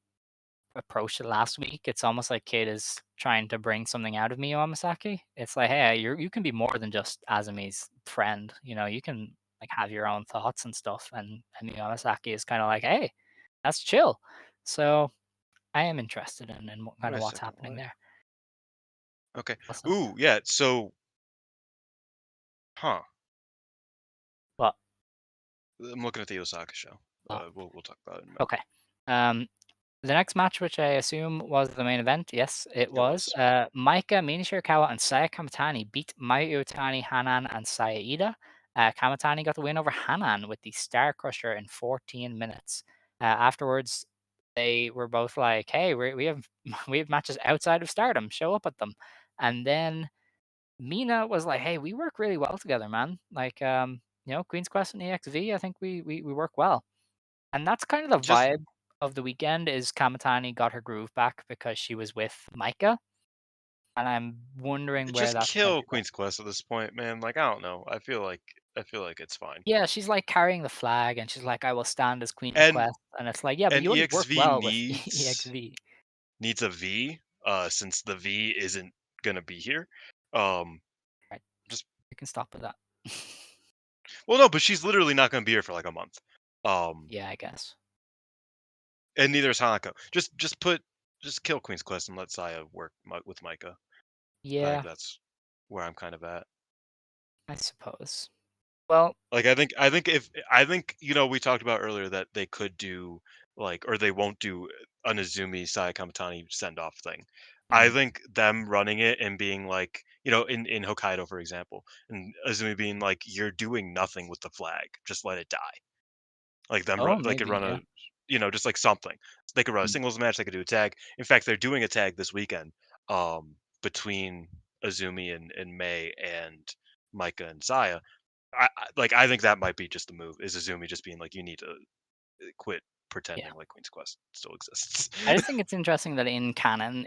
approached it last week. It's almost like Kid is trying to bring something out of Miyu Amasaki. It's like, hey, you can be more than just Azumi's friend. You can like have your own thoughts and stuff. And Miyu Amasaki is kind of like, hey, that's chill. So I am interested in kind wait of a what's second, happening what? there. Okay, What's up? ooh, yeah. So, huh? Well, I'm looking at the Osaka show. well, We'll talk about it in a minute. okay. Um, The next match, which I assume was the main event, yes, it It was. was. Maika, Mina Shirakawa, and Saya Kamatani beat Mayu Utani, Hanan, and Saya Ida. Kamatani got the win over Hanan with the Star Crusher in 14 minutes. Afterwards, they were both like, "Hey, we have we have matches outside of Stardom. Show up at them." And then Mina was like, "Hey, we work really well together, man. Like, Queen's Quest and EXV. I think we work well." And that's kind of the Just vibe of the weekend is Kamatani got her groove back because she was with Maika, and I'm wondering where just that's going kill to go. Queen's Quest at this point, man. Like I don't know. I feel like it's fine. Yeah, she's like carrying the flag, and she's like, "I will stand as Queen of And Quest," and it's like, yeah, but and you already work EXV well with needs EXV. needs a V, since the V isn't gonna be here. Um, Right, just you can stop with that. well, no, but she's literally not gonna be here for like a month. Um, Yeah, I guess. and neither is Hanako. Just kill Queen's Quest and let Saya work with Micah. I think Yeah, that's where I'm kind of at. I suppose. Well, Like I think we talked about earlier that they could do or they won't do an Azumi Saya Kamatani send off thing. I mm, think them running it and being like, in Hokkaido for example, and Azumi being like, "You're doing nothing with the flag. Just let it die." Like them, oh, they could maybe, run yeah. just like something. They could run a Mm. singles match. They could do a tag. In fact, they're doing a tag this weekend, between Azumi and May and Micah and Saya. I think that might be just the move. Is Azumi just being like, you need to quit Yeah. pretending like Queen's Quest still exists. I just think it's interesting that in canon,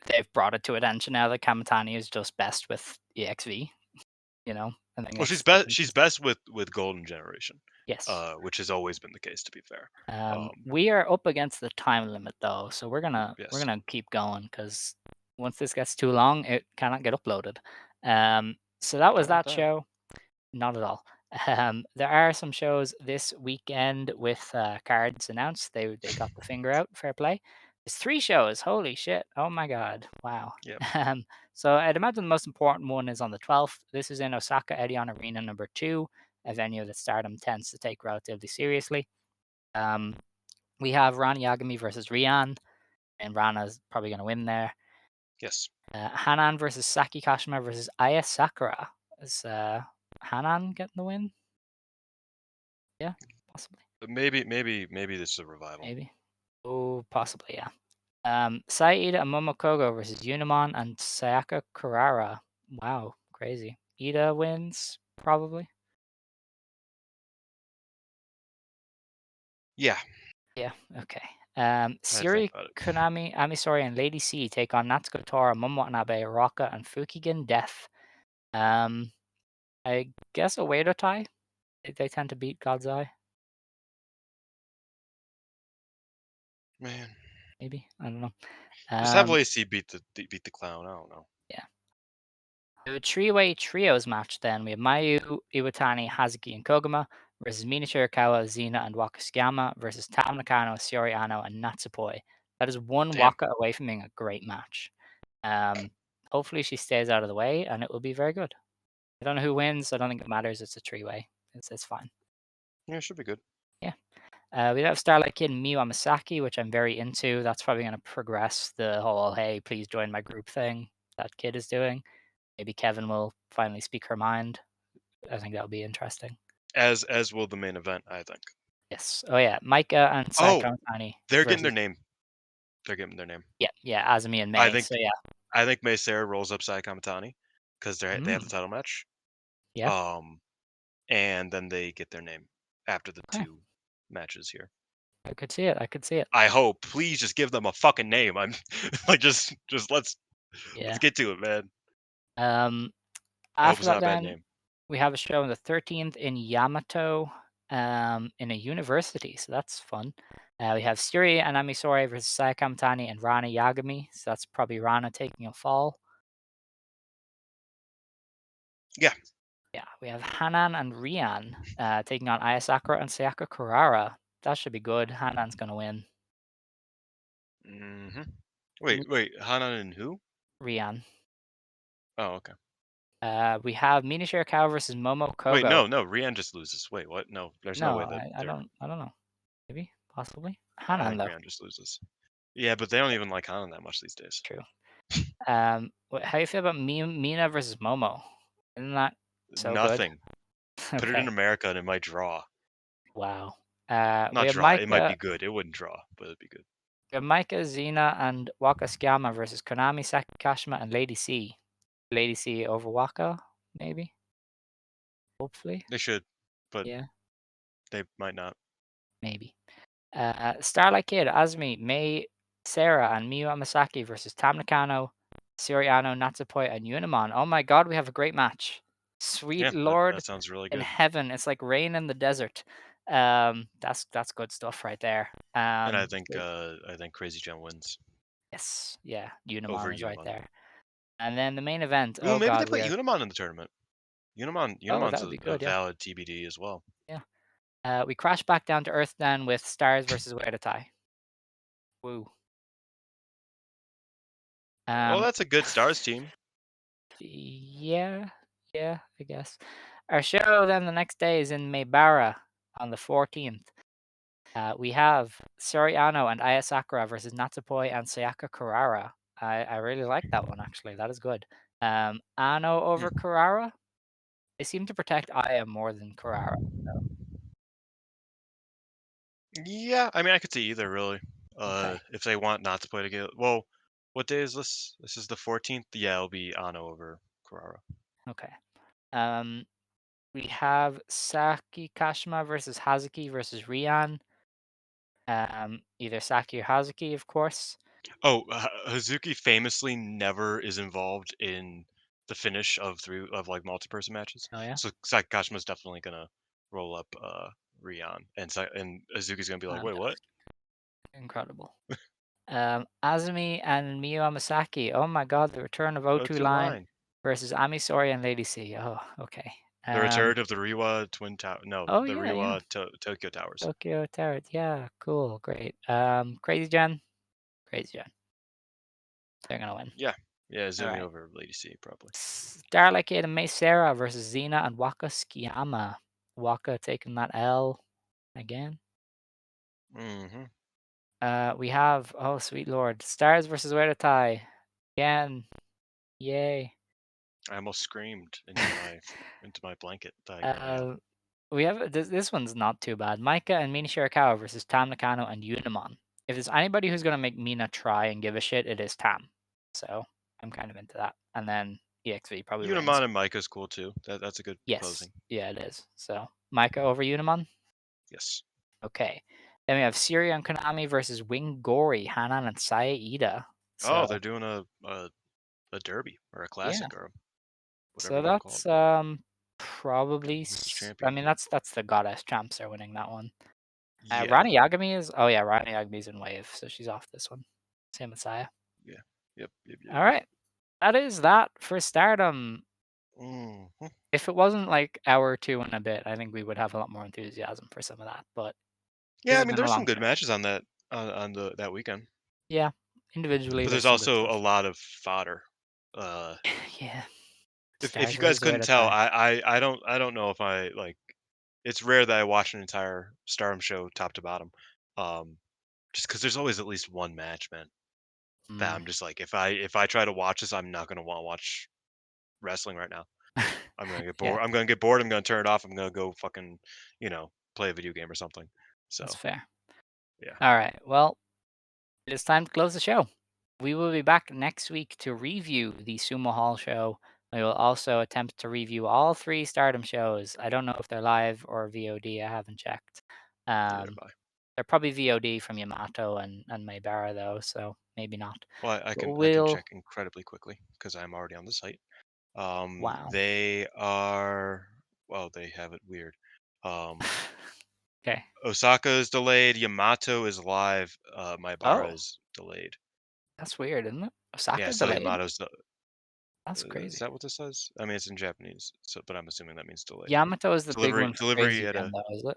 they've brought it to attention now that Kamatani is just best with EXV. I think Well, she's that's best. She's interesting. best with Golden Generation, Yes. which has always been the case. To be fair, We are up against the time limit though, so we're yes. gonna keep going because once this gets too long, it cannot get uploaded. So that was Not like that that. show. Not at all. There are some shows this weekend with cards announced. They got the finger out. Fair play. There's 3 shows. Holy shit! Oh my god! Wow. Yep. So I'd imagine the most important one is on the 12th. This is in Osaka Edion Arena number 2, a venue that Stardom tends to take relatively seriously. Um, we have Rana Yagami versus Rian, and Rana's probably going to win there. Yes. Hanan versus Saki Kashima versus Aya Sakura. Is Hanan getting the win? Yeah, possibly. But maybe this is a revival. Maybe. Oh, possibly, yeah. Saida and Momokogo versus Unimon and Sayaka Kurara. Wow, crazy. Ida wins, probably. Yeah, Yeah, okay. I had to think Siri about it. Konami, Amisori, and Lady C take on Natsuko Tora, Momo Watanabe, Raka, and Fukigen Death. Um, I guess a Wado tie. They tend to beat God's Eye, Man, maybe. I don't know. just have Um, Lacey beat the clown. I don't know. yeah. We have a three-way trios match then. We have Mayu, Iwatani, Hazuki, and Koguma versus Mina Shirakawa, Xena, and Waka Tsukiyama versus Tam Nakano, Saori Anou, and Natsupoi. That is one Damn. Waka away from being a great match. Um, Hopefully she stays out of the way, and it will be very good. I don't know who wins. I don't think it matters. It's a three-way. It's fine. Yeah, it should be good. Yeah. We have Starlight Kid and Miyu Amasaki, which I'm very into. That's probably going to progress the whole, hey, please join my group thing that Kid is doing. Maybe Kevin will finally speak her mind. I think that'll be interesting. As will the main event, I think. Yes. Oh yeah, Maika and Oh, Saikamatani they're getting their versus name. They're getting their name. yeah, Azumi and I May. think So yeah. May Sarah rolls up Sai Kamatani because they have the Mm, title match. yeah. Um, and then they get their name after the Okay. 2 matches here. I could see it. I could see it. I hope. Please just give them a fucking name. I'm like just let's Yeah. get to it, man. I hope After it's that, not a bad then name. we have a show on the 13th in Yamato, in a university. So that's fun. We have Suri and Amisori versus Saikamatani and Rana Yagami. So that's probably Rana taking a fall. Yeah. Yeah, we have Hanan and Rian taking on Ayasakura and Sayaka Kurara. That should be good. Hanan's gonna win. Mm-hmm. Wait. Hanan and who? Rian. Oh, okay. We have Mina Shirakawa versus Momo Wait, Kogo. no. Rian just loses. Wait, what? No, there's no No, way that I they're. don't know. Maybe, possibly. I Hanan think though. Rian just loses. Yeah, but they don't even like Hanan that much these days. True. How you feel about Mina versus Momo? Isn't that so good? Nothing. Put it in Okay. America and it might draw. Wow. We Not have draw. It might Maika, be good. It wouldn't draw, but it'd be good. Zena, and Waka Tsukiyama versus Konami, Sakakashima, and Lady C. Lady C over Waka, maybe. Hopefully. They should, but Yeah, they might not. maybe. Starlight Kid, Azumi, Mei, Sarah, and Miyu Amasaki versus Tam Nakano, Suriano, Natsupoi, and Unimon. Oh my god, we have a great match. Sweet Yeah, Lord that sounds really in good. heaven. It's like rain in the desert. That's good stuff right there. And Wait, I think Crazy Gen wins yes, yeah, over Unimon is right Unimon. there. And then the main event. Ooh, Oh maybe they god, we put have. Unimon in the tournament. Oh, that Unimon's would be a good. Yeah, valid TBD as well. yeah. We crash back down to earth then with Stars versus Weirdatai. Woo. Well, Um, that's a good Stars team. Yeah, yeah, I guess. Our show then the next day is in Maibara on the 14th. We have Soriano and Aya Sakura versus Natsupoi and Sayaka Kurara. I really like that one actually. That is good. Anou over Hmm. Kurara. They seem to protect Aya more than Kurara. Yeah, I mean, I could see either really. Okay, If they want not to play together. Well, what day is this? This is the 14th. Yeah, it'll be Anou over Carrara. okay. Um, we have Saki Kashima versus Hazuki versus Rian. Either Saki or Hazuki, of course. Oh, Hazuki famously never is involved in the finish of like multi-person matches. Oh yeah, So Sakashima's definitely gonna roll up Rion, and and Hazuki's gonna be like, wait, what? fantastic, incredible. Azumi and Miyu Amasaki. Oh my god, the return of O2 O2 line line. versus Ami Sori and Lady C. Oh, okay. The return of the Reiwa Twin Tower. No, Oh the yeah, yeah. Reiwa Tokyo Towers. Tokyo Turret. Yeah, cool, great. Crazy Gen. Crazy Gen. They're gonna win. Yeah, yeah, All Zumi right. over Lady C probably. Starlight Kid and Mei Sarah versus Xena and Waka Tsukiyama. Waka taking that L again. Hmm. We have, oh sweet lord, Stars versus Weretai. Again. Yay. I almost screamed into my blanket that I currently have. Uh, we have this one's not too bad. Maika and Mina Shirakawa versus Tam Nakano and Unimon. If there's anybody who's gonna make Mina try and give a shit, it is Tam. So I'm kind of into that. And then EXV probably wins. Unimon and Micah's cool too. That's a good Yes, closing. yeah, it is. So Maika over Unimon. Yes. Okay. Then we have Syria and Konami versus Wing Gory, Hanan and Saida. Oh, So they're doing a derby or a yeah. classic or whatever So they're called. that's probably. Who's the I champion? mean, that's the goddess champs are winning that one. Yeah. Rani Yagami is. Oh yeah, Rani Yagami's in wave, so she's off this one. Same with Saya. Yeah. Yep. All right, that is that for Stardom. Hmm. If it wasn't like hour two and a bit, I think we would have a lot more enthusiasm for some of that. But this Yeah, I has mean, been a there's some long good show. matches on that weekend, Yeah, individually but there's there's some good also a stuff. lot of fodder. Uh, Yeah, if Stars you guys versus couldn't tell, Weirdatai. I don't know if I like. It's rare that I watch an entire Stardom show top to bottom, just because there's always at least one match, man. That Mm, I'm just like, if I try to watch this, I'm not gonna want to watch wrestling right now. I'm gonna get Yeah, bored. I'm gonna get bored. I'm gonna turn it off. I'm gonna go fucking, play a video game or something. So that's fair. yeah, All right. Well, it is time to close the show. We will be back next week to review the Sumo Hall show. We will also attempt to review all 3 Stardom shows. I don't know if they're live or VOD. I haven't checked. neither Um, have I. they're probably VOD from Yamato and Maibara though, so maybe not. Well, I But can we'll check incredibly quickly because I'm already on the site. wow. They are. Well, they have it weird. Okay. Osaka is delayed. Yamato is live. Maibara Oh, is delayed. that's weird, isn't it? Yeah, Osaka so delayed? Yamato's. That's Is crazy. that what this says? I mean, it's in Japanese, so but I'm assuming that means delayed. Yamato is the big one for Delivery Crazy at Gen a. though, is it?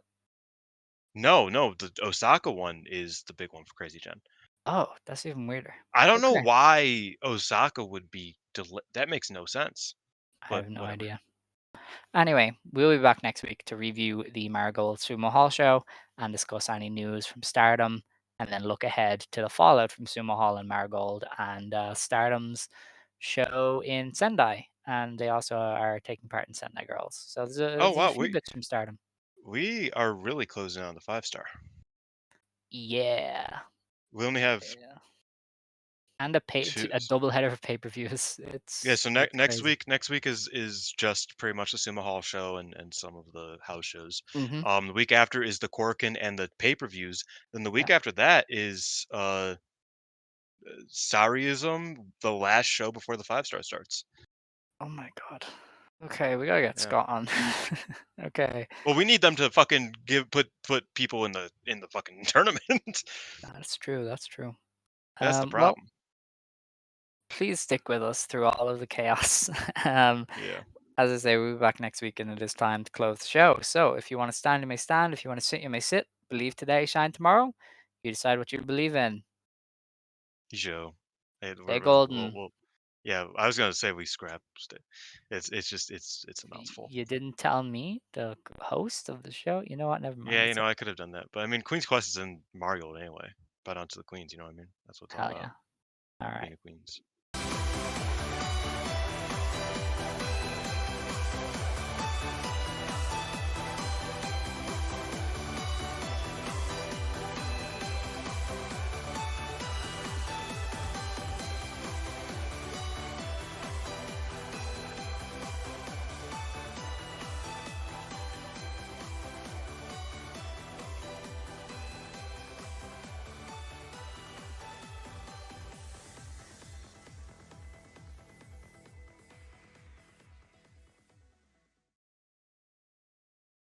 No, the Osaka one is the big one for Crazy Gen. Oh, that's even weirder. I don't know Okay. why Osaka would be that makes no sense, I but have no whatever. idea. Anyway, we'll be back next week to review the Marigold Sumo Hall show and discuss any news from Stardom, and then look ahead to the fallout from Sumo Hall and Marigold and Stardom's show in Sendai. And they also are taking part in Sendai Girls. So Oh there's a wow, few bits from Stardom. we are really closing on the 5-star. Yeah. We only have Yeah. And two. a double header of pay-per-views. Yeah, so It's next crazy. week is just pretty much the Sumo Hall show and some of the house shows. Hmm. The week after is the Korkin and the pay-per-views. Then the Yeah. week after that is Saoriism, the last show before the 5-star starts. Oh my god. Okay, we gotta get Yeah. Scott on. Okay, Well, we need them to fucking put people in the fucking tournament. that's true. That's true. That's the Well, problem. please stick with us through all of the chaos. um, Yeah. as I say, we'll be back next week, and it is time to close the show. So, if you want to stand, you may stand. If you want to sit, you may sit. Believe today, shine tomorrow. You decide what you believe in. Show. Stay golden. Yeah, I was gonna say we scrapped it. It's just it's a mouthful. You didn't tell me, the host of the show. You know what? Never mind. Yeah, It's I okay. could have done that, but I mean, Queen's Quest is in Marigold anyway. Bow down to the Queens, you know what I mean? That's what it's all Hell about, yeah. All being right. a Queens.